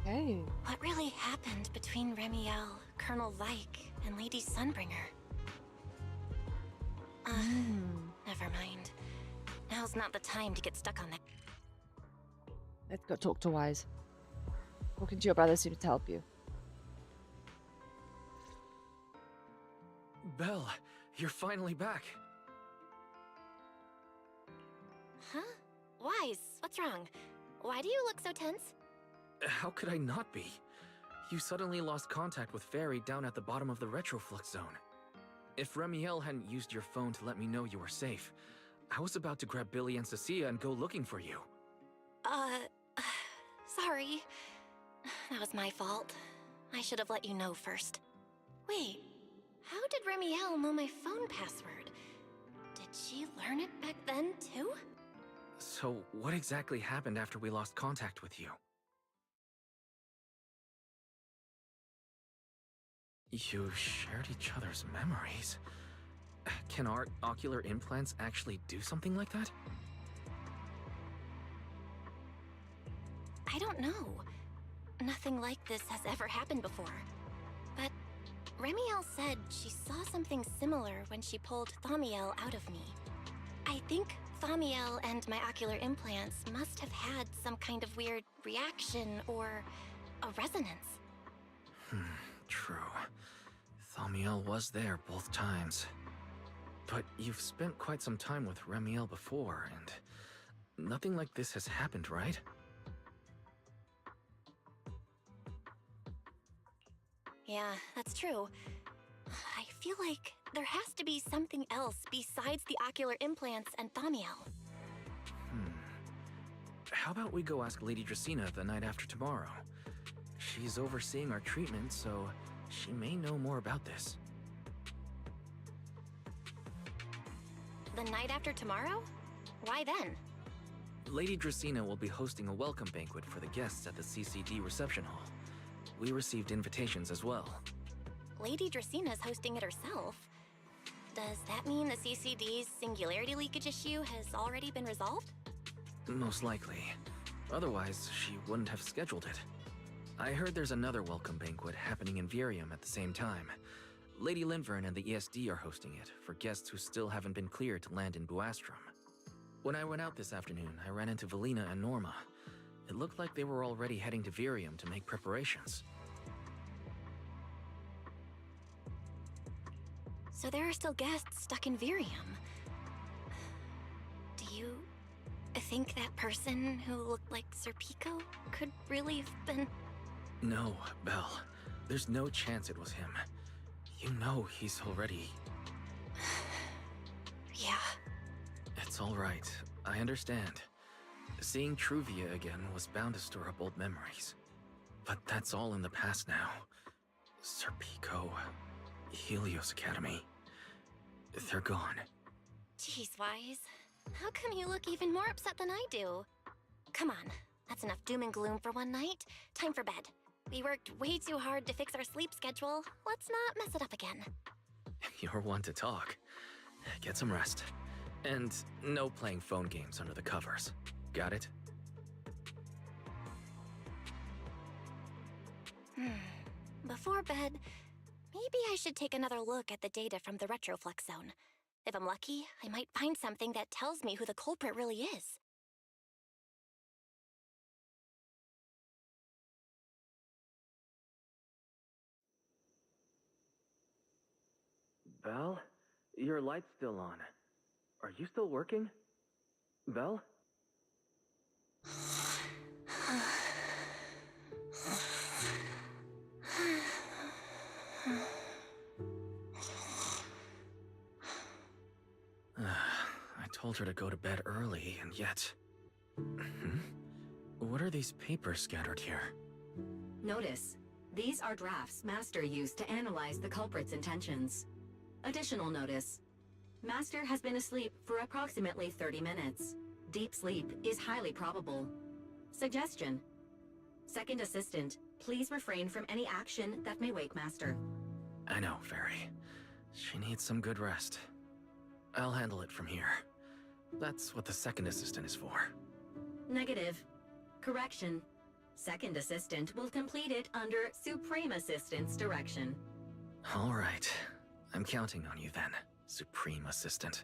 Hey. What really happened between CyRaeMielle, Colonel Vike, and Lady Sunbringer? Never mind. Now's not the time to get stuck on that. Let's go talk to Wise. Talking to your brother seems to help you. Belle, you're finally back. Huh? Wise, what's wrong? Why do you look so tense? How could I not be? You suddenly lost contact with Fairy down at the bottom of the retroflux zone. If CyRaeMielle hadn't used your phone to let me know you were safe, I was about to grab Billy and Cecilia and go looking for you. Sorry. That was my fault. I should have let you know first. Wait, how did CyRaeMielle know my phone password? Did she learn it back then, too? So, what exactly happened after we lost contact with you? You shared each other's memories. Can our ocular implants actually do something like that? I don't know. Nothing like this has ever happened before. But CyRaeMielle said she saw something similar when she pulled Thaumiel out of me. I think Thaumiel and my ocular implants must have had some kind of weird reaction or a resonance. True. Thaumiel was there both times. But you've spent quite some time with CyRaeMielle before, and nothing like this has happened, right? Yeah, that's true. I feel like there has to be something else besides the ocular implants and Thaumiel. How about we go ask Lady Dracaena the night after tomorrow? She's overseeing our treatment, so she may know more about this. The night after tomorrow? Why then? Lady Dracaena will be hosting a welcome banquet for the guests at the CCD reception hall. We received invitations as well. Lady Draceena's hosting it herself. Does that mean the CCD's singularity leakage issue has already been resolved? Most likely. Otherwise, she wouldn't have scheduled it. I heard there's another welcome banquet happening in Virium at the same time. Lady Lindvern and the ESD are hosting it for guests who still haven't been cleared to land in Buastrom. When I went out this afternoon, I ran into Valina and Norma. It looked like they were already heading to Virium to make preparations. So there are still guests stuck in Virium. Do you think that person who looked like Sir Pico could really have been... No, Belle. There's no chance it was him. You know he's already... Yeah. It's all right. I understand. Seeing Truvia again was bound to stir up old memories. But that's all in the past now. Sir Pico, Helios Academy. They're gone. Jeez, Wise. How come you look even more upset than I do? Come on. That's enough doom and gloom for one night. Time for bed. We worked way too hard to fix our sleep schedule. Let's not mess it up again. You're one to talk. Get some rest. And no playing phone games under the covers. Got it? Before bed, maybe I should take another look at the data from the retroflux zone. If I'm lucky, I might find something that tells me who the culprit really is. Belle? Your light's still on. Are you still working? Belle? I told her to go to bed early, and yet... What are these papers scattered here? Notice, these are drafts Master used to analyze the culprit's intentions. Additional notice, Master has been asleep for approximately 30 minutes. Deep sleep is highly probable. Suggestion. Second Assistant, please refrain from any action that may wake Master. I know, Fairy. She needs some good rest. I'll handle it from here. That's what the Second Assistant is for. Negative. Correction. Second Assistant will complete it under Supreme Assistant's direction. All right. I'm counting on you then, Supreme Assistant.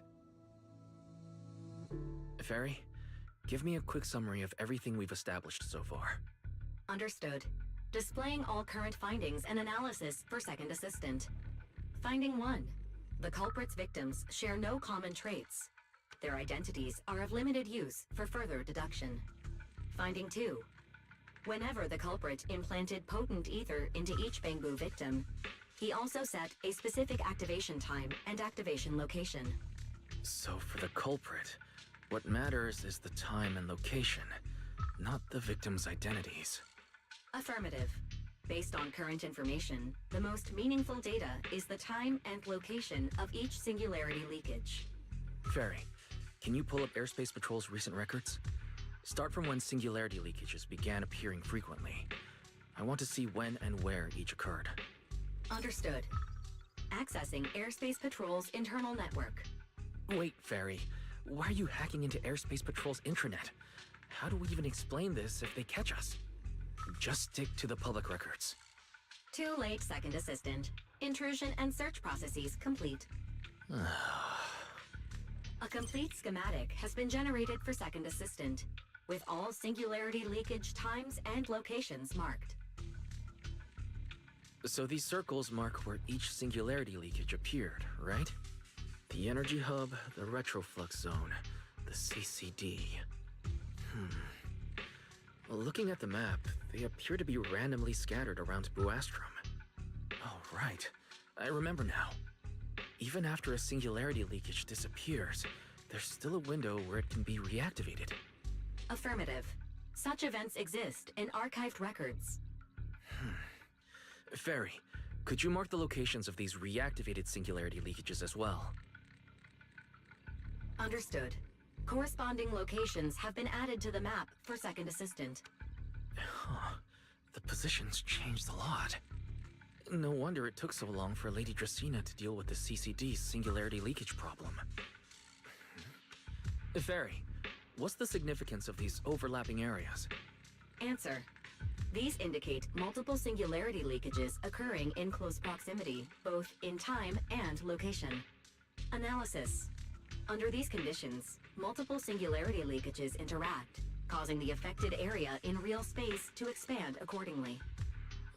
Fairy, give me a quick summary of everything we've established so far. Understood. Displaying all current findings and analysis for Second Assistant. Finding 1. The culprit's victims share no common traits. Their identities are of limited use for further deduction. Finding 2. Whenever the culprit implanted potent ether into each Bangbu victim, he also set a specific activation time and activation location. So for the culprit, what matters is the time and location, not the victims' identities. Affirmative. Based on current information, the most meaningful data is the time and location of each singularity leakage. Fairy, can you pull up Airspace Patrol's recent records? Start from when singularity leakages began appearing frequently. I want to see when and where each occurred. Understood. Accessing Airspace Patrol's internal network. Wait, Fairy. Why are you hacking into Airspace Patrol's intranet? How do we even explain this if they catch us? Just stick to the public records. Too late, Second Assistant. Intrusion and search processes complete. A complete schematic has been generated for Second Assistant, with all singularity leakage times and locations marked. So these circles mark where each singularity leakage appeared, right? The energy hub, the retroflux zone, the CCD. Well, looking at the map, they appear to be randomly scattered around Buastrom. Oh, right. I remember now. Even after a singularity leakage disappears, there's still a window where it can be reactivated. Affirmative. Such events exist in archived records. Fairy, could you mark the locations of these reactivated singularity leakages as well? Understood. Corresponding locations have been added to the map for Second Assistant. Huh. The positions changed a lot. No wonder it took so long for Lady Dracaena to deal with the CCD's singularity leakage problem. Fairy, what's the significance of these overlapping areas? Answer. These indicate multiple singularity leakages occurring in close proximity, both in time and location. Analysis. Under these conditions, multiple singularity leakages interact, causing the affected area in real space to expand accordingly.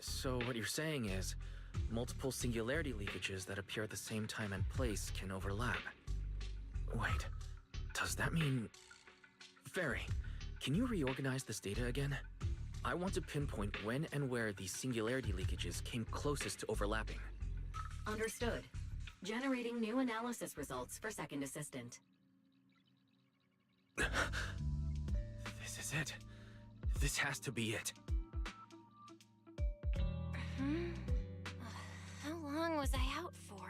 So what you're saying is, multiple singularity leakages that appear at the same time and place can overlap. Wait, does that mean... Fairy, can you reorganize this data again? I want to pinpoint when and where these singularity leakages came closest to overlapping. Understood. Generating new analysis results for Second Assistant. This is it. This has to be it. How long was I out for?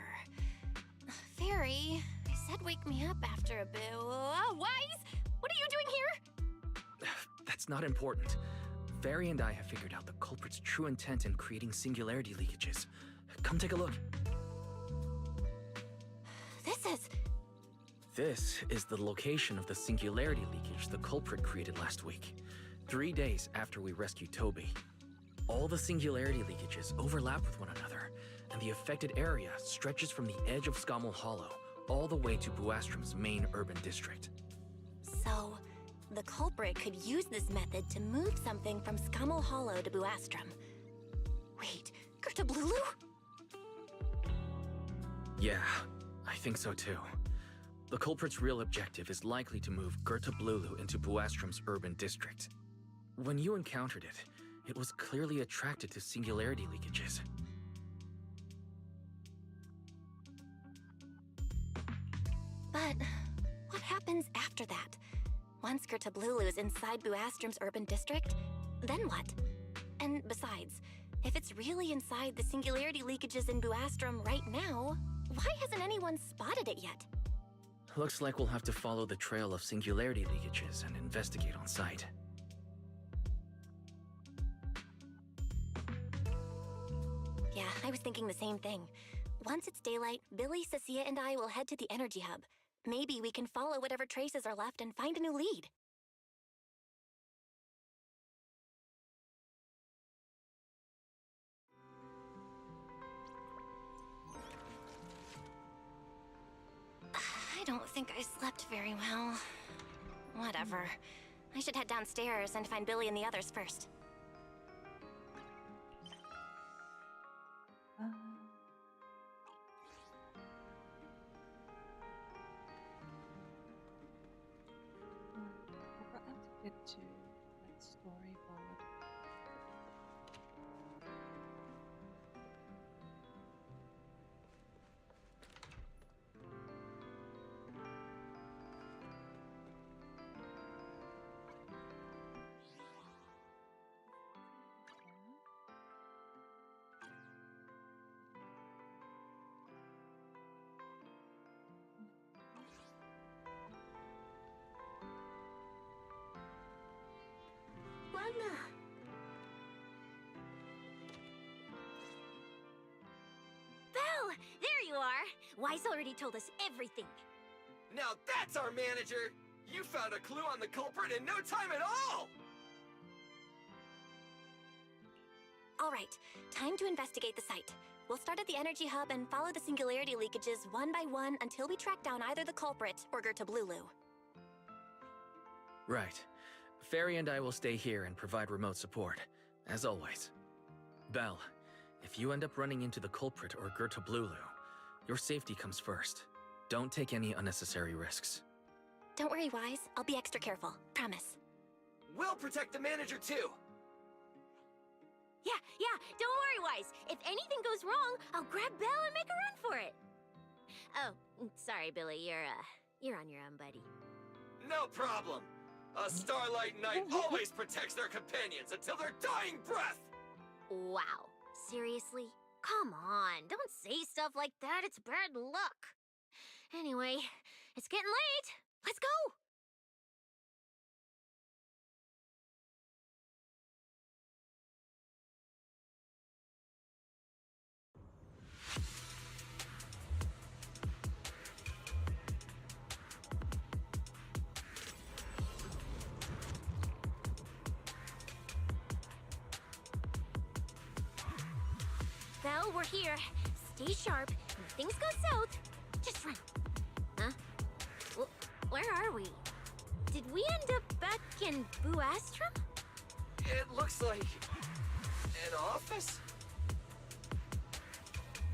Fairy, I said wake me up after a bit. Wise? What are you doing here? That's not important. Fairy and I have figured out the culprit's true intent in creating singularity leakages. Come take a look. This is the location of the singularity leakage the culprit created last week, 3 days after we rescued Toby. All the singularity leakages overlap with one another, and the affected area stretches from the edge of Scommel Hollow all the way to Buastrom's main urban district. So, the culprit could use this method to move something from Scommel Hollow to Buastrom. Wait, Gertablulu? Yeah, I think so too. The culprit's real objective is likely to move Gertablulu into Buastrom's urban district. When you encountered it, it was clearly attracted to singularity leakages. But what happens after that? Once Gertablulu is inside Buastrom's urban district, then what? And besides, if it's really inside the singularity leakages in Buastrom right now, why hasn't anyone spotted it yet? Looks like we'll have to follow the trail of singularity leakages and investigate on site. Yeah, I was thinking the same thing. Once it's daylight, Billy, Cecilia, and I will head to the energy hub. Maybe we can follow whatever traces are left and find a new lead. I don't think I slept very well. Whatever. I should head downstairs and find Billy and the others first. I forgot how to get to that storyboard. Wanda. Belle, there you are. Wise already told us everything. Now that's our manager! You found a clue on the culprit in no time at all! All right, time to investigate the site. We'll start at the energy hub and follow the singularity leakages one by one until we track down either the culprit or Gertablulu. Right. Fairy and I will stay here and provide remote support, as always. Belle, if you end up running into the culprit or Gertablulu, your safety comes first. Don't take any unnecessary risks. Don't worry, Wise. I'll be extra careful. Promise. We'll protect the manager too! Yeah, don't worry, Wise. If anything goes wrong, I'll grab Belle and make a run for it. Oh, sorry, Billy. You're on your own, buddy. No problem! A Starlight Knight always protects their companions until their dying breath! Wow. Seriously? Come on, don't say stuff like that. It's bad luck. Anyway, it's getting late. Let's go! Belle, we're here. Stay sharp. If things go south, just run. Huh? Where are we? Did we end up back in Buastrum? It looks like... an office?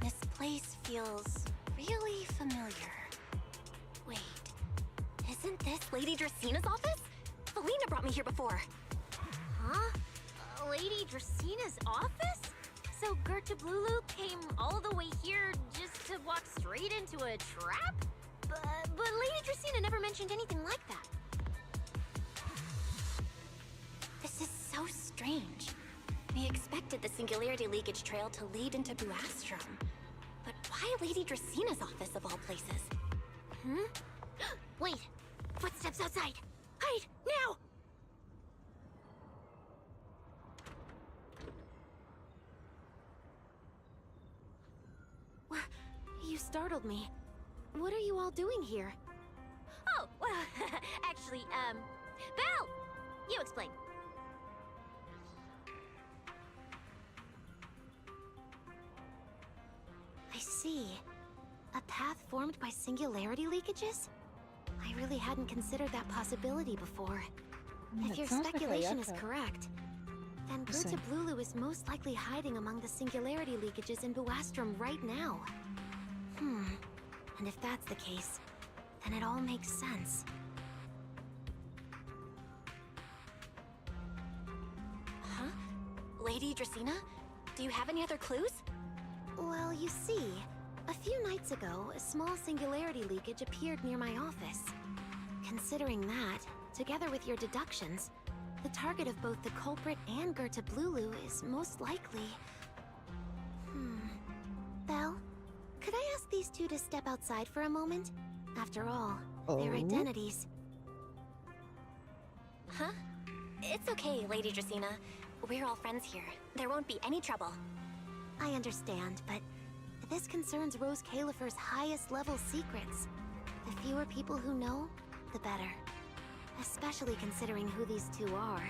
This place feels really familiar. Wait, isn't this Lady Dracina's office? Felina brought me here before. Huh? Lady Dracina's office? So Gertablulu came all the way here just to walk straight into a trap? But Lady Dracina never mentioned anything like that. This is so strange. We expected the singularity leakage trail to lead into Buastrum. But why Lady Dracina's office of all places? Wait! Footsteps outside! Hide! Now! You startled me. What are you all doing here? Oh, well, actually, Belle! You explain. I see. A path formed by singularity leakages? I really hadn't considered that possibility before. If your speculation is correct, then Gertablulu is most likely hiding among the singularity leakages in Buastrum right now. And if that's the case, then it all makes sense. Huh? Lady Dracina? Do you have any other clues? Well, you see, a few nights ago, a small singularity leakage appeared near my office. Considering that, together with your deductions, the target of both the culprit and Gertablulu is most likely... Belle, could I ask these two to step outside for a moment? After all, their identities... Huh? It's okay, Lady Dracina. We're all friends here. There won't be any trouble. I understand, but this concerns Rose Califer's highest level secrets. The fewer people who know, the better. Especially considering who these two are.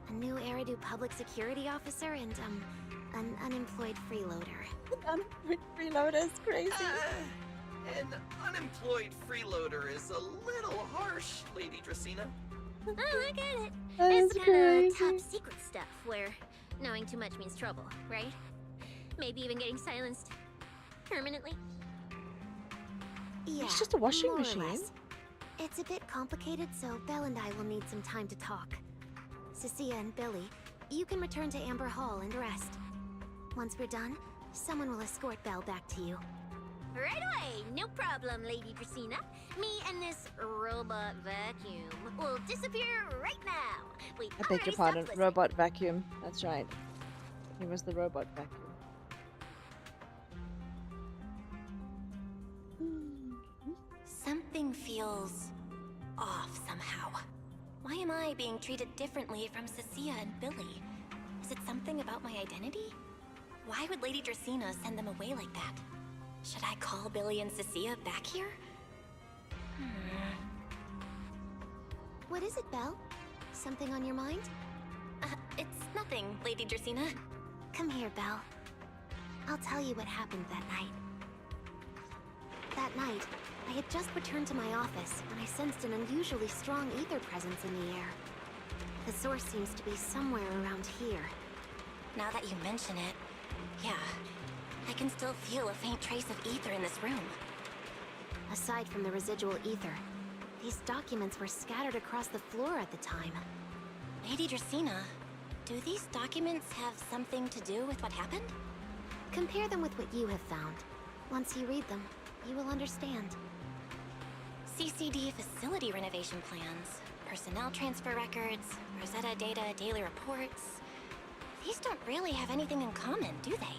A new Eridu public security officer and, an unemployed freeloader. Unemployed freeloader is crazy. An unemployed freeloader is a little harsh, Lady Dracena. Oh, I get it. That It's is the kind of crazy. top secret stuff where knowing too much means trouble, right? Maybe even getting silenced permanently. Yeah, It's just a washing more or machine. less. It's a bit complicated, so Belle and I will need some time to talk. Cecilia and Billy, you can return to Amber Hall and rest. Once we're done, someone will escort Belle back to you. Right away, no problem, Lady Dracena. Me and this robot vacuum will disappear right now. Wait, I beg your pardon. Robot vacuum. That's right. He was the robot vacuum. Something feels off somehow. Why am I being treated differently from Cecilia and Billy? Is it something about my identity? Why would Lady Dracena send them away like that? Should I call Billy and Cecilia back here? What is it, Belle? Something on your mind? It's nothing, Lady Dracena. Come here, Belle. I'll tell you what happened that night. That night, I had just returned to my office when I sensed an unusually strong ether presence in the air. The source seems to be somewhere around here. Now that you mention it, yeah, I can still feel a faint trace of ether in this room. Aside from the residual ether, these documents were scattered across the floor at the time. Lady Dracena, do these documents have something to do with what happened? Compare them with what you have found. Once you read them, you will understand. CCD facility renovation plans, personnel transfer records, Rosetta data, daily reports. These don't really have anything in common, do they?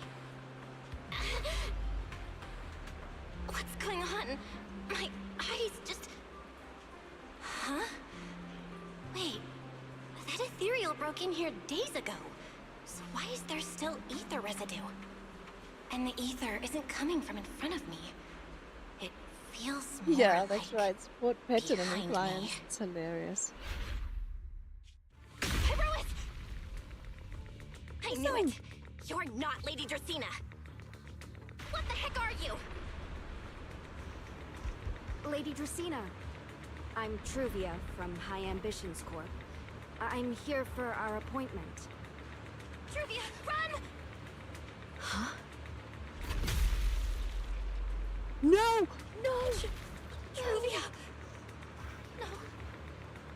What's going on? My eyes just... Huh? Wait, that ethereal broke in here days ago. So why is there still ether residue? And the ether isn't coming from in front of me. It feels more Yeah, that's like right. Support pattern and behind clients. me. It's hilarious. I knew it! You're not Lady Dracena! What the heck are you? Lady Dracena, I'm Truvia from High Ambitions Corp. I'm here for our appointment. Truvia, run! Huh? No! No! Truvia! No!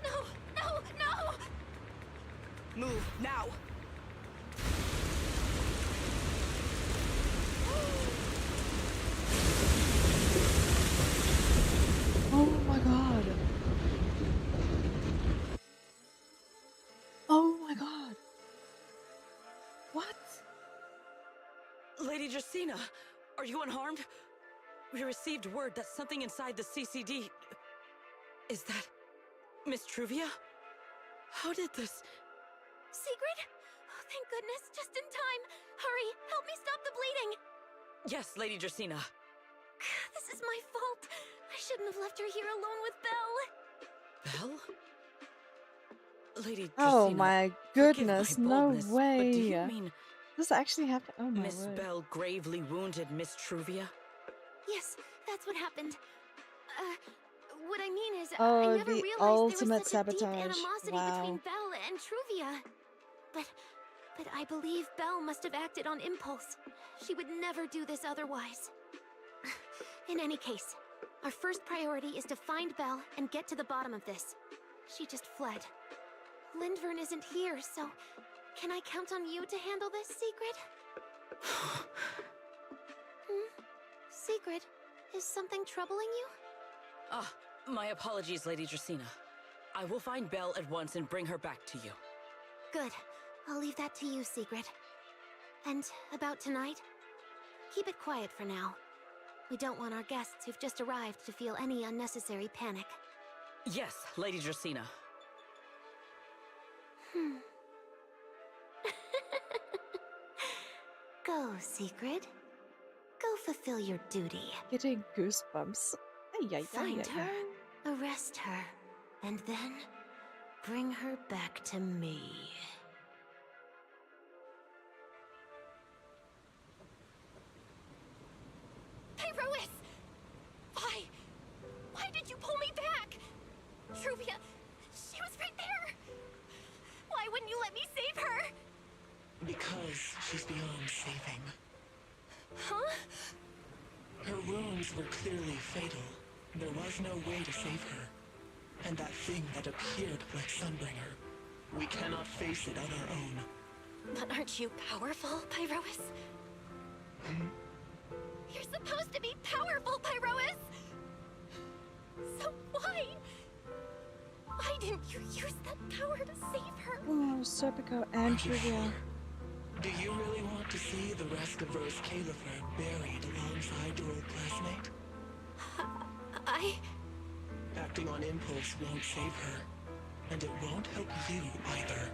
No! No! No! Move now! Oh my god. Oh my god. What? Lady Dracena, are you unharmed? We received word that something inside the CCD... Is that... Miss Truvia? How did this... Secret? Oh, thank goodness, just in time. Hurry, help me stop the bleeding. Yes, Lady Dracena. This is my fault. I shouldn't have left her here alone with Belle. Belle? Lady Dracena, Oh my goodness, forgive my no boldness, way. But do you mean This actually happened? Oh my Miss word. Belle gravely wounded Miss Truvia? Yes, that's what happened. What I mean is, Oh, I never the realized ultimate there was such a deep sabotage. animosity Wow. between Belle and Truvia. But I believe Belle must have acted on impulse. She would never do this otherwise. In any case, our first priority is to find Belle and get to the bottom of this. She just fled. Lindvern isn't here, so can I count on you to handle this, Secret? Secret, is something troubling you? Ah, my apologies, Lady Dracena. I will find Belle at once and bring her back to you. Good. I'll leave that to you, Secret. And about tonight? Keep it quiet for now. We don't want our guests who've just arrived to feel any unnecessary panic. Yes, Lady Dracena. Go, Secret. Go fulfill your duty. Getting goosebumps. Ay, ay, ay, Find ay, her, ay. arrest her, and then bring her back to me. Pyrois! Truvia, she was right there! Why wouldn't you let me save her? Because she's beyond saving. Huh? Her wounds were clearly fatal. There was no way to save her. And that thing that appeared like Sunbringer, we cannot face it on our own. But aren't you powerful, Pyrois? You're supposed to be powerful, Pyrois! So why? Why didn't you use that power to save her? Oh, Serpico and Truvia. Do you really want to see the rest of Rose Califer buried alongside your old classmate? Acting on impulse won't save her, and it won't help you either.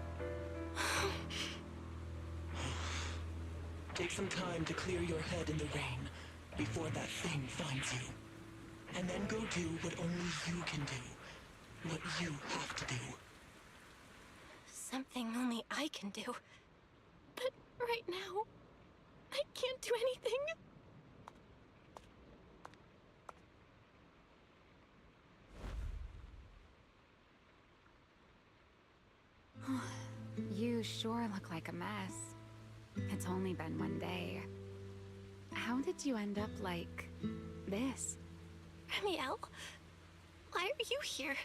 Take some time to clear your head in the rain before that thing finds you. And then go do what only you can do. What you have to do. Something only I can do. But right now, I can't do anything. You sure look like a mess. It's only been one day. How did you end up like this? CyRaeMielle? Why are you here?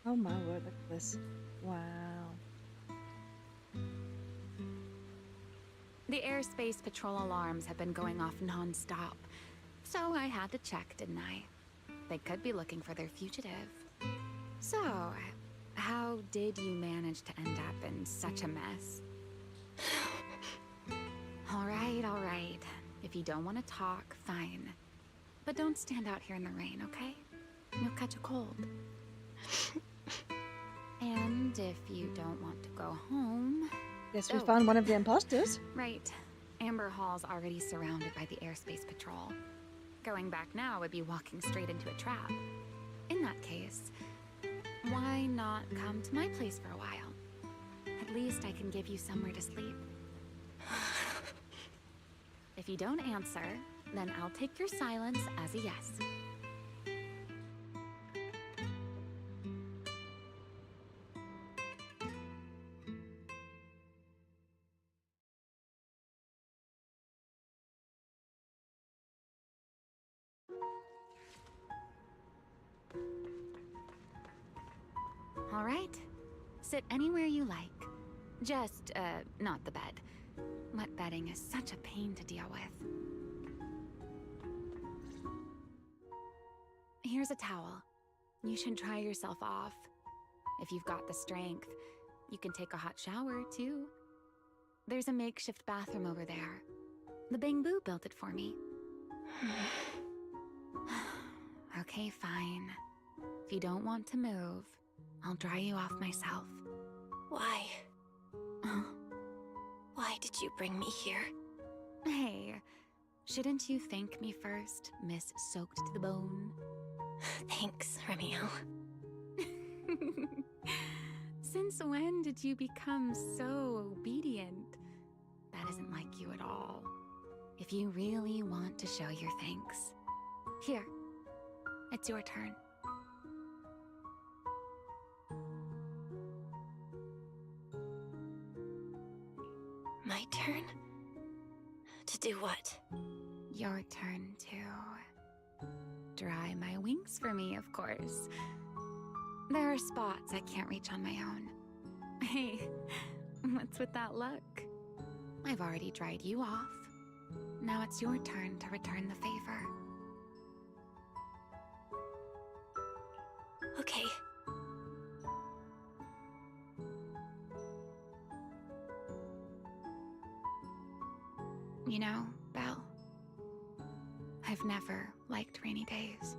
Oh my word, look at this. Wow. The airspace patrol alarms have been going off non-stop, so I had to check, didn't I? They could be looking for their fugitive. So, how did you manage to end up in such a mess? All right. If you don't want to talk, fine. But don't stand out here in the rain, okay? You'll catch a cold. And if you don't want to go home... Yes, we found one of the imposters. Right. Amber Hall's already surrounded by the airspace patrol. Going back now would be walking straight into a trap. In that case, why not come to my place for a while? At least I can give you somewhere to sleep. If you don't answer, then I'll take your silence as a yes. All right. Sit anywhere you like. Just, not the bed. Wet bedding is such a pain to deal with. Here's a towel. You should dry yourself off. If you've got the strength, you can take a hot shower, too. There's a makeshift bathroom over there. The Bamboo built it for me. Okay, fine. If you don't want to move, I'll dry you off myself. Why? Why did you bring me here? Hey, shouldn't you thank me first, Miss Soaked to the Bone? Thanks, CyRaeMielle. Since when did you become so obedient? That isn't like you at all. If you really want to show your thanks, here, it's your turn. My turn? To do what? Your turn to dry my wings for me, of course. There are spots I can't reach on my own. Hey, what's with that look? I've already dried you off. Now it's your turn to return the favor. Okay. You know, Belle, I've never liked rainy days.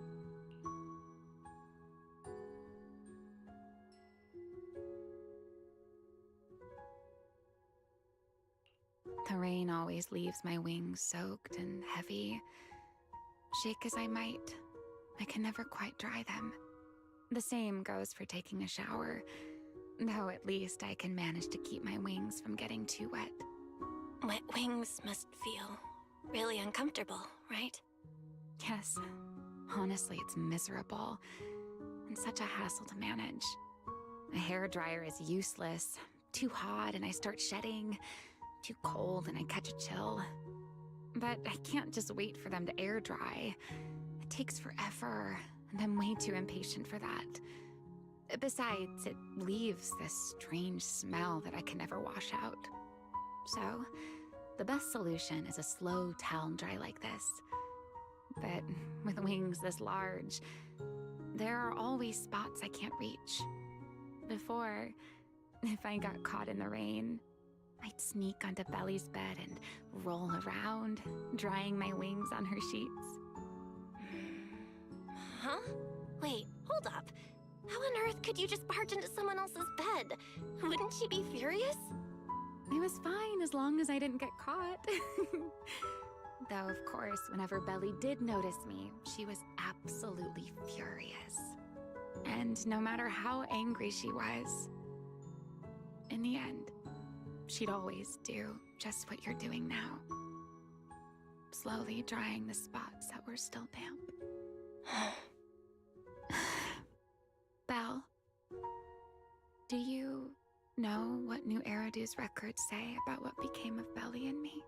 The rain always leaves my wings soaked and heavy. Shake as I might, I can never quite dry them. The same goes for taking a shower, though at least I can manage to keep my wings from getting too wet. Wet wings must feel really uncomfortable, right? Yes. Honestly, it's miserable. and such a hassle to manage. A hairdryer is useless. Too hot and I start shedding. Too cold and I catch a chill. But I can't just wait for them to air dry. It takes forever, and I'm way too impatient for that. Besides, it leaves this strange smell that I can never wash out. So, the best solution is a slow towel dry like this. But with wings this large, there are always spots I can't reach. Before, if I got caught in the rain, I'd sneak onto Belly's bed and roll around, drying my wings on her sheets. Huh? Wait, hold up. How on earth could you just barge into someone else's bed? Wouldn't she be furious? It was fine as long as I didn't get caught. Though, of course, whenever Belly did notice me, she was absolutely furious. And no matter how angry she was, in the end, she'd always do just what you're doing now. Slowly drying the spots that were still damp. Belle, do you know what New Eridu's records say about what became of Belly and me?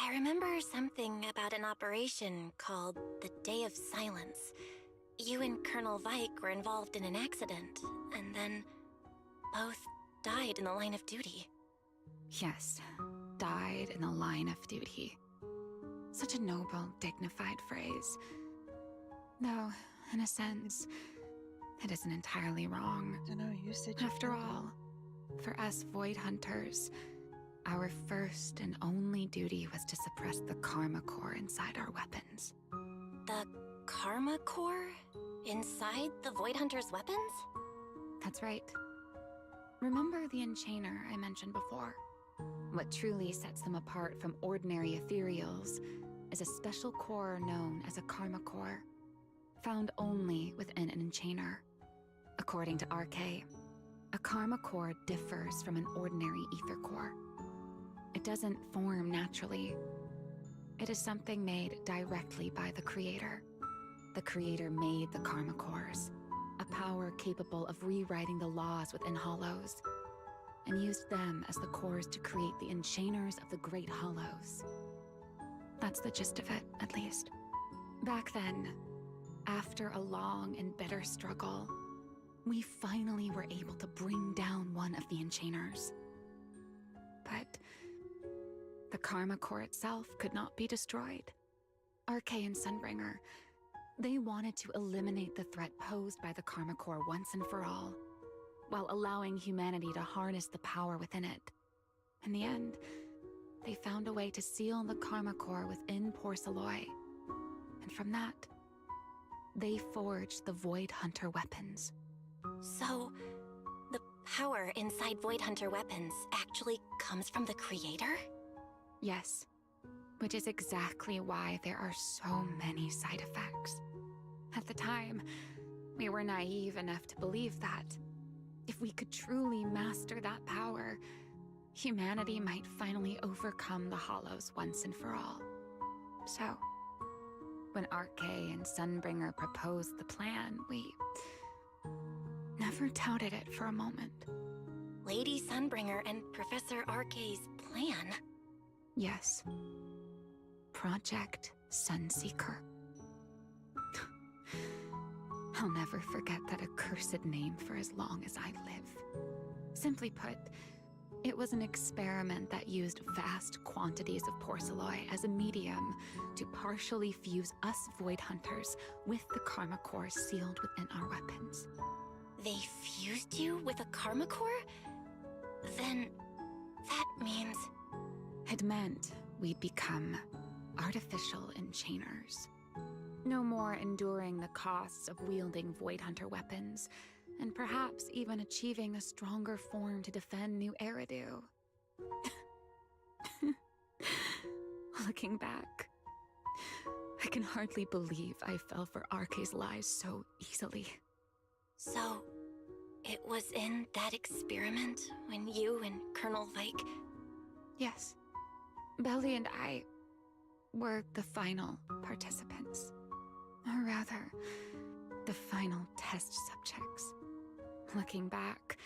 I remember something about an operation called the Day of Silence. You and Colonel Vike were involved in an accident, and then both died in the line of duty. Yes, died in the line of duty. Such a noble, dignified phrase. Though, in a sense, it isn't entirely wrong. I don't know, usage. After all, for us Void Hunters, our first and only duty was to suppress the Karma Core inside our weapons. The Karma Core? Inside the Void Hunter's weapons? That's right. Remember the Enchainer I mentioned before? What truly sets them apart from ordinary ethereals is a special core known as a Karma Core, found only within an Enchainer. According to RK, a Karma Core differs from an ordinary ether core. It doesn't form naturally. It is something made directly by the Creator. The Creator made the Karma Cores, a power capable of rewriting the laws within Hollows, and used them as the cores to create the Enchainers of the Great Hollows. That's the gist of it, at least. Back then, after a long and bitter struggle, we finally were able to bring down one of the Enchainers. But the Karma Core itself could not be destroyed. RK and Sunbringer, they wanted to eliminate the threat posed by the Karma Core once and for all, while allowing humanity to harness the power within it. In the end, they found a way to seal the Karma Core within Porceloy. And from that, they forged the Void Hunter weapons. So, the power inside Void Hunter weapons actually comes from the Creator? Yes, which is exactly why there are so many side effects. At the time, we were naive enough to believe that if we could truly master that power, humanity might finally overcome the Hollows once and for all. So, when RK and Sunbringer proposed the plan, we never doubted it for a moment. Lady Sunbringer and Professor RK's plan? Yes. Project Sunseeker. I'll never forget that accursed name for as long as I live. Simply put, it was an experiment that used vast quantities of porceloy as a medium to partially fuse us Void Hunters with the Karma Core sealed within our weapons. They fused you with a Karma Core? Then that means... It meant we'd become artificial Enchainers. No more enduring the costs of wielding Void Hunter weapons, and perhaps even achieving a stronger form to defend New Eridu. Looking back, I can hardly believe I fell for RK's lies so easily. So, it was in that experiment when you and Colonel Vike... Yes. Belly and I were the final participants. Or rather, the final test subjects. Looking back,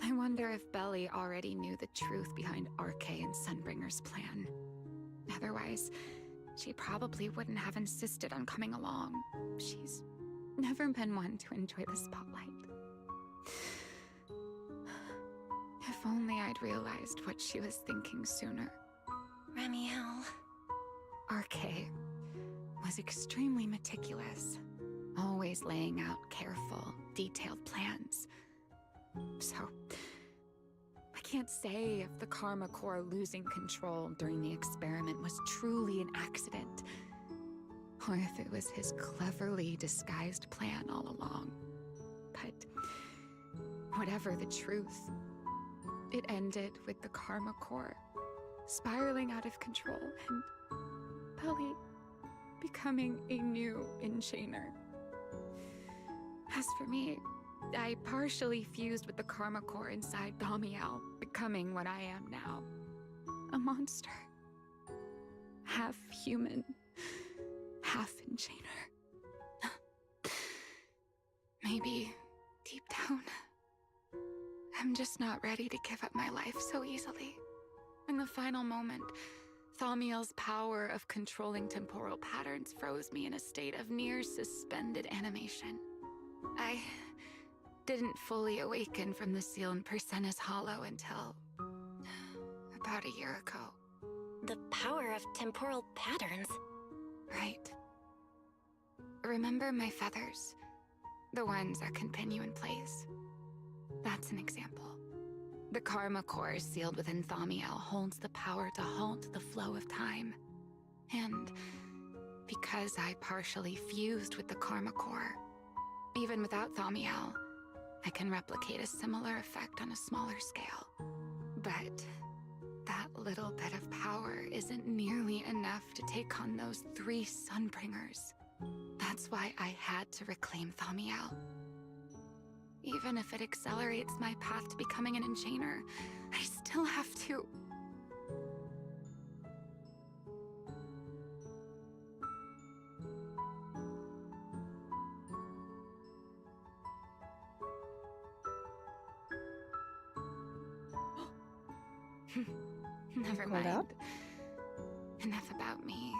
I wonder if Belly already knew the truth behind RK and Sunbringer's plan. Otherwise, she probably wouldn't have insisted on coming along. She's never been one to enjoy the spotlight. If only I'd realized what she was thinking sooner. CyRaeMielle. RK was extremely meticulous, always laying out careful, detailed plans. So, I can't say if the Karma Core losing control during the experiment was truly an accident, or if it was his cleverly disguised plan all along. But whatever the truth, it ended with the Karma Core spiraling out of control and Belly becoming a new Enchainer. As for me, I partially fused with the Karma Core inside CyRaeMielle, becoming what I am now. A monster. Half human, half Enchainer. Maybe, deep down, I'm just not ready to give up my life so easily. In the final moment, CyRaeMielle's power of controlling temporal patterns froze me in a state of near suspended animation. I didn't fully awaken from the seal in Persena's Hollow until about a year ago. The power of temporal patterns? Right. Remember my feathers? The ones that can pin you in place? That's an example. The Karma Core sealed within CyRaeMielle holds the power to halt the flow of time. And because I partially fused with the Karma Core, even without CyRaeMielle, I can replicate a similar effect on a smaller scale. But that little bit of power isn't nearly enough to take on those 3 Sunbringers. That's why I had to reclaim CyRaeMielle. Even if it accelerates my path to becoming an Enchainer, I still have to... Never mind. Out? Enough about me.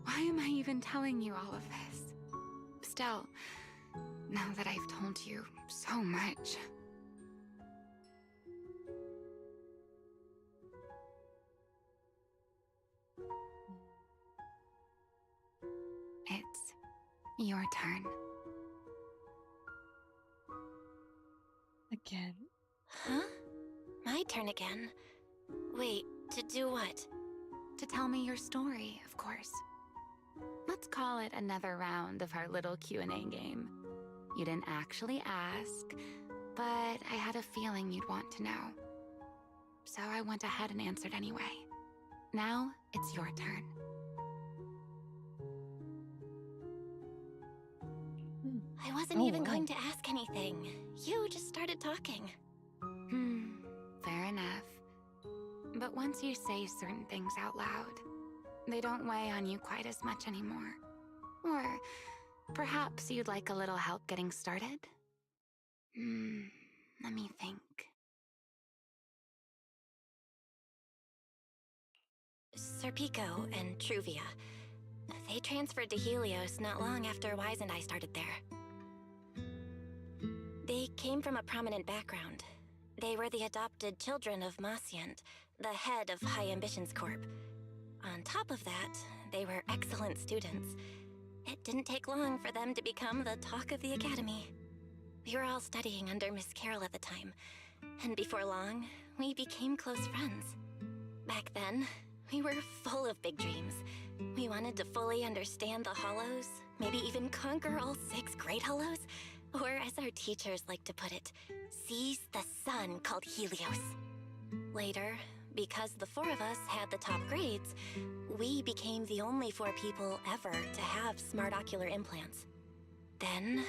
Why am I even telling you all of this? Still, now that I've told you so much... It's your turn. Again? Huh? My turn again? Wait, to do what? To tell me your story, of course. Let's call it another round of our little Q&A game. You didn't actually ask, but I had a feeling you'd want to know. So I went ahead and answered anyway. Now, it's your turn. I wasn't even going to ask anything. You just started talking. Fair enough. But once you say certain things out loud, they don't weigh on you quite as much anymore. Or perhaps you'd like a little help getting started? Let me think. Serpico and Truvia. They transferred to Helios not long after Wise and I started there. They came from a prominent background. They were the adopted children of Masyant, the head of High Ambitions Corp. On top of that, they were excellent students. It didn't take long for them to become the talk of the academy. We were all studying under Miss Carroll at the time, and before long, we became close friends. Back then, we were full of big dreams. We wanted to fully understand the Hollows, maybe even conquer all 6 Great Hollows, or as our teachers like to put it, seize the sun called Helios. Later, because the 4 of us had the top grades, we became the only 4 people ever to have smart ocular implants. Then,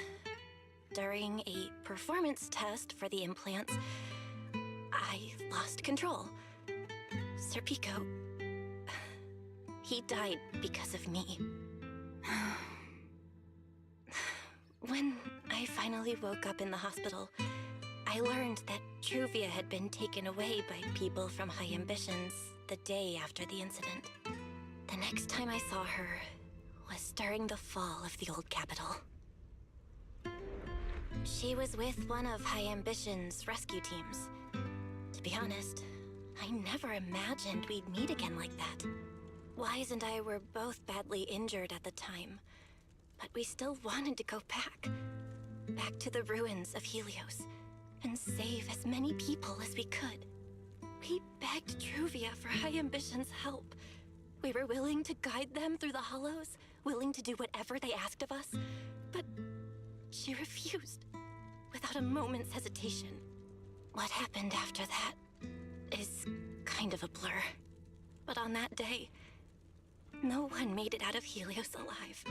during a performance test for the implants, I lost control. Serpico, he died because of me. When I finally woke up in the hospital, I learned that Truvia had been taken away by people from High Ambitions the day after the incident. The next time I saw her was during the fall of the old capital. She was with one of High Ambition's rescue teams. To be honest, I never imagined we'd meet again like that. Wise and I were both badly injured at the time, but we still wanted to go back to the ruins of Helios, and save as many people as we could. We begged Truvia for High Ambition's help. We were willing to guide them through the hollows, willing to do whatever they asked of us, but she refused, without a moment's hesitation. What happened after that is kind of a blur. But on that day, no one made it out of Helios alive,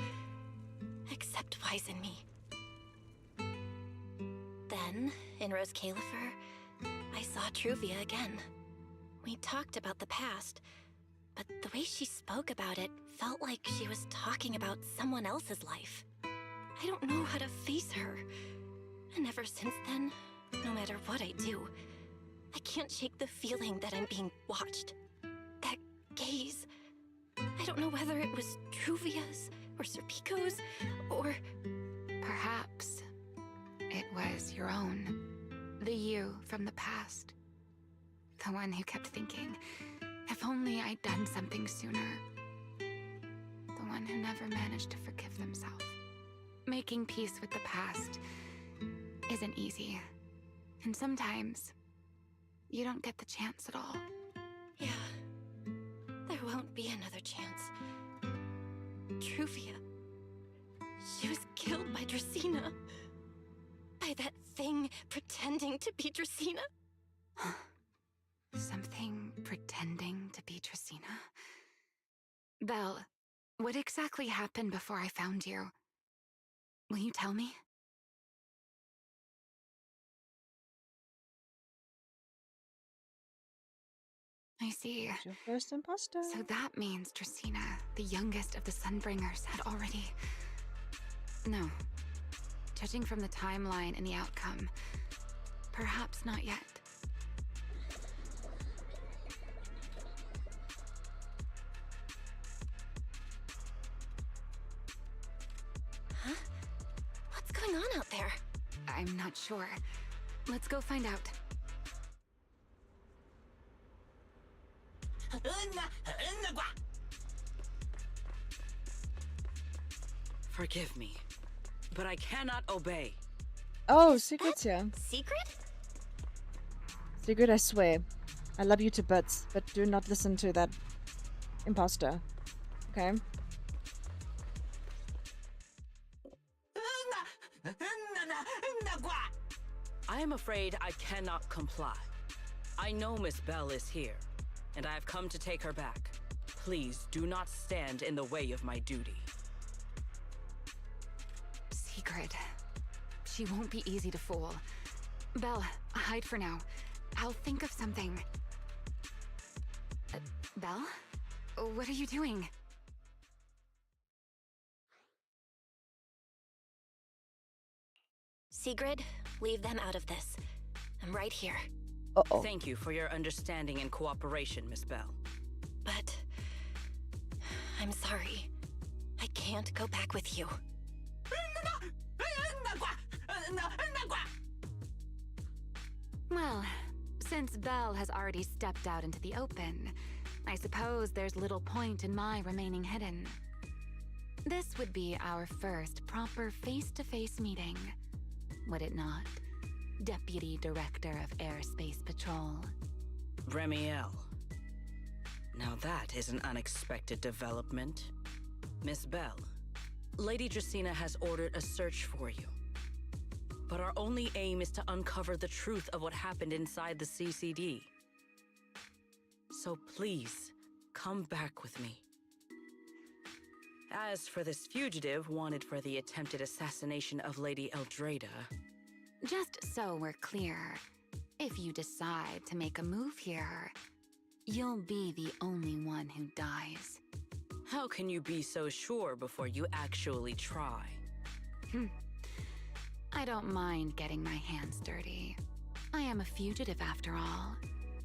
except Wise and me. Then, in Rose Califer, I saw Truvia again. We talked about the past, but the way she spoke about it felt like she was talking about someone else's life. I don't know how to face her. And ever since then, no matter what I do, I can't shake the feeling that I'm being watched. That gaze. I don't know whether it was Truvia's or Serpico's or... Perhaps it was your own. The you from the past. The one who kept thinking, if only I'd done something sooner. The one who never managed to forgive themselves. Making peace with the past isn't easy. And sometimes, you don't get the chance at all. Yeah, there won't be another chance. Truvia. She was killed by Dracena. By that thing pretending to be Dracena. Something pretending to be Dracena? Belle, what exactly happened before I found you? Will you tell me? I see. It's your first imposter. So that means Dracena, the youngest of the Sunbringers, had already... No. Judging from the timeline and the outcome, perhaps not yet. Huh? What's going on out there? I'm not sure. Let's go find out. Forgive me, but I cannot obey. Oh, Secret's here. Secret? Secret, I swear. I love you to bits, but do not listen to that imposter. Okay? I am afraid I cannot comply. I know Miss Belle is here, and I have come to take her back. Please do not stand in the way of my duty. Secret. She won't be easy to fool. Belle, hide for now. I'll think of something. Belle? What are you doing? Sigrid, leave them out of this. I'm right here. Uh-oh. Thank you for your understanding and cooperation, Miss Belle. But... I'm sorry. I can't go back with you. Well, since Belle has already stepped out into the open, I suppose there's little point in my remaining hidden. This would be our first proper face-to-face meeting, would it not, Deputy Director of Airspace Patrol? CyRaeMielle. Now that is an unexpected development. Miss Belle, Lady Dracena has ordered a search for you. But our only aim is to uncover the truth of what happened inside the CCD. So please, come back with me. As for this fugitive wanted for the attempted assassination of Lady Eldrada... Just so we're clear, if you decide to make a move here, you'll be the only one who dies. How can you be so sure before you actually try? I don't mind getting my hands dirty. I am a fugitive after all.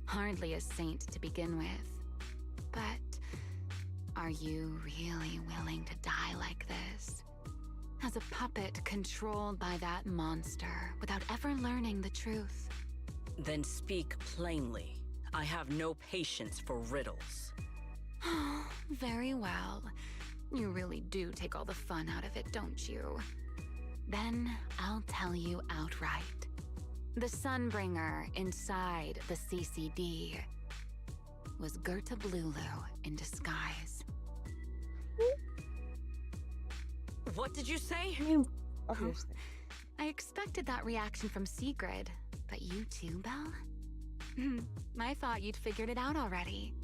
Hardly a saint to begin with. But are you really willing to die like this? As a puppet controlled by that monster without ever learning the truth? Then speak plainly. I have no patience for riddles. Very well. You really do take all the fun out of it, don't you? Then I'll tell you outright. The Sunbringer inside the CCD was Gerta Blulu in disguise. What did you say? Obviously. I expected that reaction from Sigrid, but you too, Belle? I thought you'd figured it out already.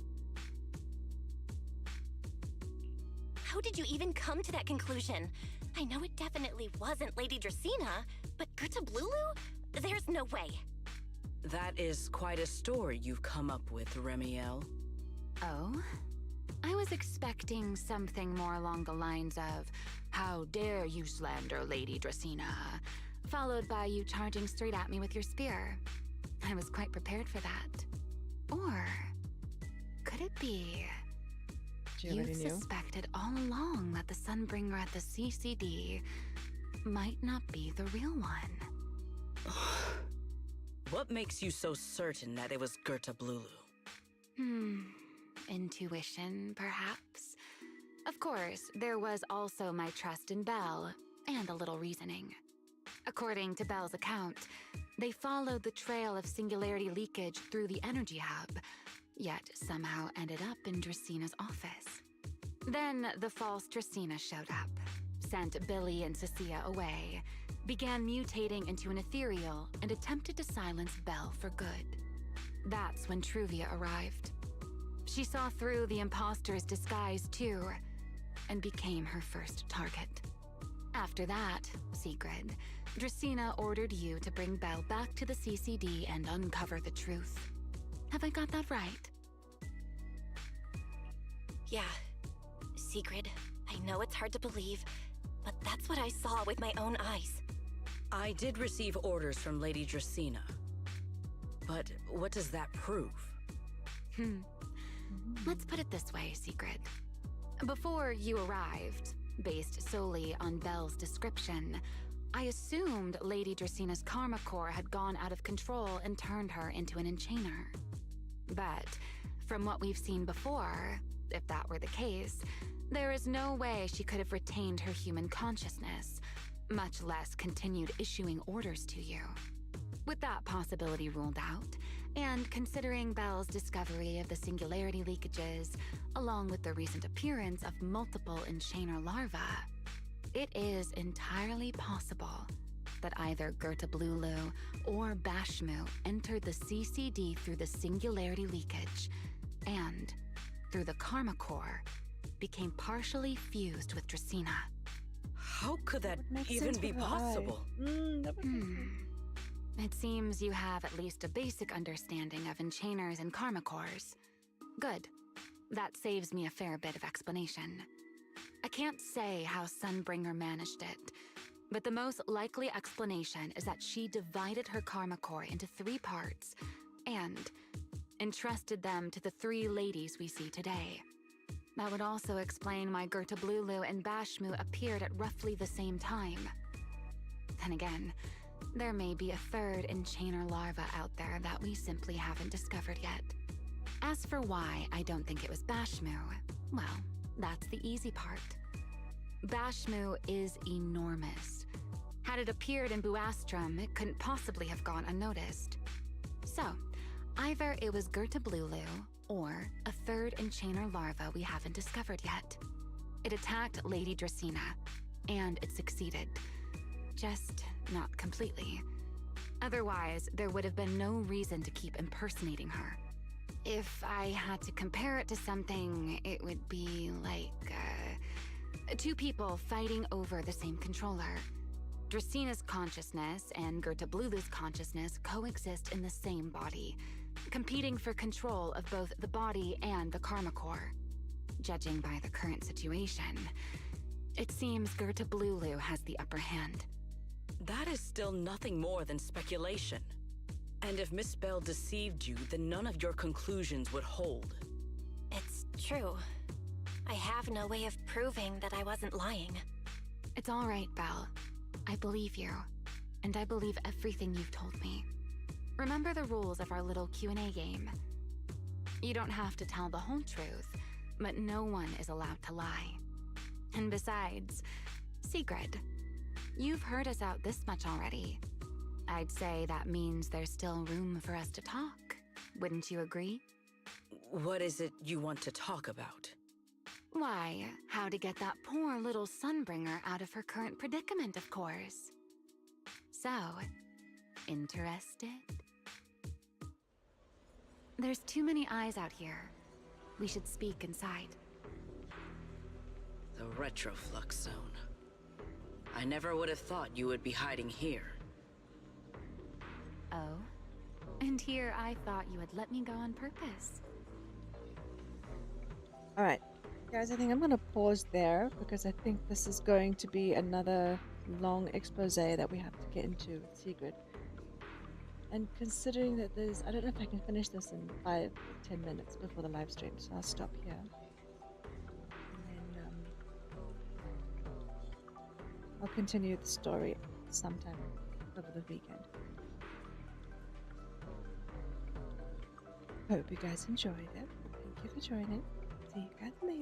How did you even come to that conclusion? I know it definitely wasn't Lady Dracena, but Gerta Blulu? There's no way. That is quite a story you've come up with, CyRaeMielle. Oh? I was expecting something more along the lines of, "How dare you slander Lady Dracena?" followed by you charging straight at me with your spear. I was quite prepared for that. Or could it be you suspected all along that the Sunbringer at the CCD might not be the real one? What makes you so certain that it was Gerta Blulu? Intuition, perhaps? Of course, there was also my trust in Belle, and a little reasoning. According to Belle's account, they followed the trail of singularity leakage through the energy hub, yet somehow ended up in Dracena's office. Then the false Dracena showed up, sent Billy and Cecilia away, began mutating into an ethereal, and attempted to silence Belle for good. That's when Truvia arrived. She saw through the imposter's disguise too, and became her first target. After that, Sigrid, Dracena ordered you to bring Belle back to the CCD and uncover the truth. Have I got that right? Yeah. Sigrid, I know it's hard to believe, but that's what I saw with my own eyes. I did receive orders from Lady Dracena. But what does that prove? Let's put it this way, Sigrid. Before you arrived, based solely on Belle's description, I assumed Lady Dracena's karma core had gone out of control and turned her into an enchainer. But from what we've seen before, if that were the case, there is no way she could have retained her human consciousness, much less continued issuing orders to you. With that possibility ruled out, and considering Belle's discovery of the singularity leakages, along with the recent appearance of multiple enchainer larvae, it is entirely possible that either Gerta Blulu or Bashmu entered the CCD through the singularity leakage, and, through the karma core, became partially fused with Dracena. How could that even be possible? It seems you have at least a basic understanding of enchainers and karma cores. Good. That saves me a fair bit of explanation. I can't say how Sunbringer managed it, but the most likely explanation is that she divided her karma core into 3 parts and entrusted them to the 3 ladies we see today. That would also explain why Gerta Blulu and Bashmu appeared at roughly the same time. Then again, there may be a 3rd enchainer larva out there that we simply haven't discovered yet. As for why I don't think it was Bashmu, well, that's the easy part. Bashmu is enormous. Had it appeared in Buastrum, it couldn't possibly have gone unnoticed. So, either it was Gerta Blulu, or a 3rd enchainer larva we haven't discovered yet. It attacked Lady Dracena, and it succeeded. Just not completely. Otherwise, there would have been no reason to keep impersonating her. If I had to compare it to something, it would be like, 2 people fighting over the same controller. Dracena's consciousness and Gerta Blulu's consciousness coexist in the same body, competing for control of both the body and the karma core. Judging by the current situation, it seems Gerta Blulu has the upper hand. that is still nothing more than speculation. And if Miss Bell deceived you, then none of your conclusions would hold. It's true. I have no way of proving that I wasn't lying. It's all right, Belle. I believe you. And I believe everything you've told me. Remember the rules of our little Q&A game. You don't have to tell the whole truth, but no one is allowed to lie. And besides, Sigrid, you've heard us out this much already. I'd say that means there's still room for us to talk. Wouldn't you agree? What is it you want to talk about? Why, how to get that poor little Sunbringer out of her current predicament, of course. So, interested? There's too many eyes out here. We should speak inside. The Retroflux Zone. I never would have thought you would be hiding here. Oh? And here I thought you had let me go on purpose. Alright, guys, I think I'm going to pause there because I think this is going to be another long expose that we have to get into with Sigrid. And considering that there's, I don't know if I can finish this in 5 or 10 minutes before the live stream, so I'll stop here. And then I'll continue the story sometime over the weekend. Hope you guys enjoyed it. Thank you for joining. See you guys later.